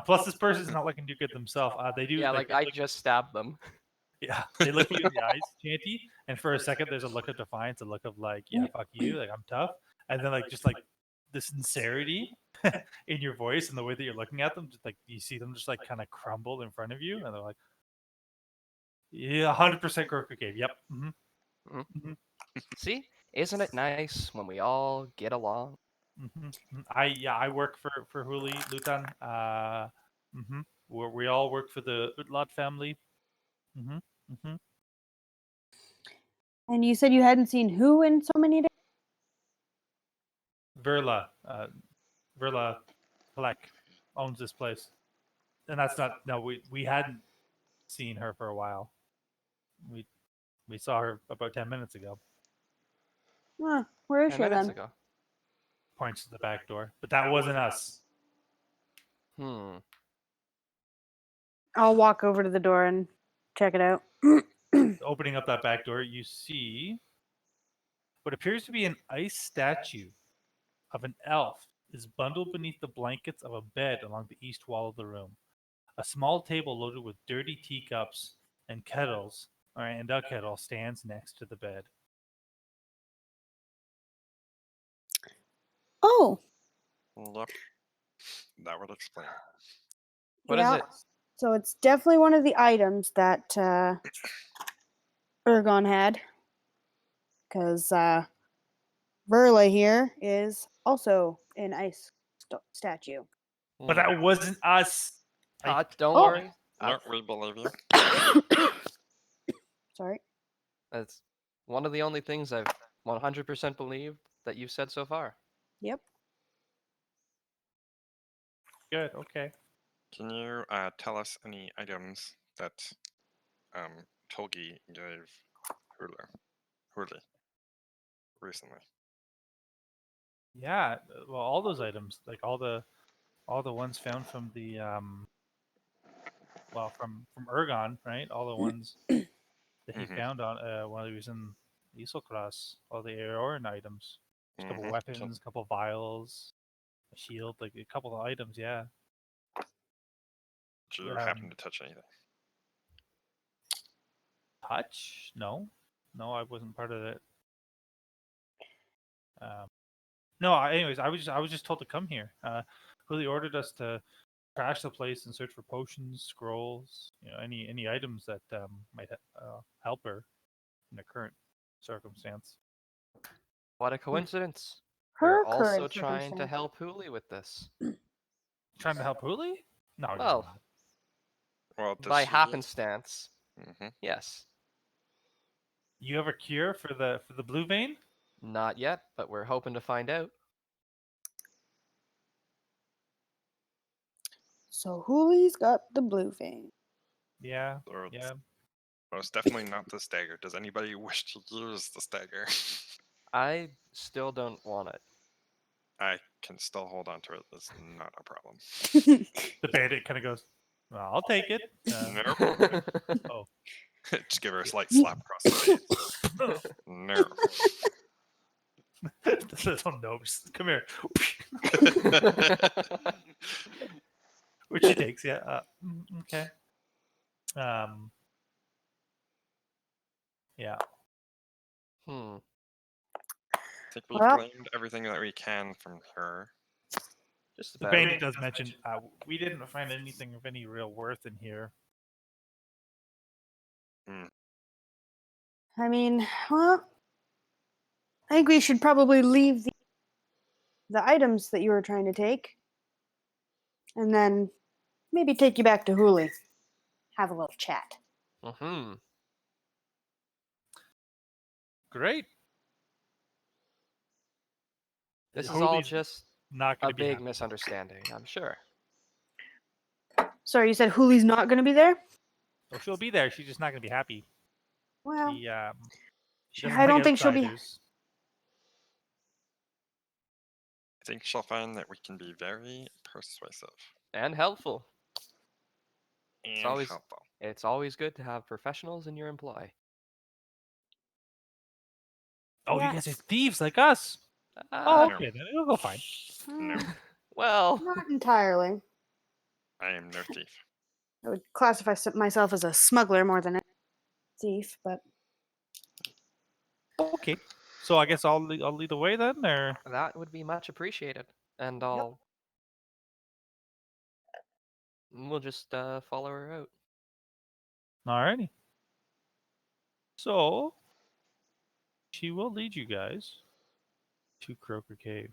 Plus, this person's not looking too good themselves. They do. Yeah, like I just stabbed them. Yeah, they look you in the eyes, Chanty, and for a second, there's a look of defiance, a look of like, yeah, fuck you, like I'm tough, and then like just like the sincerity in your voice and the way that you're looking at them, just like you see them just like kind of crumble in front of you, and they're like, yeah, 100% Croaker Cave. Yep. Mm-hmm. Mhm. Mm-hmm. See, isn't it nice when we all get along? Mm-hmm. I work for Huli Lutan. We all work for the Utlot family. Mm-hmm. Mm-hmm. And you said you hadn't seen who in so many days? Verla Palek owns this place, and that's not. No, we hadn't seen her for a while. We saw her about 10 minutes ago. Huh, where is 10 she minutes then? ago. Points to the back door, but that wasn't us. I'll walk over to the door and check it out. Opening up that back door, you see what appears to be an ice statue of an elf is bundled beneath the blankets of a bed along the east wall of the room. A small table loaded with dirty teacups and kettles, and a kettle, stands next to the bed. Oh, Yep. That would explain. What is yeah. it? So it's definitely one of the items that Ergon had. Because Verla here is also an ice statue. But that wasn't us. Don't Oh. worry. Look, we believe you. Sorry. That's one of the only things I've 100% believed that you've said so far. Yep. Good. Okay. Can you tell us any items that Tolgi gave Huli recently? Yeah. Well, all those items, like all the ones found from the from Ergon, right? All the ones that he found on while he was in Isolcross, all the Aeoran items. Just a couple weapons, a couple vials, a shield, like a couple of items, yeah. Did you happen to touch anything? Touch? No. No, I wasn't part of it. No, anyways, I was just told to come here. Really ordered us to crash the place and search for potions, scrolls, any items that might help her in the current circumstance. What a coincidence. Her We're also current trying to circumstance. help Hooli with this. Trying to help Huli? No, you're Well, not. Well, by happenstance, yes. You have a cure for the blue vein? Not yet, but we're hoping to find out. So Hoolie's got the blue vein. Yeah. Or it's Yeah. most definitely not the stagger. Does anybody wish to use the stagger? I still don't want it. I can still hold on to it. That's not a problem. The bandit kind of goes, well, I'll take it. Nope. Oh. Just give her a slight slap across the face. No. This little gnome, just come here. Which she takes, yeah. Okay. Yeah. Hmm. I think we've Well- gleaned everything that we can from her. Just The about. bandit does mention we didn't find anything of any real worth in here. I mean, well, I think we should probably leave the items that you were trying to take, and then maybe take you back to Hoolie. Have a little chat. Mm-hmm. Great. This is all Hoolie's just not a going to be big happy. misunderstanding, I'm sure. Sorry, you said Hoolie's not going to be there? Oh, she'll be there. She's just not going to be happy. Well, She doesn't I don't like think she'll be. outsiders. I think she'll find that we can be very persuasive And helpful. and always- helpful. It's always good to have professionals in your employ. Oh, Yeah. you guys are thieves like us. Uh, Okay, then it'll go fine. No, well, Not entirely. I am no thief. I would classify myself as a smuggler more than a thief, but Okay. So I guess I'll lead the way then, or that would be much appreciated. And we'll just follow her out. alrighty. So she will lead you guys to Croaker Cave.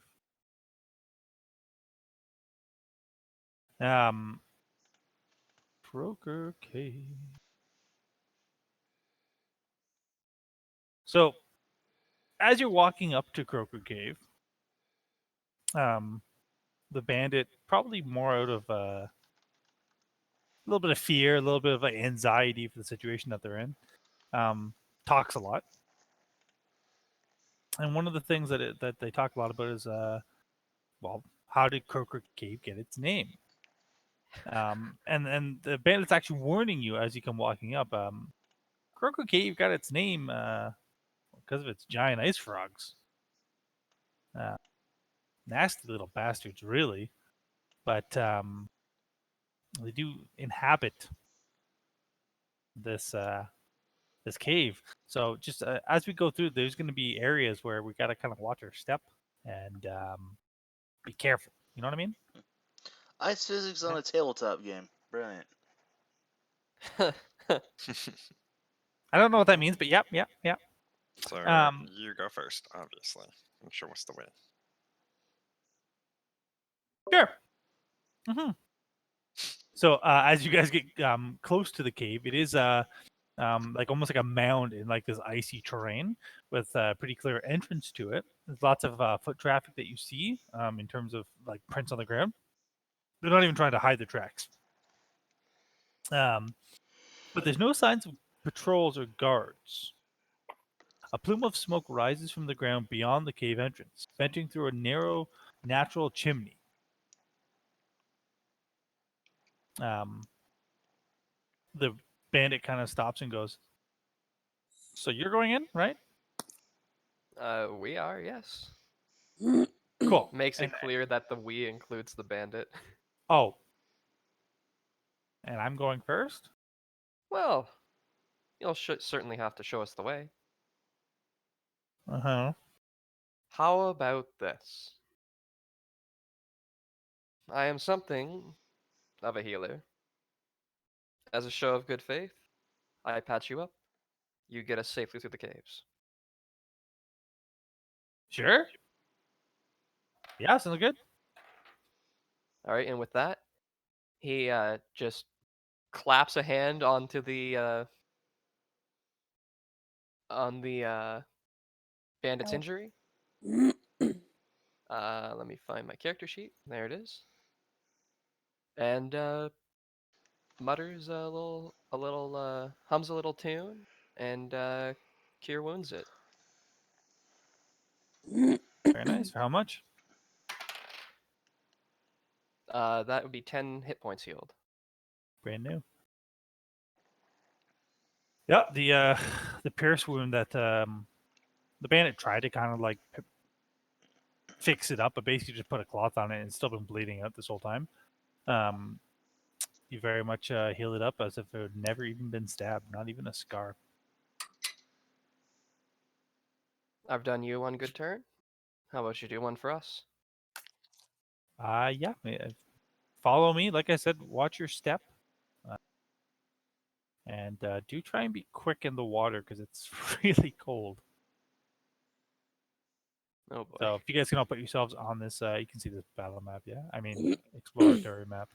Croaker Cave. So as you're walking up to Croaker Cave, the bandit, probably more out of a little bit of fear, a little bit of anxiety for the situation that they're in, talks a lot. And one of the things that they talk a lot about is, well, how did Croaker Cave get its name? And the bandit's actually warning you as you come walking up. Croaker Cave got its name because of its giant ice frogs. Nasty little bastards, really. But they do inhabit this this cave. So just as we go through, there's going to be areas where we got to kind of watch our step and be careful. You know what I mean? Ice physics on a tabletop game. Brilliant. I don't know what that means, but yep. So you go first, obviously, and show us the way. Sure. Mm-hmm. So as you guys get close to the cave, it is like almost like a mound in like this icy terrain with a pretty clear entrance to it. There's lots of foot traffic that you see in terms of like prints on the ground. They're not even trying to hide the tracks. But there's no signs of patrols or guards. A plume of smoke rises from the ground beyond the cave entrance, venting through a narrow natural chimney. The bandit kind of stops and goes, "So you're going in, right?" We are, yes. Cool. Makes it clear that the we includes the bandit. Oh. And I'm going first? Well, you'll certainly have to show us the way. Uh-huh. How about this? I am something of a healer. As a show of good faith, I patch you up. You get us safely through the caves. Sure. Yeah, sounds good. All right, and with that, he just claps a hand onto the bandit's injury, Let me find my character sheet. There it is. And mutters hums a little tune, and cure wounds it. Very nice. For how much? That would be 10 hit points healed. Brand new. Yeah, the pierce wound that the bandit tried to kind of like fix it up, but basically just put a cloth on it and it's still been bleeding out this whole time. You very much heal it up as if it had never even been stabbed, not even a scar. I've done you one good turn. How about you do one for us? Yeah. Follow me. Like I said, watch your step. And do try and be quick in the water because it's really cold. Oh boy. So if you guys can all put yourselves on this, you can see this battle map, yeah? I mean, exploratory map.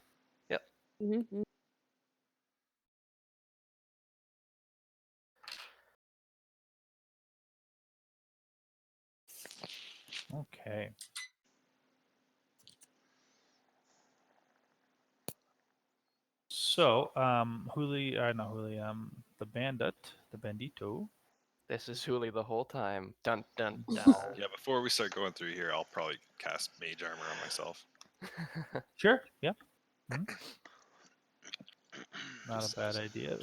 Yep. Mhm. Okay. So, not Huli, the bandito. This is Huli the whole time. Dun dun dun. Yeah, before we start going through here, I'll probably cast Mage Armor on myself. Sure, yeah. Not Just a bad as idea.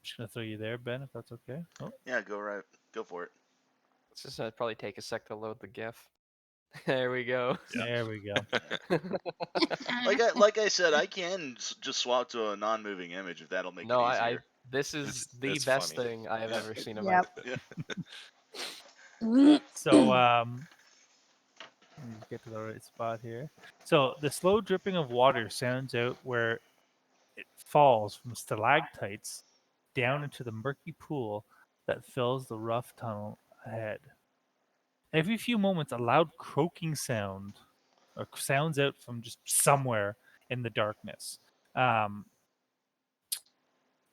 Just gonna throw you there, Ben, if that's okay. Oh, Yeah, go for it. It's just gonna probably take a sec to load the GIF. There we go. there we go. Like I said, I can just swap to a non-moving image if that'll make No, it I easier. this is the it's best funny. thing I have Yeah. ever seen in Yep. So, let me just get to the right spot here. So the slow dripping of water sounds out where it falls from stalactites down into the murky pool that fills the rough tunnel ahead. Every few moments, a loud croaking sound or sounds out from just somewhere in the darkness.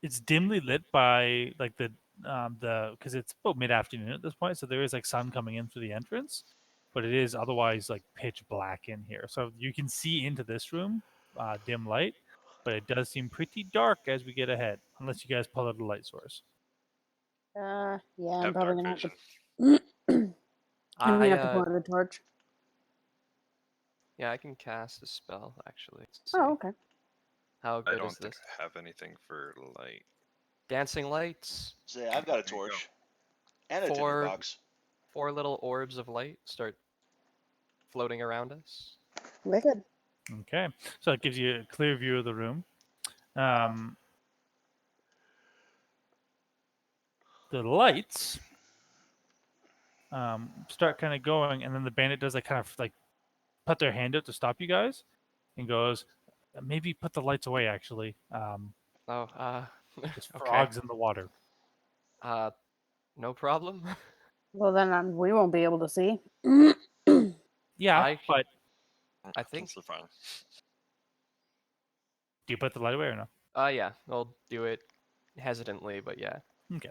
It's dimly lit by like the because it's about mid-afternoon at this point, so there is like sun coming in through the entrance, but it is otherwise like pitch black in here. So you can see into this room, dim light, but it does seem pretty dark as we get ahead, unless you guys pull out a light source. Yeah, I'm Have probably dark gonna have vision. to. I'm gonna have to pull out the torch. Yeah, I can cast a spell actually. Let's Oh, see. okay. How I good don't is think this? I have anything for light. Dancing lights. Say, I've got a There you go. torch and a tinderbox. 4 little orbs of light start floating around us. Wicked. Okay, so it gives you a clear view of the room. The lights start kind of going, and then the bandit does like kind of like put their hand out to stop you guys, and goes, maybe put the lights away. Actually, Oh, there's okay. frogs in the water. No problem. Well, then we won't be able to see. Yeah, but I think. Things are fine. do you put the light away or no? Yeah, I'll do it hesitantly, but yeah. Okay.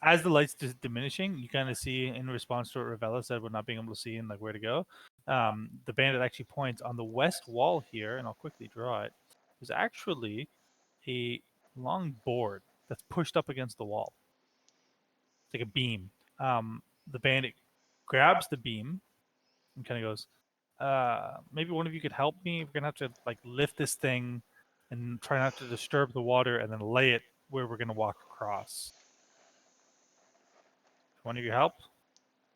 As the lights diminishing, you kind of see in response to what Ravella said with not being able to see and like where to go. The bandit actually points on the west wall here, and I'll quickly draw it. There's actually a long board that's pushed up against the wall. It's like a beam. The bandit grabs the beam and kind of goes, maybe one of you could help me. We're gonna have to like lift this thing and try not to disturb the water, and then lay it where we're gonna walk across. One of you help?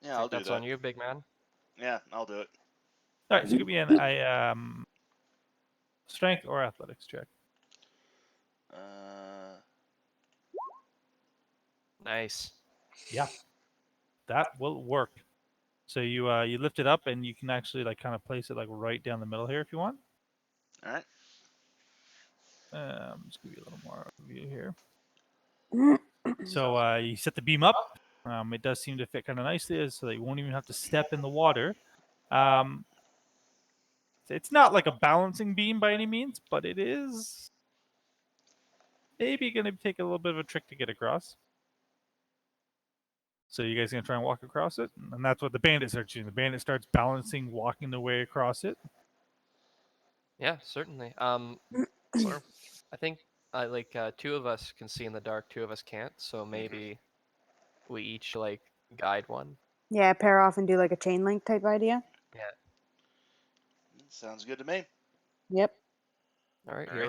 Yeah, I'll do That's that. on you, big man. Yeah, I'll do it. All right, so give me a strength or athletics check. Nice. Yeah, that will work. So you lift it up, and you can actually like kind of place it like right down the middle here if you want. All right. Just give you a little more view here. So you set the beam up. It does seem to fit kind of nicely, so that you won't even have to step in the water. It's not like a balancing beam by any means, but it is maybe going to take a little bit of a trick to get across. So you guys gonna try and walk across it? And that's what the bandit starts doing. The bandit starts balancing, walking the way across it. Yeah, certainly. So, I think two of us can see in the dark, two of us can't. So maybe we each like guide one. Yeah, pair off and do like a chain link type idea. Yeah. Sounds good to me. Yep. All right, All here right.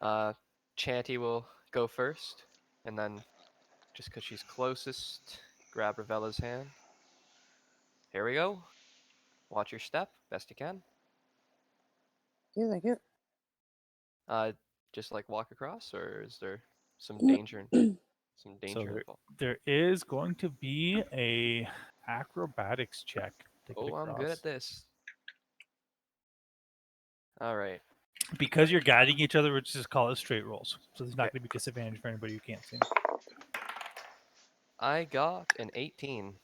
we go. Chanty will go first, and then just because she's closest, grab Ravella's hand. Here we go. Watch your step, best you can. Do like it. Just like walk across, or is there some danger? Some danger So involved. there is going to be a acrobatics check to get Oh, across. I'm good at this. All right. Because you're guiding each other, we'll just call it straight rolls. So there's not Okay. going to be disadvantage for anybody who can't see. I got an 18.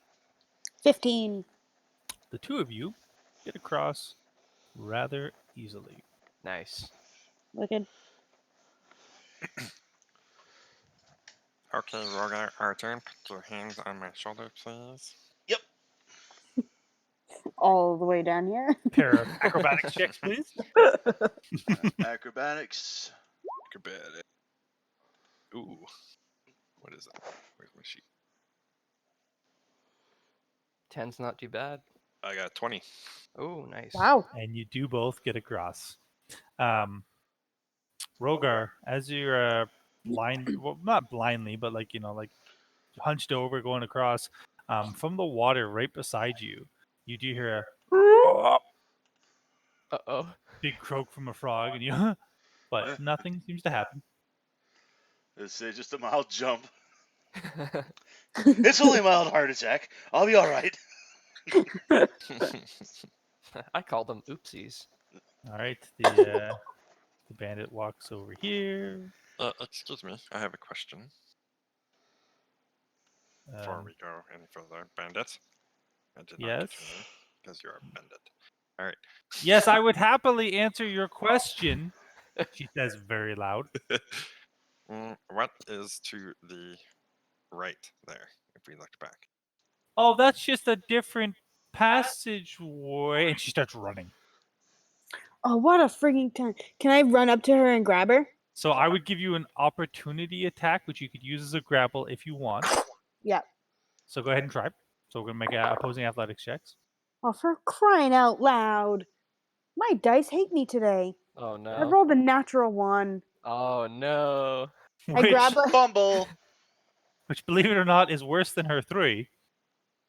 15. The two of you get across rather easily. Nice. Wicked. okay, Rhogar, our turn. Put your hands on my shoulder, please. Yep. All the way down here. Pair of acrobatics checks, please. Acrobatics. Acrobatic. Ooh. What is it? Where's my sheet? 10's not too bad. I got 20. Oh, nice. Wow. And you do both get across. Rhogar, as you're well, not blindly, but like hunched over going across, from the water right beside you, you do hear a Uh-oh. big croak from a frog, and you, but nothing seems to happen. It's just a mild jump. It's only a mild heart attack. I'll be all right. I call them oopsies. All right, the bandit walks over here. Excuse me, I have a question before we go any further. Bandit? I did not Yes. get your name because you're a bandit. All right. Yes, I would happily answer your question. She says very loud. What is to the right there, if we looked back? Oh, that's just a different passageway. And she starts running. Oh, what a freaking time. Can I run up to her and grab her? So I would give you an opportunity attack, which you could use as a grapple if you want. Yep. So go ahead and try. So we're going to make opposing athletics checks. Oh, for crying out loud. My dice hate me today. Oh, I no. rolled a natural 1. Oh, no. I grab a... Fumble. Which, believe it or not, is worse than her 3.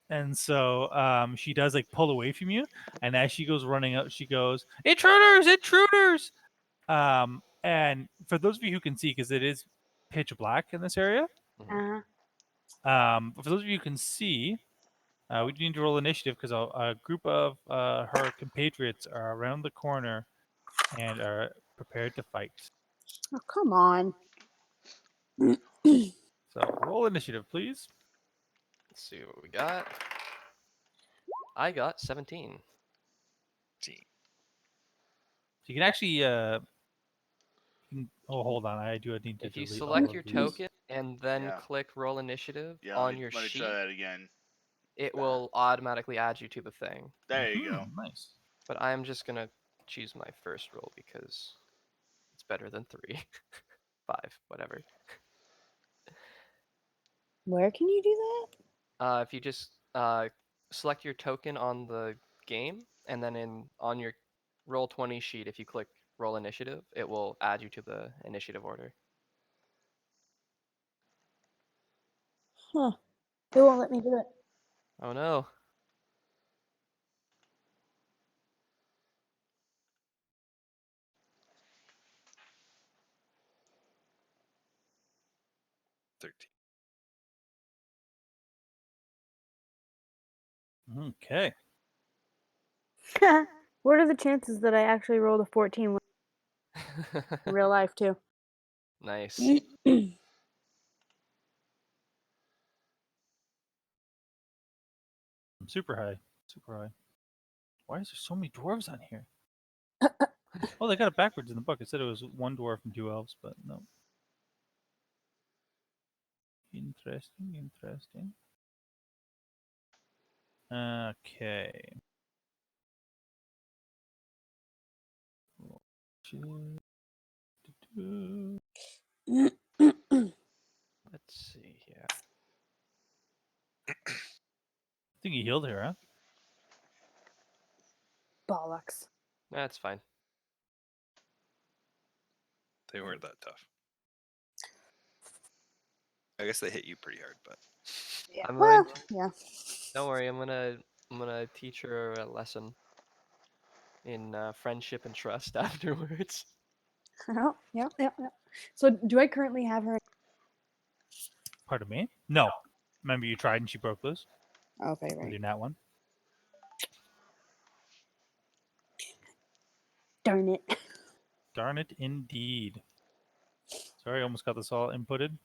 And so she does like pull away from you. And as she goes running up, she goes, "Intruders! Intruders!" And for those of you who can see, because it is pitch black in this area, Uh-huh. for those of you who can see, we do need to roll initiative because a group of her compatriots are around the corner and are prepared to fight. Oh, come on. So roll initiative, please. Let's see what we got. I got 17. So you can actually. Oh, hold on. I do need to If you delete all select of your these. token and then Yeah. click roll initiative Yeah, on your let me sheet, try that again. it will automatically add you to the thing. There you go. Nice. But I'm just going to choose my first roll because it's better than 3. 5, whatever. Where can you do that? If you just select your token on the game, and then on your roll 20 sheet, if you click roll initiative, it will add you to the initiative order. Huh. It won't let me do it. Oh no. Okay. What are the chances that I actually rolled a 14 in real life, too? Nice. Super high. Super high. Why is there so many dwarves on here? Oh, they got it backwards in the book. It said it was 1 dwarf and 2 elves, but no. Interesting. Okay. Let's see here. I think he healed her, huh? Bollocks. That's fine. They weren't that tough. I guess they hit you pretty hard, but Yeah. I'm Well, going. yeah. Don't worry. I'm gonna teach her a lesson in friendship and trust afterwards. Oh, yeah. So, do I currently have her? Pardon me? No. Remember you tried and she broke loose? Okay, With right. your nat one? Darn it. Darn it, indeed. Sorry, I almost got this all inputted.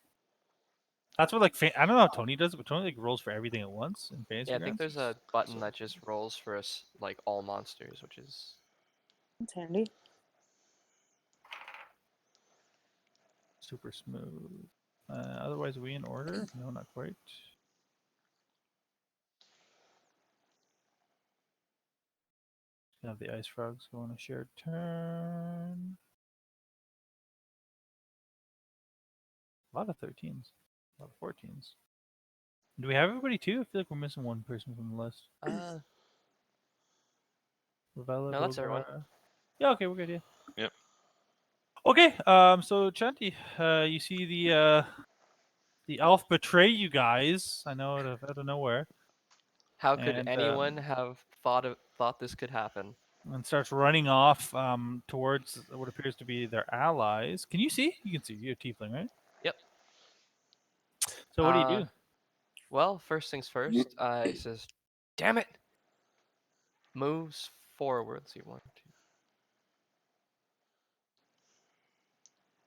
That's what, like, I don't know how Tony does it, but Tony, like, rolls for everything at once in fantasy Yeah, I think grounds. there's a button So- that just rolls for us like all monsters, which is That's handy. Super smooth. Otherwise, are we in order? No, not quite. Have the ice frogs go on a shared turn. A lot of 13s. A lot of 14s. Do we have everybody too? I feel like we're missing one person from the list. Ruella, no, that's everyone. Rhogar. Yeah, okay, we're good, yeah. Yep. Okay, so Chanty, you see the elf betray you guys. I know out of nowhere. How could And, anyone have thought this could happen? and starts running off towards what appears to be their allies. Can you see? You can see. You're a tiefling, right? Yep. So what do you do? Well, first things first. He says, "Damn it!" Moves forward. Let's see, 1,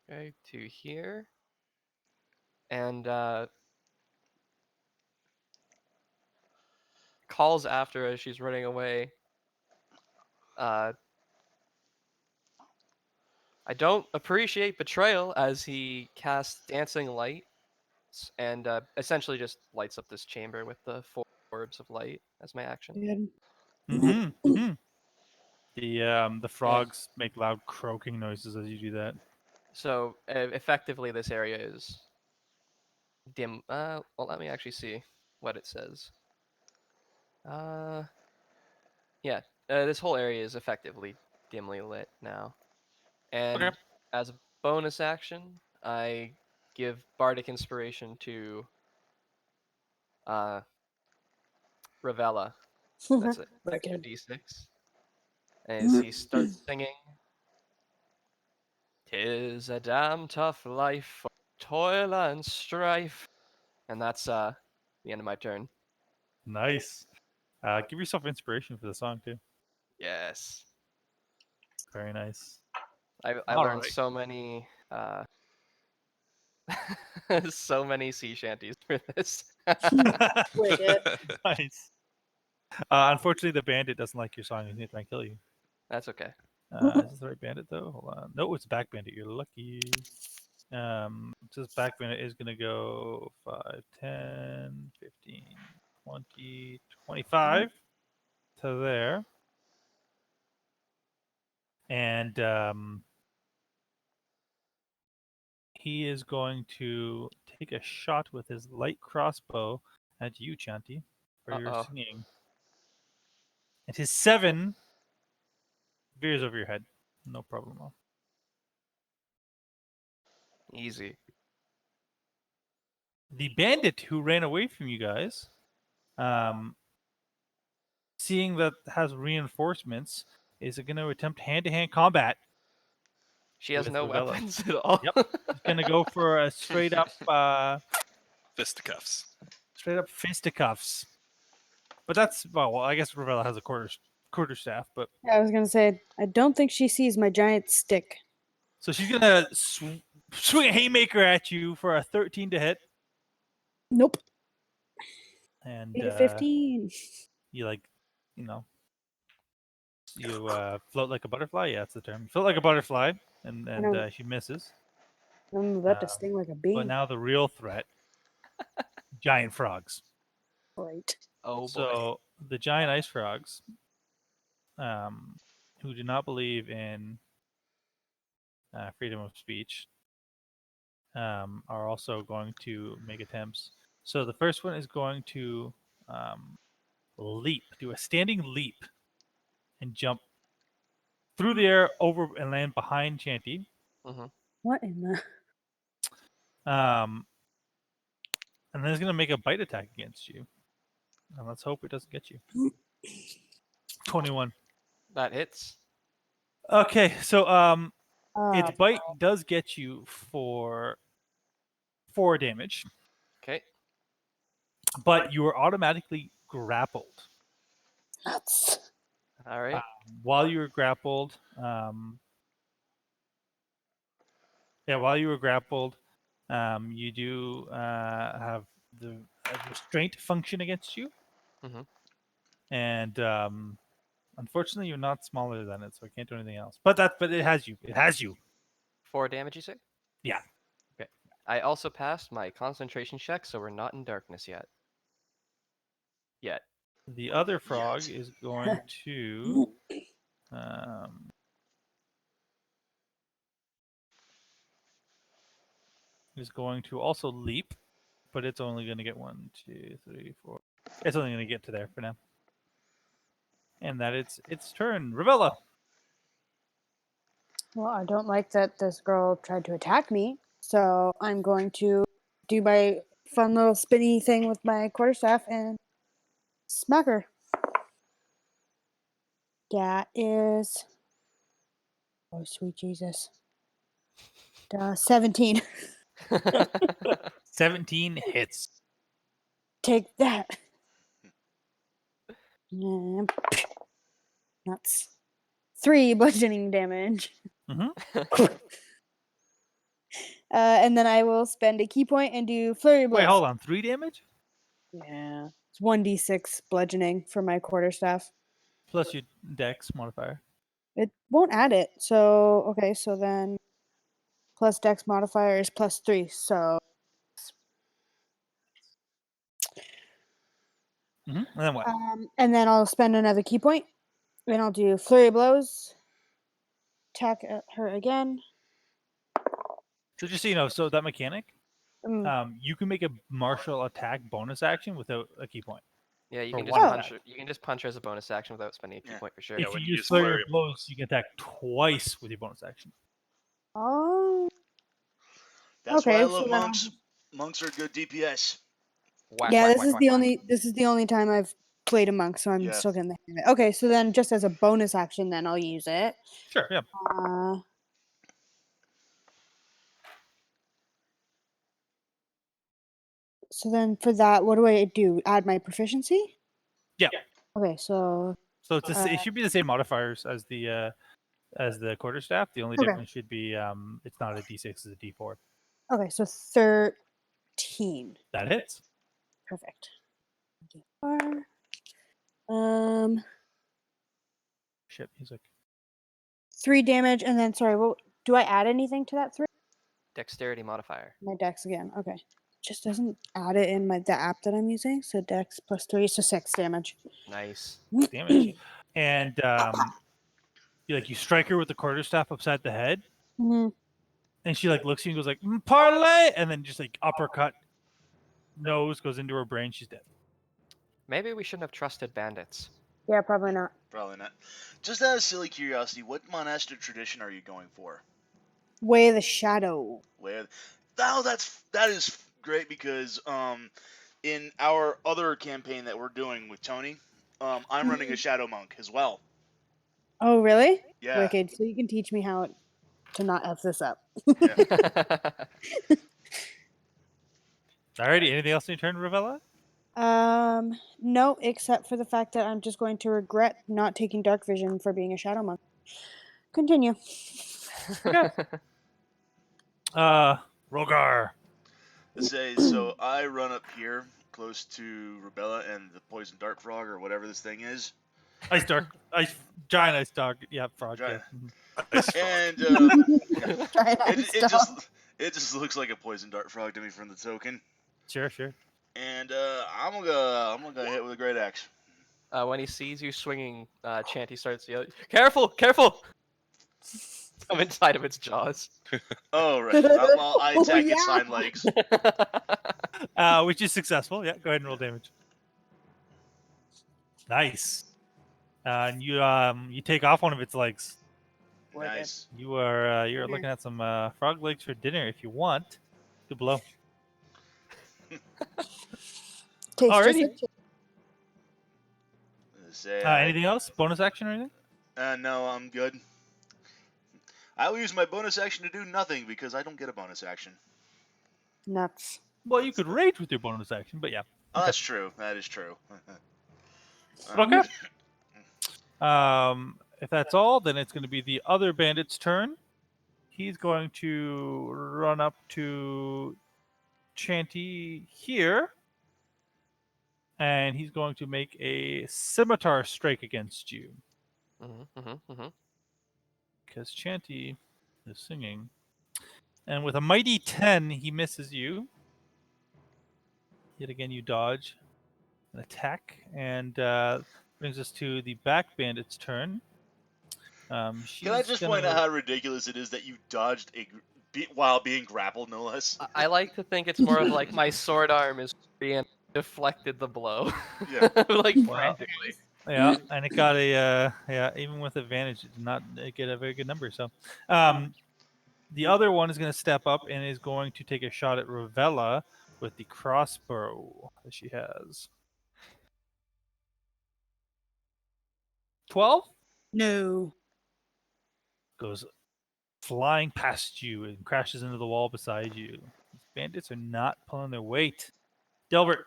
2. Okay, to here, and calls after her as she's running away. I don't appreciate betrayal, as he casts dancing light and essentially just lights up this chamber with the 4 orbs of light as my action. Good. Mm-hmm. Mm-hmm. The frogs make loud croaking noises as you do that. So effectively, this area is dim. Well, let me actually see what it says. Yeah, this whole area is effectively dimly lit now. And as a bonus action, I give Bardic Inspiration to Ravella. That's an extra Wicked. d6. As he starts singing, "'Tis a damn tough life for toil and strife." And that's the end of my turn. Nice. Give yourself inspiration for the song too. Yes. Very nice. I All learned right. so many so many sea shanties for this. Wicked. Nice. Unfortunately, the bandit doesn't like your song. He's going to try and kill you. That's okay. Is this the right bandit though? Hold on. No, it's back bandit. You're lucky. This back bandit is going to go 5, 10, 15, 20, 25 to there. And he is going to take a shot with his light crossbow at you, Chanty, for your Uh-oh. singing. And his 7 veers over your head. No problem. Easy. The bandit who ran away from you guys, seeing that has reinforcements, is going to attempt hand-to-hand combat. She has With no Ravella. weapons at all. Yep. He's going to go for a straight up fisticuffs. fisticuffs. But that's, well, I guess Ruella has a quarter staff, but Yeah, I was gonna say, I don't think she sees my giant stick. so she's going to swing a haymaker at you for a 13 to hit. Nope. And 15. you, like, you know, you float like a butterfly. Yeah, that's the term. Float like a butterfly, and don't- she misses. I'm about to sting like a bee. But now the real threat giant frogs. Great. Oh boy. So the giant ice frogs, who do not believe in freedom of speech, are also going to make attempts. So the first one is going to do a standing leap, and jump through the air over and land behind Chanty. Mm-hmm. What in the? And then it's going to make a bite attack against you. And let's hope it doesn't get you. 21. That hits. Okay, so its Uh, bite does get you for 4 damage, Okay. but you are automatically grappled. nuts. All right. While you were grappled, you do have the restraint function against you. Mhm. And unfortunately, you're not smaller than it, so I can't do anything else. But it has you. It has you. 4 damage, you say? Yeah. Okay. I also passed my concentration check, so we're not in darkness yet. Yet. The other frog Yet. is going to also leap, but it's only going to get 1, 2, 3, 4. It's only going to get to there for now. And that it's its turn. Ruella. Well, I don't like that this girl tried to attack me, so I'm going to do my fun little spinny thing with my quarterstaff and smack her. That is, oh sweet Jesus, 17. 17 hits. Take that. And that's 3 bludgeoning damage. Mm-hmm. And then I will spend a key point and do flurry blows. Wait, hold on. 3 damage? Yeah. It's 1d6 bludgeoning for my quarterstaff. Plus your dex modifier. It won't add it. So, okay, so then plus dex modifier is +3. So, Mm-hmm. And then what? and then I'll spend another key point. And I'll do flurry blows. Attack at her again. So just so you know, so that mechanic, Mm. you can make a martial attack bonus action without a key point. Yeah, you For can just one punch attack. her. You can just punch her as a bonus action without spending a key Yeah. point for sure. Yeah, If when you you use use flurry flurry of blows, you can attack twice with your bonus action. Oh. That's why I Okay, love so then monks. Monks are good DPS. Whack, yeah, whack, this whack, is whack, the whack. only time I've played a monk, so I'm Yeah. still getting the hang of it. Okay, so then just as a bonus action, then I'll use it. Sure, yeah. So then for that, what do I do? Add my proficiency? Yeah. Okay, so So it's it should be the same modifiers as the quarterstaff. The only Okay. difference should be it's not a D6, it's a D4. okay, so 13. That hits. Perfect. D4. Shit, music. 3 damage, and then sorry, what do I add anything to that 3? Dexterity modifier. My dex again. Okay. Just doesn't add it in the app that I'm using. So dex +3, so 6 damage. Nice. Damage. And you strike her with the quarterstaff upside the head, Mhm. and she looks at you and goes like parlay, and then just uppercut, nose goes into her brain. She's dead. Maybe we shouldn't have trusted bandits. Yeah, probably not. Probably not. Just out of silly curiosity, what monastic tradition are you going for? Way of the Shadow. Where? Oh, that is great because in our other campaign that we're doing with Tony, I'm running a shadow monk as well. Oh, really? Yeah. Wicked. So you can teach me how to not F this up. Yeah. Alrighty. Anything else in your turn, Ruella? No, except for the fact that I'm just going to regret not taking dark vision for being a shadow monk. Continue. Rhogar. Let's say so. I run up here close to Ruella and the poison dart frog or whatever this thing is. Giant ice dog. Yeah, frog. Yeah. And Giant ice dog. it just looks like a poison dart frog to me from the token. Sure, sure. And I'm gonna hit with a great axe. When he sees you swinging, Chanty starts yelling, "Careful! Careful!" From inside of its jaws. Oh right. Well, I Oh, attack its yeah. hind legs. Which is successful. Yeah, go ahead and roll damage. Nice. And you take off one of its legs. Nice. You're looking at some frog legs for dinner if you want. Good blow. Tastes just Alrighty. like chicken. Say, Anything else? Bonus action or anything? no, I'm good. I will use my bonus action to do nothing because I don't get a bonus action. Nuts. Well, you could rage with your bonus action, but yeah. Oh, that's true. That is true. Okay. If that's all, then it's going to be the other bandit's turn. He's going to run up to Chanty here, and he's going to make a scimitar strike against you because Chanty is singing. And with a mighty 10, he misses you. Yet again, you dodge an attack, and brings us to the back bandit's turn. Can I just point out how ridiculous it is that you dodged while being grappled, no less? I like to think it's more of like my sword arm is free and deflected the blow. Yeah. Like Wow. frantically. Yeah, and it got a even with advantage, it did not get a very good number. So, the other one is going to step up and is going to take a shot at Ruella with the crossbow that she has. 12 No. goes flying past you and crashes into the wall beside you. These bandits are not pulling their weight. Dilbert.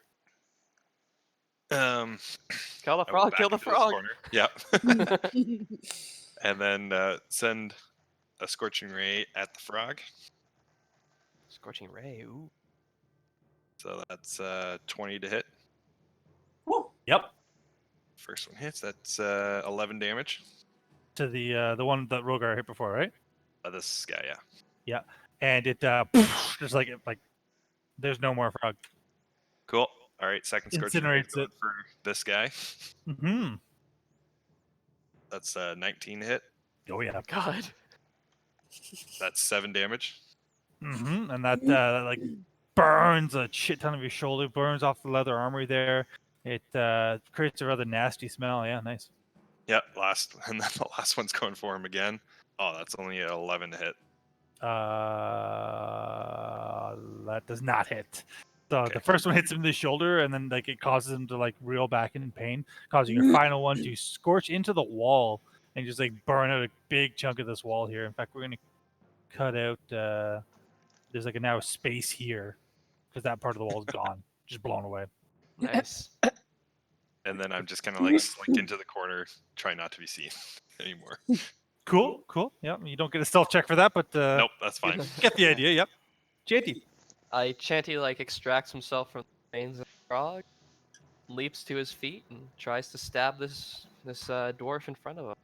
Kill the I will frog, back kill the into this frog. corner. Yeah. And then send a scorching ray at the frog. Scorching ray, ooh. So that's 20 to hit. Yep. First one hits. That's 11 damage. To the one that Rhogar hit before, right? This guy, yeah. Yeah. And it just like there's no more frog. Cool. All right, second scorching ray Incinerates it. for this guy. Mm-hmm. That's 19 to hit. Oh yeah. God. That's 7 damage. Mm-hmm. And that like burns a shit ton of your shoulder, burns off the leather armory there. It creates a rather nasty smell. Yeah, nice. Yep, and then the last one's going for him again. Oh, that's only an 11 to hit. That does not hit. So Okay. the first one hits him in the shoulder, and then like it causes him to like reel back in pain, causing your final one to scorch into the wall and just like burn out a big chunk of this wall here. In fact, we're gonna cut out. There's like a now space here because that part of the wall is gone, just blown away. Nice. And then I'm just kind of like slink into the corner, try not to be seen anymore. Cool. Yeah, you don't get a stealth check for that, but Nope, that's fine. get the idea. Yep. Chanty. Chanty like extracts himself from the veins of the frog, leaps to his feet, and tries to stab this dwarf in front of him.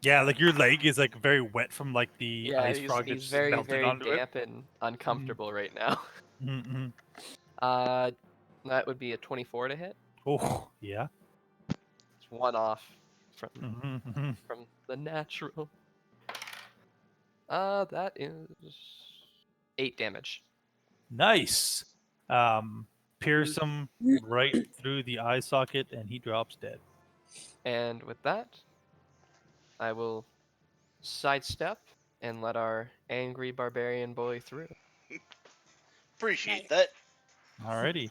Yeah, like your leg is like very wet from like the Yeah, ice frog he's that's very, melted very onto damp and uncomfortable right now. Mm-hmm. That would be a 24 to hit. Oh, yeah. It's one off from Mm-hmm. from the natural. That is 8 damage. Nice. Pierce him right through the eye socket, and he drops dead. And with that, I will sidestep and let our angry barbarian boy through. Appreciate that. Alrighty.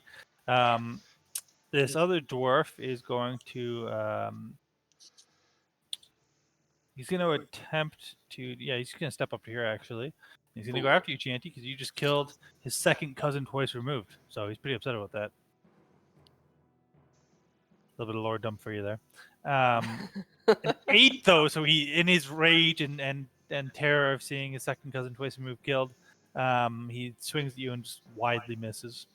This other dwarf is going to. He's going to attempt to. Yeah, he's going to step up to here actually. He's going to go after you, Chanty, because you just killed his second cousin twice removed. So he's pretty upset about that. A little bit of lore dump for you there. An 8 though, so he, in his rage and terror of seeing his second cousin twice removed killed, he swings at you and just widely misses.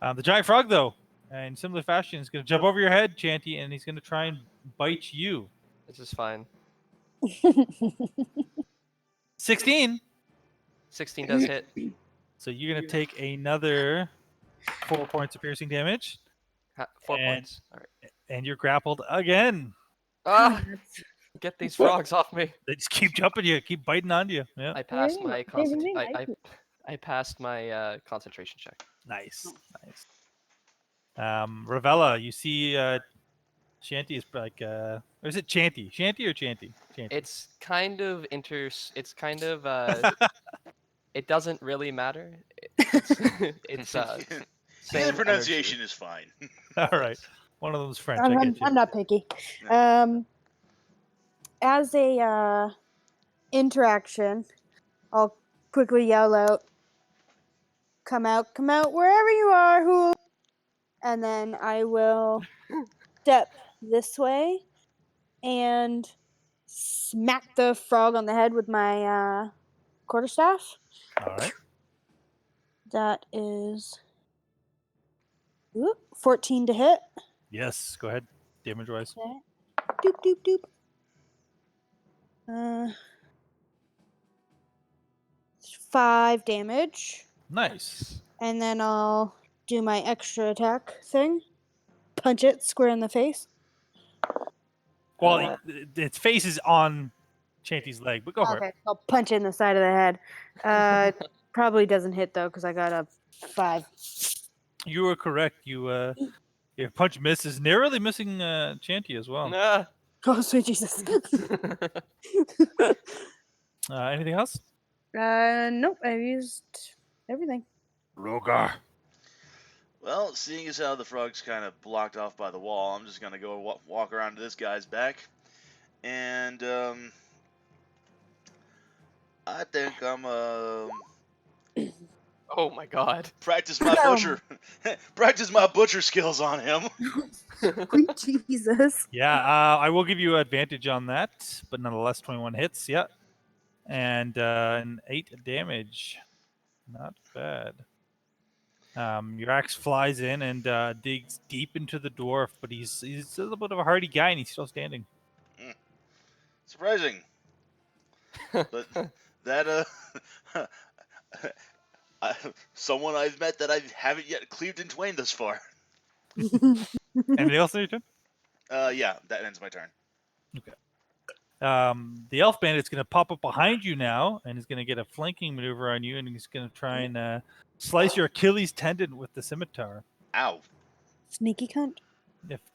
The giant frog though, in similar fashion, is going to jump over your head, Chanty, and he's going to try and bite you. This is fine. 16. 16 does hit. So you're going to take another 4 points of piercing damage, 4 And- points. All right. and you're grappled again. Ah, get these frogs off me. They just keep jumping you, keep biting onto you. Yeah, I passed Really? my They really I, like it. I passed my concentration check. nice. Ravella, you see Chanty is like, or is it Chanty? Shanty or Chanty? Chanty. It's kind of It's kind of it doesn't really matter. It's same Either energy. pronunciation is fine. All right. One of them's French. I I'm, get you. I'm not picky. As a interaction, I'll quickly yell out, come out, wherever you are, who?" And then I will step this way and smack the frog on the head with my quarterstaff. All right. That is 14 to hit. Yes. Go ahead. Damage wise. Okay. Doop, doop, doop. 5 damage. Nice. And then I'll do my extra attack thing. Punch it square in the face. Well, its face is on Chanty's leg, but go for it. Okay, I'll punch it in the side of the head. Probably doesn't hit though, because I got a 5. You were correct. Your punch misses, narrowly missing Chanty as well. Nah. Oh, sweet Jesus. Anything else? Nope, I've used everything. Rhogar. Well, seeing as how the frog's kind of blocked off by the wall, I'm just gonna go walk around to this guy's back, and I think I'm Oh my god. practice my butcher skills on him. Sweet Jesus. Yeah, I will give you advantage on that, but nonetheless, 21 hits. Yeah, and an 8 damage. Not bad. Your axe flies in and digs deep into the dwarf, but he's a little bit of a hardy guy, and he's still standing. Surprising, but that someone I've met that I haven't yet cleaved in twain thus far. Anything else on your turn? Yeah, that ends my turn. The elf bandit's going to pop up behind you now, and he's going to get a flanking maneuver on you, and he's going to try and slice your Achilles tendon with the scimitar. Ow. Sneaky cunt.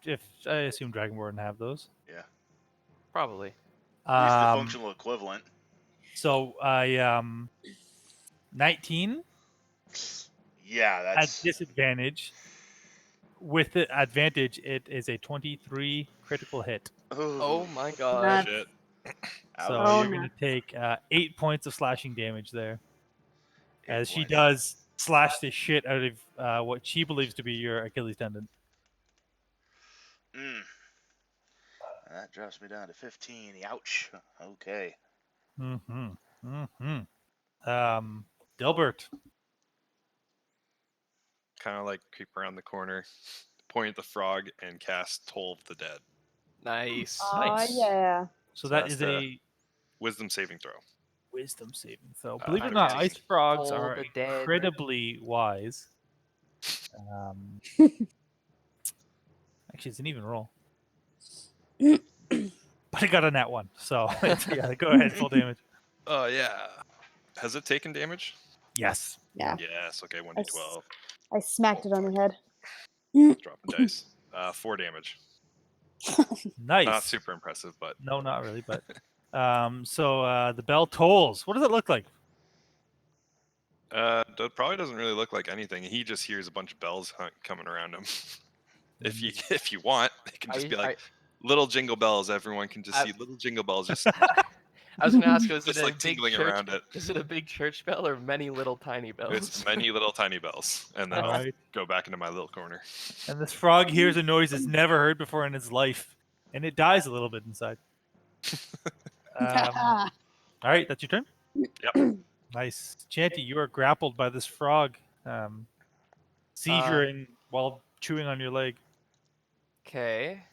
If I assume Dragonborn have those. Yeah. Probably. At least the functional equivalent. So I 19 Yeah, at that's disadvantage. With the advantage, it is a 23 critical hit. Oh my god. Nah. Shit. So Ouch. Oh, you're no. going to take 8 points of slashing damage there, as she points. does slash the shit out of what she believes to be your Achilles tendon. That drops me down to 15. Ouch. Okay. Dilbert. Kind of like creep around the corner, point at the frog, and cast Toll of the Dead. Nice. Oh, Nice. So So that that's is the- a Wisdom saving throw. wisdom saving throw. Believe it or I'm not, taking ice frogs Toll are the Dead. incredibly wise. Actually, it's an even roll. But I got a nat 1, so yeah, go ahead, full damage. Oh yeah. Has it taken damage? Yes. Yeah. Yes. Okay. 1d12. I smacked it on the head. Dropping dice. 4 damage. Nice. Not super impressive, but No, not really, but so the bell tolls. What does it look like? that probably doesn't really look like anything. He just hears a bunch of bells coming around him. if you want, it can just be like little jingle bells. Everyone can just see little jingle bells just I was gonna ask, is just it like a big tingling church? around it. Is it a big church bell or many little tiny bells? It's many little tiny bells, and then I'll Alright. go back into my little corner. And this frog hears a noise it's never heard before in its life, and it dies a little bit inside. All right, that's your turn. Yep. Nice, Chanty. You are grappled by this frog, seizuring while chewing on your leg. Okay.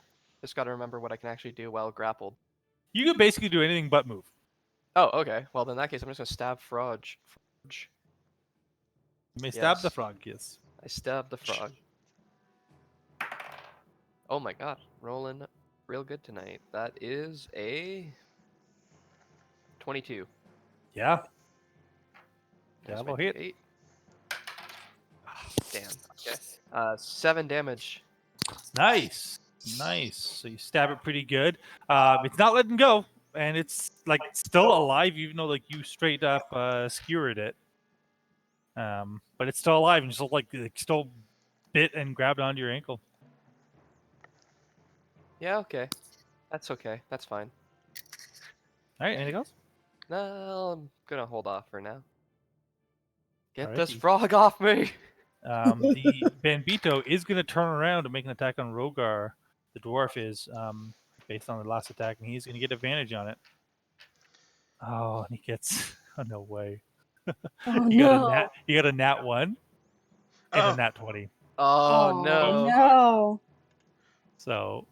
Just got to remember what I can actually do while grappled. You can basically do anything but move. Oh, okay. Well, then in that case, I'm just gonna stab Frog. You may stab the Yes. frog. Yes. I stab the frog. Oh my god, rolling real good tonight. That is a 22. Yeah. There's That'll my hit. D8. Damn. Okay. 7 damage. Nice. Nice. So you stab it pretty good. It's not letting go, and it's like still alive, even though like you straight up skewered it. But it's still alive and just like still bit and grabbed onto your ankle. Yeah, okay. That's okay. That's fine. All right. Anything else? No, I'm gonna hold off for now. Get this Alrighty. frog off me! The Bambito is going to turn around and make an attack on Rhogar. The dwarf is, based on the last attack, and he's going to get advantage on it. Oh, and he gets. Oh, no way. Oh You got a no! nat. You got a nat 1 and Oh. a nat 20. Oh, Oh no. no! So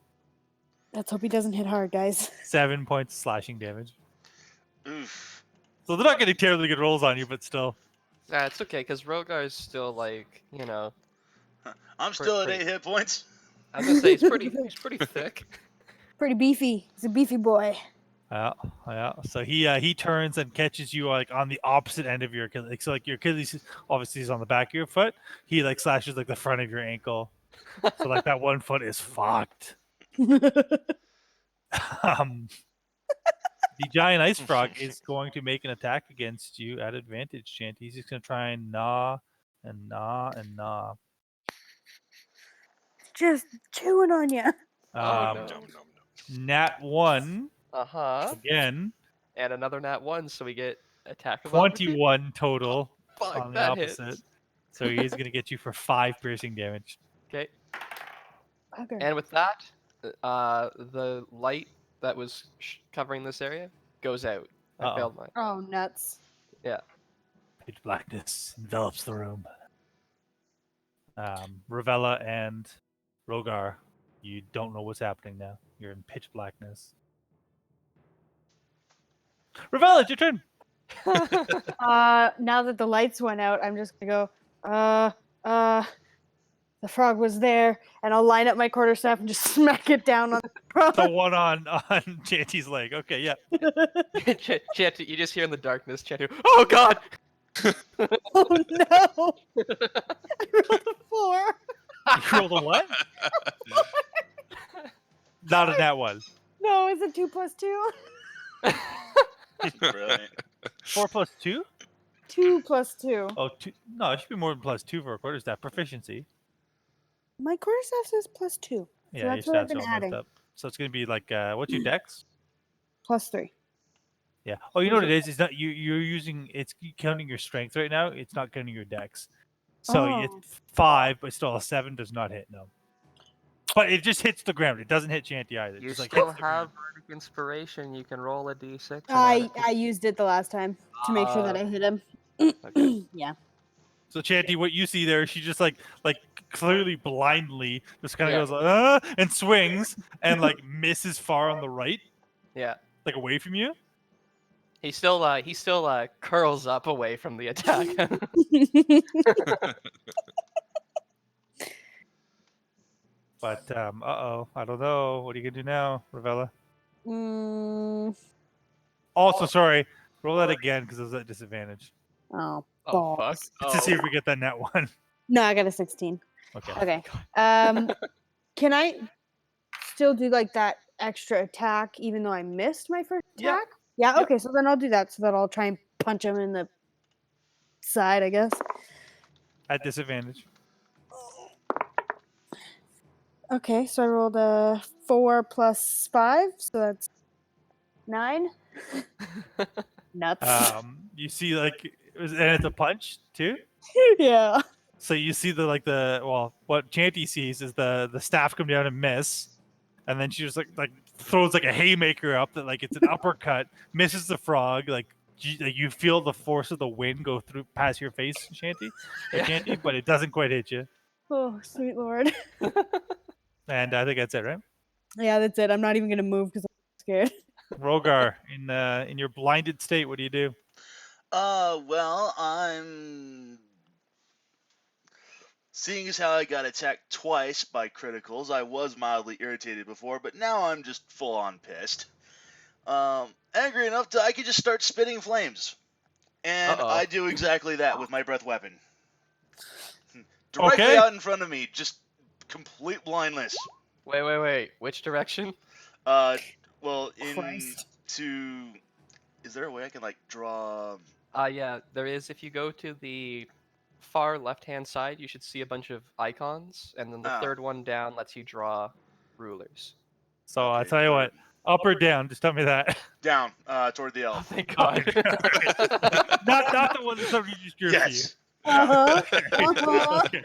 Let's hope he doesn't hit hard, guys. 7 points of slashing damage. Oof. So they're not getting terribly good rolls on you, but still. Nah, it's okay, because Rhogar is still, like, you know... I'm still at pretty- 8 hit points. I was gonna say, he's pretty thick. Pretty beefy. He's a beefy boy. Yeah. So he turns and catches you like on the opposite end of your Achilles. So like your Achilles obviously is on the back of your foot. He like slashes like the front of your ankle. So like that one foot is fucked. The giant ice frog is going to make an attack against you at advantage, Chanty. He's just going to try and gnaw and gnaw and gnaw. Just chewing on you. Oh, Um, no. Nom, nom, nom. Nat 1 Uh-huh. again. And another nat 1, so we get attack of opportunity. 21 total Fuck, on the that opposite. hits. So he's going to get you for 5 piercing damage. Okay. Okay. And with that, the light that was covering this area goes out. I Uh-oh. failed mine. Oh, nuts. Pitch blackness envelops the room. Ruella and Rhogar, you don't know what's happening now. You're in pitch blackness. Ruella, it's your turn. Now that the lights went out, I'm just gonna go, the frog was there, and I'll line up my quarterstaff and just smack it down on the frog. The one on Chanty's leg. Okay, yeah. Chanty, you just hear in the darkness, Chanty, oh god! Oh no! I rolled a 4. You rolled a what? Not a nat 1. No, is it 2 plus 2? Brilliant. 4 plus 2? 2 plus 2. Oh, 2. No, it should be more than plus 2 for a quarterstaff proficiency. My quarterstaff says plus 2. Yeah, that's your what I've stats been are all messed adding. up. So it's going to be like, what's your dex? Plus 3. Yeah. Oh, you know what it is? It's not you're using. It's counting your strength right now. It's not counting your dex. So Oh. it's 5, but still a 7 does not hit. No. But it just hits the ground. It doesn't hit Chanty either. It You just like still hits the have ground. bardic inspiration. You can roll a d6. and add I it to- used it the last time to make sure that I hit him. Okay. Yeah. So Chanty, what you see there, she just like clearly blindly just kind Yeah. of goes and swings and like misses far on the right, Yeah. like away from you. He still curls up away from the attack. But I don't know. What are you gonna do now, Ruella? Also, sorry, roll that again because it was at disadvantage. Oh, Oh fuck. balls. Just to see if we get that net 1. No, I got a 16. Okay. Okay. Can I still do like that extra attack even though I missed my first Yeah. attack? Yeah, Yep. okay, so then I'll do that. So that I'll try and punch him in the side, I guess. At disadvantage. Okay, so I rolled a 4 plus 5, so that's 9. Nuts. You see and it's a punch too. Yeah. So you see what Chanty sees is the staff come down and miss, and then she just like throws like a haymaker up that like it's an uppercut, misses the frog, like you feel the force of the wind go through past your face, Chanty, Chanty, but it doesn't quite hit you. Oh, sweet lord. And I think that's it, right? Yeah, that's it. I'm not even gonna move because I'm scared. Rhogar, in your blinded state, what do you do? Well, I'm Seeing as how I got attacked twice by criticals, I was mildly irritated before, but now I'm just full on pissed. Angry enough I could just start spitting flames. And Uh-oh. I do exactly that with my breath weapon. Directly Okay. out in front of me, just complete blindness. Wait. Which direction? Well, Christ. is there a way I can like draw? Yeah, there is. If you go to the far left-hand side, you should see a bunch of icons, and then the Oh. third one down lets you draw rulers. So I Okay, tell you what, up or down, just tell me that. Down, toward the Oh, elf. thank God. not the one that's already just your Yes. Uh-huh. Okay.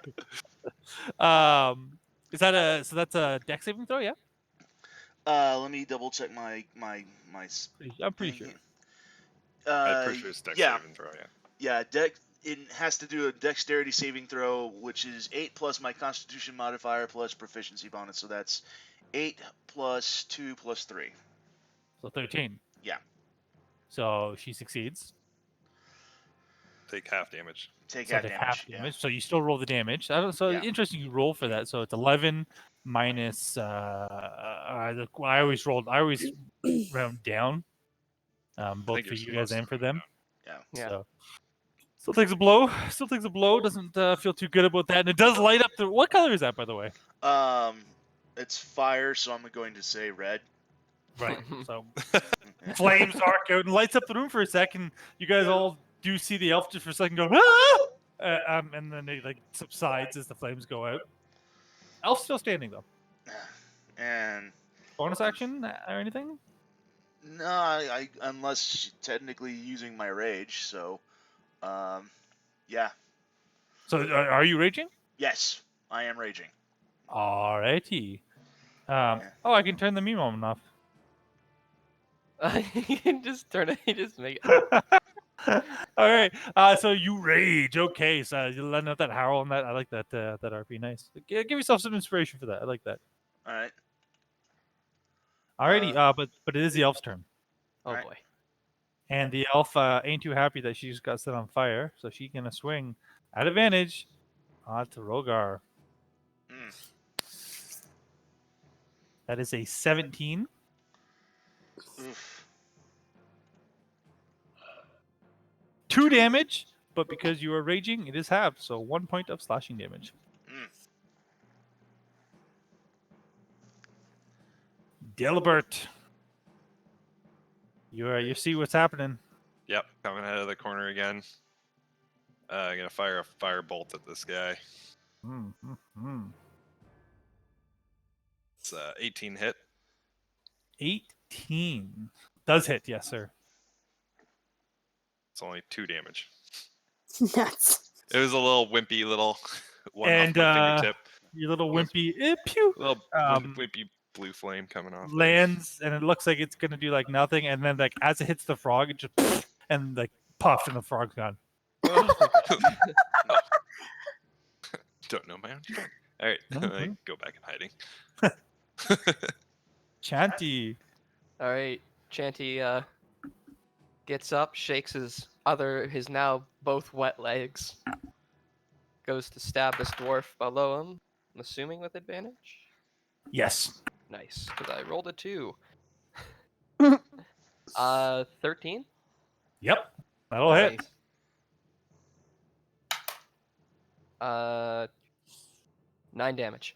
Is that so that's a dex saving throw, yeah? Let me double check my. I'm pretty sure. I'm pretty sure it's dex yeah, saving throw, yeah. yeah. It has to do a dexterity saving throw, which is 8 plus my Constitution modifier plus proficiency bonus. So that's 8 plus 2 plus 3. So 13. Yeah. So she succeeds. Take half damage. Take So half take damage. half Yeah. damage. So you still roll the damage. So Yeah. interesting you roll for that. So it's 11 minus. I always round down. Both think for you're you guys supposed and to for round them. Yeah. Yeah. So still takes a blow. Still takes a blow. Doesn't feel too good about that. And it does light up the. What color is that, by the way? It's fire, so I'm going to say red. Right. So flames arc out and lights up the room for a second. You guys all do see the elf just for a second go, ah! And then it like subsides as the flames go out. Elf's still standing though. And Bonus action or anything? no, I unless technically using my rage. So, yeah. So are you raging? Yes, I am raging. Alrighty. Oh, I can turn the meme on off. You can just turn it. You just make it. All right. So you rage. Okay. So you're letting out that howl and that. I like that. That RP. Nice. Give yourself some inspiration for that. I like that. All right. Alrighty. But it is the elf's turn, Oh Right. boy. and the elf ain't too happy that she just got set on fire. So she's gonna swing at advantage to Rhogar. Mm. That is a 17. Oof. 2 damage, but because you are raging, it is halved. So 1 point of slashing damage. Mm. Dilbert. You see what's happening. Yep, coming out of the corner again. Gonna fire a firebolt at this guy. It's 18 hit. 18 does hit, yes, sir. It's only 2 damage. Nuts. It was a little wimpy little one And, off my fingertip. Your little wimpy pew Little um, wimpy blue flame coming off. lands, and it looks like it's gonna do like nothing, and then like as it hits the frog, it just and like puff, and the frog's gone. Don't know my own strength. All right, I go back in hiding. Chanty. All right. Chanty gets up, shakes his now both wet legs, goes to stab this dwarf below him. I'm assuming with advantage. Yes. Nice, because I rolled a 2. 13. Yep. That'll hit. Nice. 9 damage.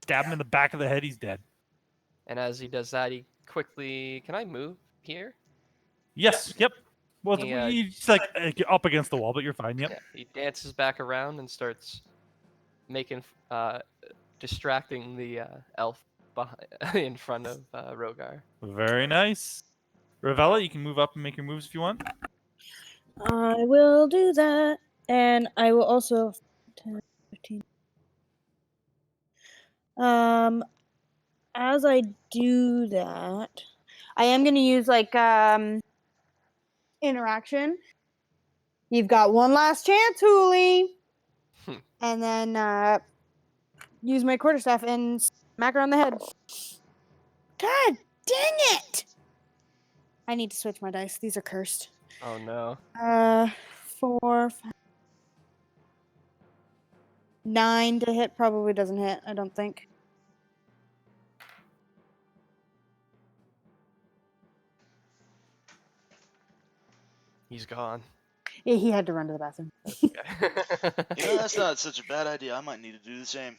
Stab him in the back of the head. He's dead. And as he does that, he quickly. Can I move here? Yes. Yep. Well, Yeah. he's like up against the wall, but you're fine. Yep. Yeah. He dances back around and starts making, distracting the elf in front of Rhogar. Very nice. Ravella, you can move up and make your moves if you want. I will do that. And I will also 10, 15. As I do that, I am gonna use like interaction. You've got one last chance, Hooli. And then use my quarterstaff and smack her on the head. God dang it! I need to switch my dice. These are cursed. Oh no. 4, 5. 9 to hit probably doesn't hit, I don't think. He's gone. Yeah, he had to run to the bathroom. You know, that's not such a bad idea. I might need to do the same.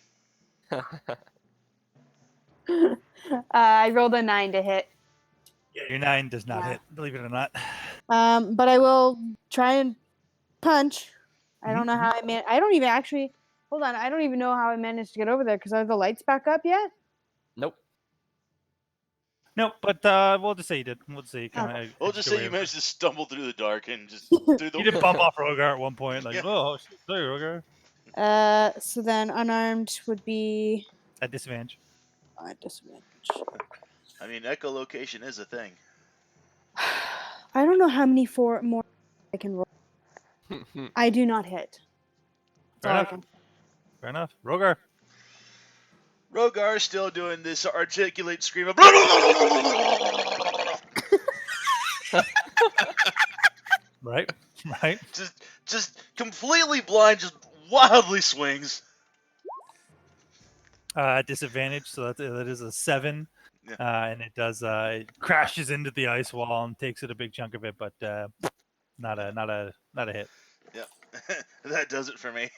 I rolled a 9 to hit. Yeah, your 9 does not Yeah. hit, believe it or not. But I will try and punch. I don't know how I don't even actually. Hold on, I don't even know how I managed to get over there because are the lights back up yet? Nope. No, but we'll just say you did. We'll just say you kind of. We'll just say you managed to stumble through the dark and just through the. You did bump off Rhogar at one point, like, Yeah. oh, sorry, Rhogar. So then unarmed would be At disadvantage. disadvantage. I mean, echolocation is a thing. I don't know how many more I can roll. I do not hit. Fair enough. Fair enough. Rhogar. Rhogar still doing this articulate scream of. Right. Just completely blind, just wildly swings. Disadvantage, so that is a 7. Yeah. And it does it crashes into the ice wall and takes it a big chunk of it, but not a hit. Yep. That does it for me.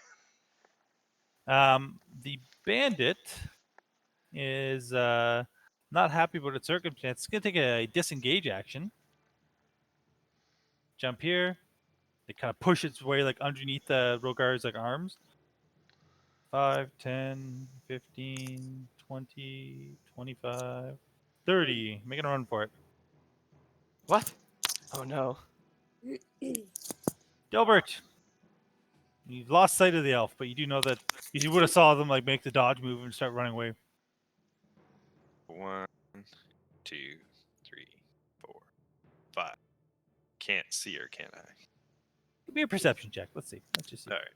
The bandit is not happy about its circumstance. It's gonna take a disengage action. Jump here. It kind of push its way like underneath the Rhogar's like arms. 5, 10, 15, 20, 25, 30. Making a run for it. What? Oh no. Dilbert. You've lost sight of the elf, but you do know that you would have saw them like make the dodge move and start running away. 1, 2, 3, 4, 5. Can't see her, can I? Give me a perception check. Let's see. Let's just see. All right.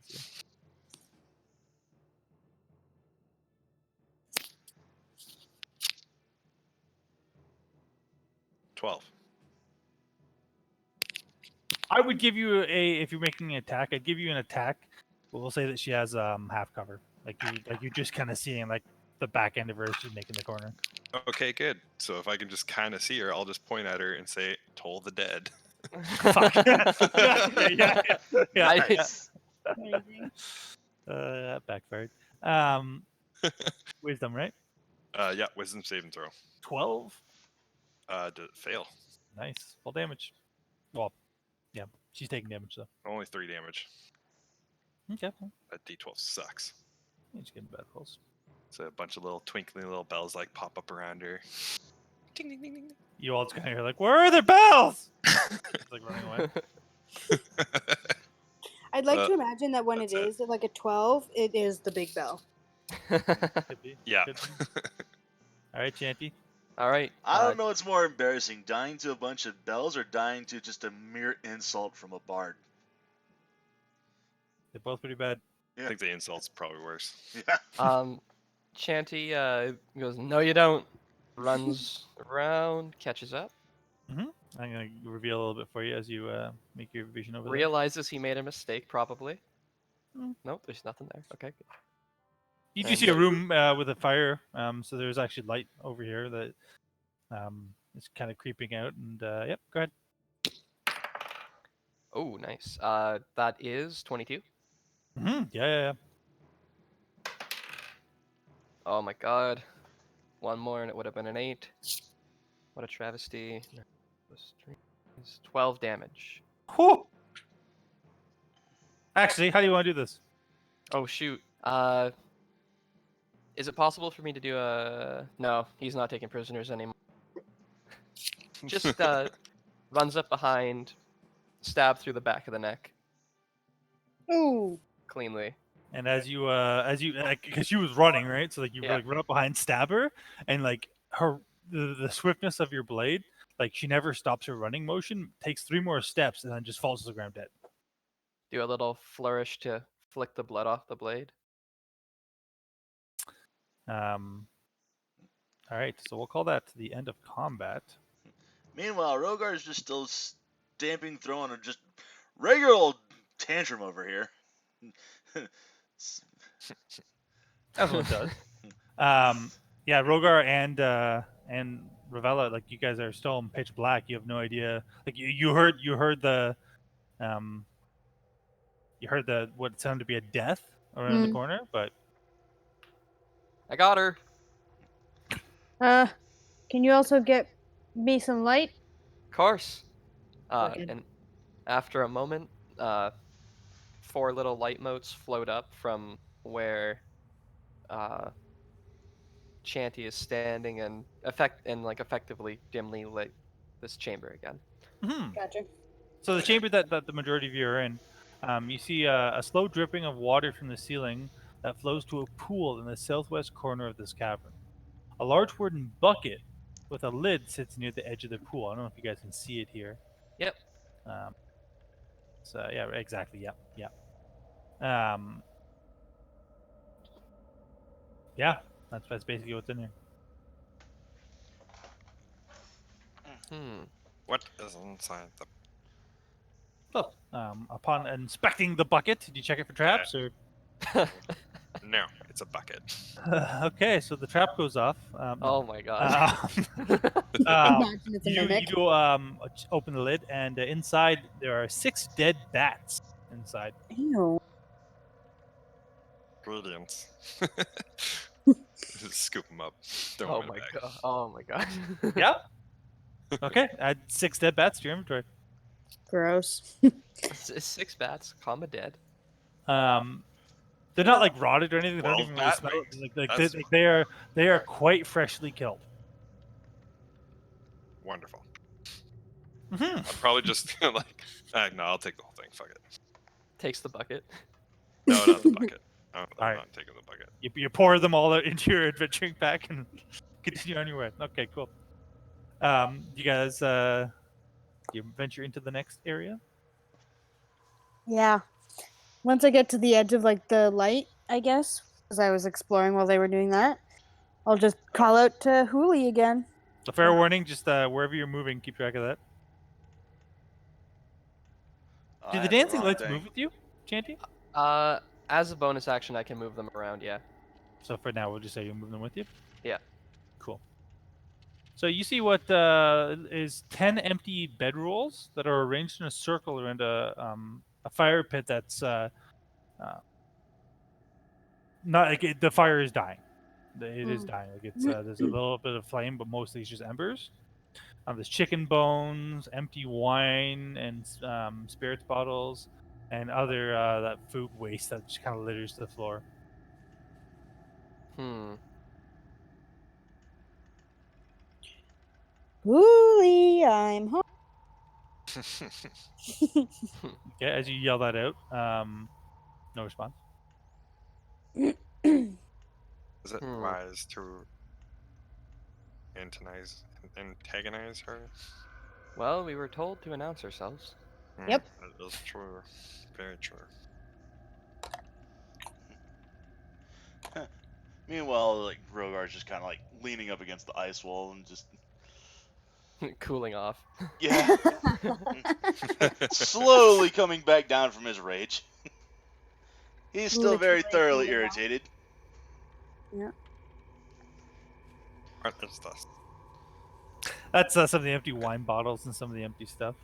12. I would give you if you're making an attack, I'd give you an attack. But we'll say that she has half cover. You're just kind of seeing like the back end of her as she's making the corner. Okay, good. So if I can just kind of see her, I'll just point at her and say, "Toll the dead." Fuck. yeah. Nice. Amazing. That backfired. Wisdom, right? Yeah, wisdom saving throw. 12. Fail. Nice. Full damage. Well, yeah, she's taking damage though. Only 3 damage. Okay. That D12 sucks. You're just getting bad rolls. So a bunch of little twinkling little bells like pop up around her. Ding ding ding ding. You all just kind of hear like, where are the bells? It's like running away. I'd like to imagine that when it that's is like a 12, it is the big bell. Could be. Yeah. Could be. All right, Chanty. All right. I don't know what's more embarrassing, dying to a bunch of bells or dying to just a mere insult from a bard. They're both pretty bad. I think the insult's probably worse. Yeah. Chanty goes, "No, you don't." Runs around, catches up, I'm gonna reveal a little bit for you as you make your vision over there. realizes he made a mistake, probably. Hmm. Nope, there's nothing there. Okay, good. You do And see a room with a fire. So there's actually light over here that is kind of creeping out. And yep, go ahead. Oh, nice. That is 22. Yeah. Oh my god. One more and it would have been an 8. What a travesty. Plus 3 is 12 damage. Whew. Actually, how do you want to do this? Oh shoot. Is it possible for me to do a... No, he's not taking prisoners anymore. Just runs up behind, stab through the back of the neck. Ooh. Cleanly. And as you because she was running, right? So like you Yeah. like run up behind, stab her, and like the swiftness of your blade, like she never stops her running motion, takes 3 more steps, and then just falls to the ground dead. Do a little flourish to flick the blood off the blade. All right, so we'll call that the end of combat. Meanwhile, Rhogar is just still stamping, throwing a just regular old tantrum over here. Everyone does. Yeah, Rhogar and Ravella, like you guys are still in pitch black. You have no idea. Like you heard the what sounded to be a death around the corner, but I got her. Can you also get me some light? Of course. Okay. And after a moment, 4 little light motes float up from where Chanty is standing and effectively dimly lit this chamber again. Gotcha. So the chamber that the majority of you are in, you see a slow dripping of water from the ceiling that flows to a pool in the southwest corner of this cavern. A large wooden bucket with a lid sits near the edge of the pool. I don't know if you guys can see it here. Yep. So yeah, exactly. Yep. Yeah, that's basically what's in here. What is inside the? So, upon inspecting the bucket, did you check it for traps or? No, it's a bucket. Okay, so the trap goes off. Oh my god. Imagine it's a You mimic. do open the lid, and inside there are 6 dead bats inside. Ew. Ingredients. Scoop them up. Throw Oh them in my a bag. god. Oh my god. Yeah. Okay, add 6 dead bats to your inventory. Gross. 6 bats, comma dead. They're not like rotted or anything. They don't 12 even really bat smell. wings. Like That's they are quite freshly killed. wonderful. Mm-hmm. I'll probably just like, no, I'll take the whole thing. Fuck it. Takes the bucket. No, not the bucket. I'm Alright. not taking the bucket. You pour them all out into your adventuring pack and continue on your way. Okay, cool. You guys, you venture into the next area. Yeah. Once I get to the edge of like the light, I guess, because I was exploring while they were doing that, I'll just call out to Hooli again. So fair warning, just wherever you're moving, keep track of that. I Do the had dancing wrong lights thing. move with you, Chanty? As a bonus action, I can move them around. Yeah. So for now, we'll just say you'll move them with you. Yeah. Cool. So you see what is 10 empty bedrolls that are arranged in a circle around a fire pit that's not like the fire is dying. It is dying. Like it's there's a little bit of flame, but mostly it's just embers. There's chicken bones, empty wine, and spirits bottles, and other that food waste that just kind of litters the floor. Hooli, I'm home. Okay, as you yell that out, no response. Is it wise to antagonize her? Well, we were told to announce ourselves. Yep. That is true. Very true. Meanwhile, like Rhogar's just kind of like leaning up against the ice wall and just Cooling off. yeah, slowly coming back down from his rage. He's still very thoroughly irritated. Yeah. What is this? That's some of the empty wine bottles and some of the empty stuff.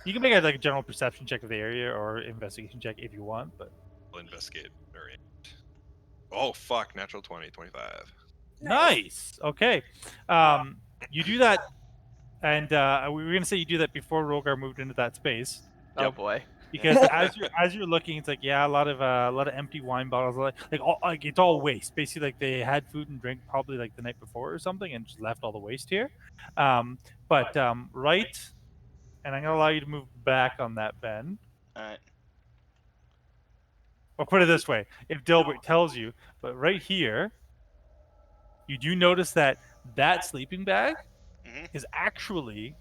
You can make a general perception check of the area or investigation check if you want, but We'll investigate. Very. Oh fuck! Natural 20, 25. nice. Okay, you do that, and we were gonna say you do that before Rhogar moved into that space. Oh boy. Because as you're looking, it's like a lot of empty wine bottles, like it's all waste. Basically, like they had food and drink probably like the night before or something, and just left all the waste here. Right, and I'm gonna allow you to move back on that, Ben. All right. Or put it this way: if Dilbert tells you, but right here, you do notice that sleeping bag is actually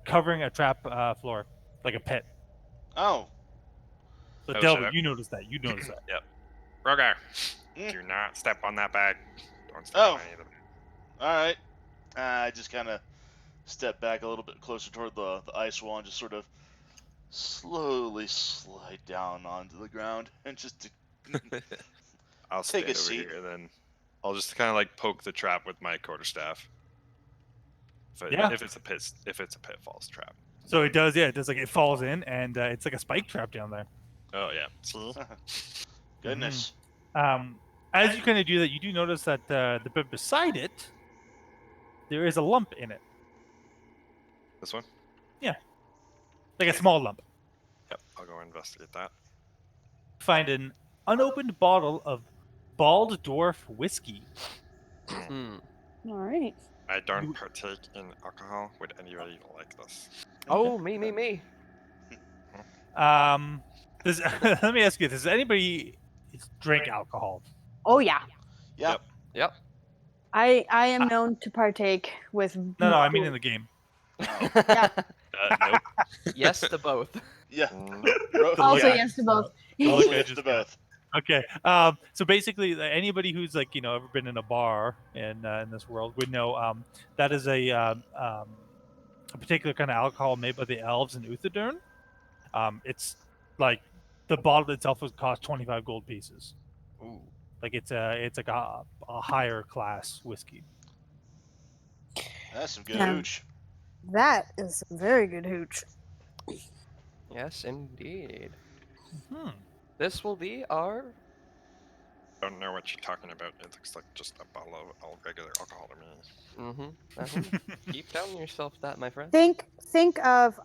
covering a trap floor, like a pit. Oh. So Oh, Dilbert, shit. you noticed that. You noticed that. Yep. Rhogar, do not step on that bag. Don't step on any of them. All right. I just kind of step back a little bit closer toward the ice wall and just sort of slowly slide down onto the ground and just I'll Take stand a over seat. here, and then I'll just kind of like poke the trap with my quarterstaff. Yeah. If it's a pitfalls trap. So it does, yeah. It does like it falls in, and it's like a spike trap down there. Oh yeah. See? Goodness. As you kind of do that, you do notice that the bit beside it, there is a lump in it, This one? like a small lump. Yep. I'll go investigate that. Find an unopened bottle of Bald Dwarf whiskey. Hmm. All right. I don't partake in alcohol. Would anybody like this? Oh, me. Does let me ask you: does anybody drink alcohol? Oh yeah. Yeah. Yep. Yep. I am known to partake with. No, I mean in the game. Yeah. Nope. Yes to both. Yeah. Nope. Also Yeah. yes to both. Also Okay, yes just to got- both. Okay. So basically, anybody who's like ever been in a bar in this world would know that is a particular kind of alcohol made by the elves in Uthadurn. It's like the bottle itself would cost 25 gold pieces. Ooh. Like it's like a higher class whiskey. That's some good Yeah. hooch. That is some very good hooch. Yes, indeed. Hmm. This will be our. Don't know what you're talking about. It looks like just a bottle of all regular alcohol to me. Keep telling yourself that, my friend. Think of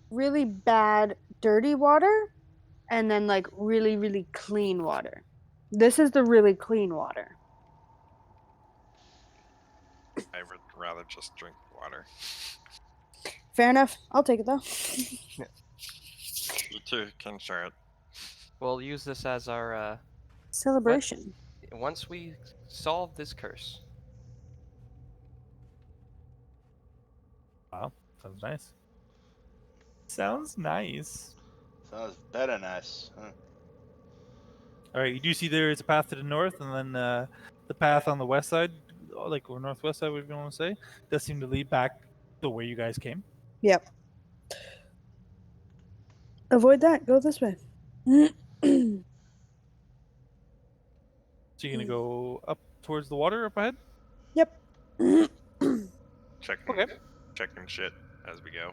really bad dirty water, and then like really really clean water. This is the really clean water. I would rather just drink water. Fair enough. I'll take it though. You too can share it. We'll use this as our Celebration. once we solve this curse. Wow, sounds nice. Sounds nice. Sounds better nice. Huh? All right, you do see there is a path to the north, and then the path on the west side, like or northwest side, whatever you want to say, does seem to lead back the way you guys came. Yep. Avoid that. Go this way. So you're gonna go up towards the water up ahead. Yep. Checking, Okay. checking shit as we go.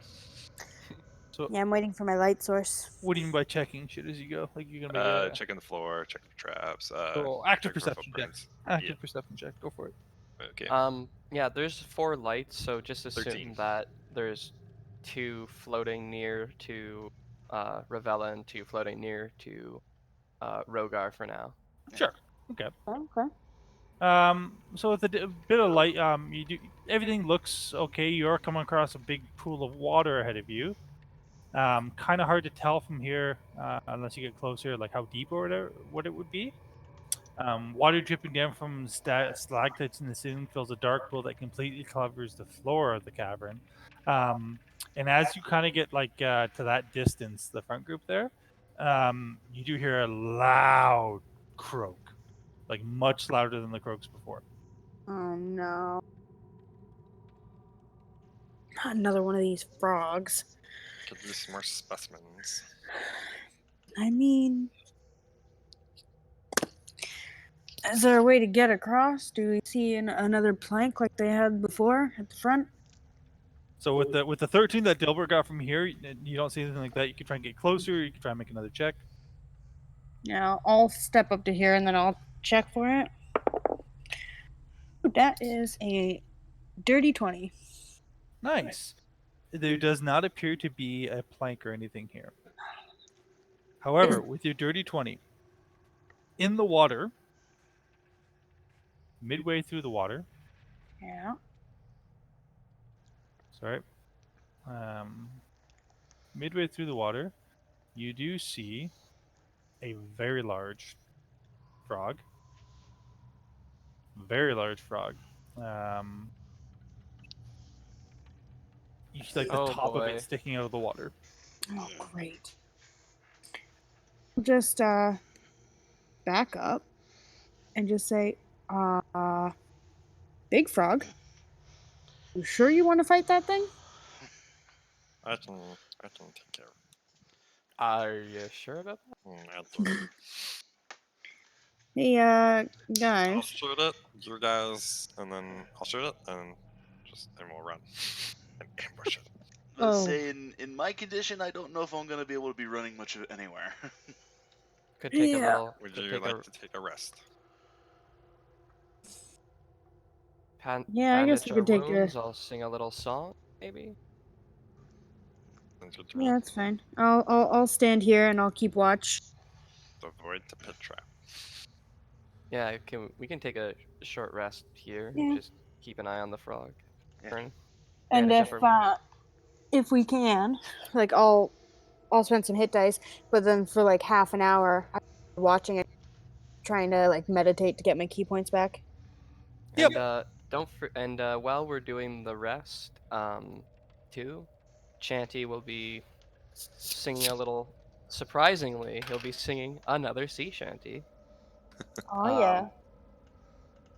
So Yeah, I'm waiting for my light source. what do you mean by checking shit as you go? Like you're gonna make Checking the floor, checking for traps. so active checking for perception check. footprints. Active perception check. Go for it. Okay. Yeah, there's 4 lights, so just assume 13. that there's 2 floating near to Ravella and 2 floating near to Rhogar for now. Sure. Okay. Okay. So with a bit of light, you do everything looks okay. You're coming across a big pool of water ahead of you. Kind of hard to tell from here unless you get closer, like how deep or whatever, what it would be. Water dripping down from stalactites in the ceiling fills a dark pool that completely covers the floor of the cavern. And as you kind of get like to that distance, the front group there, you do hear a loud croak, like much louder than the croaks before. Oh no. Not another one of these frogs. Could use some more specimens. I mean, is there a way to get across? Do we see another plank like they had before at the front? So with the 13 that Dilbert got from here, you don't see anything like that. You can try and get closer. You can try and make another check. Yeah, I'll step up to here and then I'll check for it. That is a dirty 20. Nice. There does not appear to be a plank or anything here. However, with your dirty 20, in the water, midway through the water, Yeah. sorry, midway through the water, you do see a very large frog. Very large frog. You see like the Oh, top of boy. it sticking out of the water. Oh, great. Just back up and just say, big frog. You sure you want to fight that thing? I can take care of Are you sure about that? it. I'll do it. Hey, I'll guys. shoot it, you guys, and then I'll shoot it, and we'll run and ambush it. Let's Oh. say in my condition, I don't know if I'm gonna be able to be running much of it anywhere. Could take a Yeah. little. Would Could you take like a to take a rest? Yeah, I guess bandage we our could take a. wounds. I'll sing a little song, maybe. Sounds good to me. Yeah, that's fine. I'll stand here and I'll keep watch. Avoid the pit trap. Yeah, we can take a short rest here. Yeah. Just keep an eye on the frog. Yeah. Turn. And Bandage up our if we can, like I'll spend some hit dice, but then for like half an hour, I'm watching it, trying to like meditate to get my key points back. And while we're doing the rest, too, Chanty will be singing a little. Surprisingly, he'll be singing another sea shanty. Oh Um,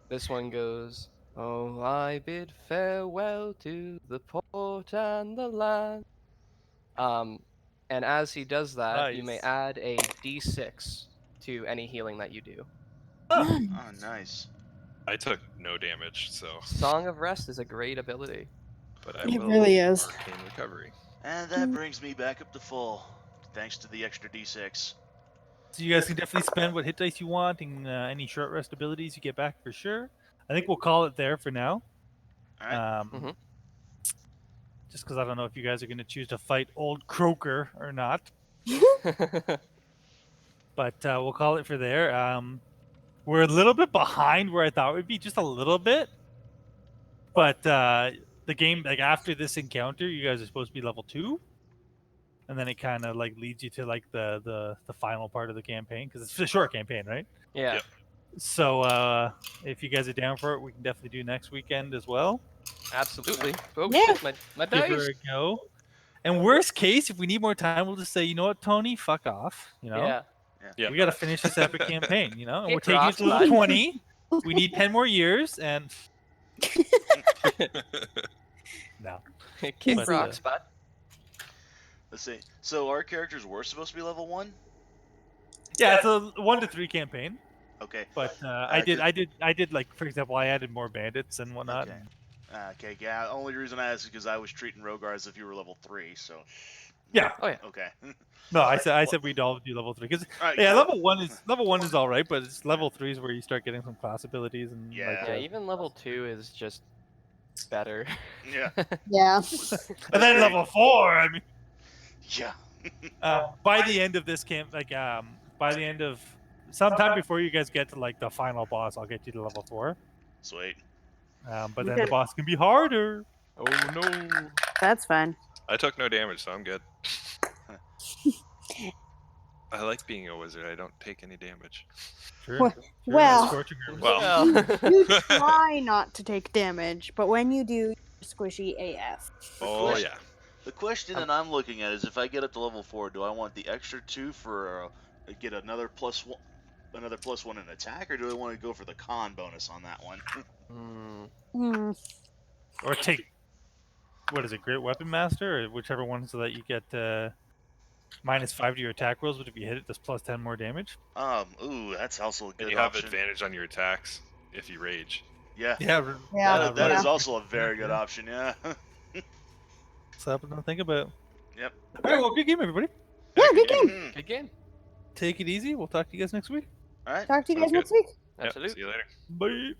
This one goes, "Oh, I bid farewell to the port and the land." And as he does that, you may Nice. add a d6 to any healing that you do. Oh, Oh, nice. I took no damage, so Song of Rest is a great ability. but I It will really is. arcane recovery. And that brings me back up to full, thanks to the extra d6. so you guys can definitely spend what hit dice you want and any short rest abilities you get back for sure. I think we'll call it there for now. All right. Mhm. Just because I don't know if you guys are going to choose to fight old Croaker or not, but we'll call it for there. We're a little bit behind where I thought we'd be, just a little bit. But the game, like after this encounter, you guys are supposed to be level 2, and then it kind of like leads you to like the final part of the campaign because it's a short campaign, right? Yeah, Yep. So if you guys are down for it, we can definitely do next weekend as well. absolutely. Oh Yeah. shit, my Give her dice. a go. And worst case, if we need more time, we'll just say, you know what, Tony, fuck off. You know, Yeah. Yeah. we got to finish this epic campaign. You know, and we're Kick taking it rocks, to level bud. 20. We need 10 more years, and no. Kick But, rocks, bud. Let's see. So our characters were supposed to be level 1? Yeah, it's a 1 to 3 campaign. Okay. But I did like, for example, I added more bandits and whatnot. Okay. Okay, yeah. Only reason I asked is because I was treating Rhogar as if you were level 3, so. Yeah. Oh yeah. Okay. No, I said we'd all do level 3 because All right, yeah, cool. level one is all right, but it's level 3 is where you start getting some class abilities and Yeah. like. Yeah, even level 2 is just better. Yeah. Yeah. And then level 4. I mean, Yeah. by the end of this camp, like by the end of sometime before you guys get to like the final boss, I'll get you to level 4. Sweet. But then Okay. the boss can be harder. Oh no. That's fine. I took no damage, so I'm good. I like being a wizard. I don't take any damage. Sure. Well, Scorching Earth. Well. you try not to take damage, but when you do, you're squishy AF. Oh yeah. The question that I'm looking at is if I get up to level 4, do I want the extra 2 for get another +1 in attack, or do I want to go for the con bonus on that one? Hmm. Or take, what is it, Great Weapon Master, or whichever one, so that you get -5 to your attack rolls, but if you hit it, does +10 more damage. Ooh, that's also a good And you have option. advantage on your attacks if you rage. Yeah. Yeah. Yeah. That is Yeah. also a very good option. Yeah. Something to think about. Yep. All right, well, good game, everybody. Yeah, good game. Mhm. Good game. Take it easy. We'll talk to you guys next week. All right. Talk to you Sounds guys next good. week. Yep, Absolutely. see you later. Bye.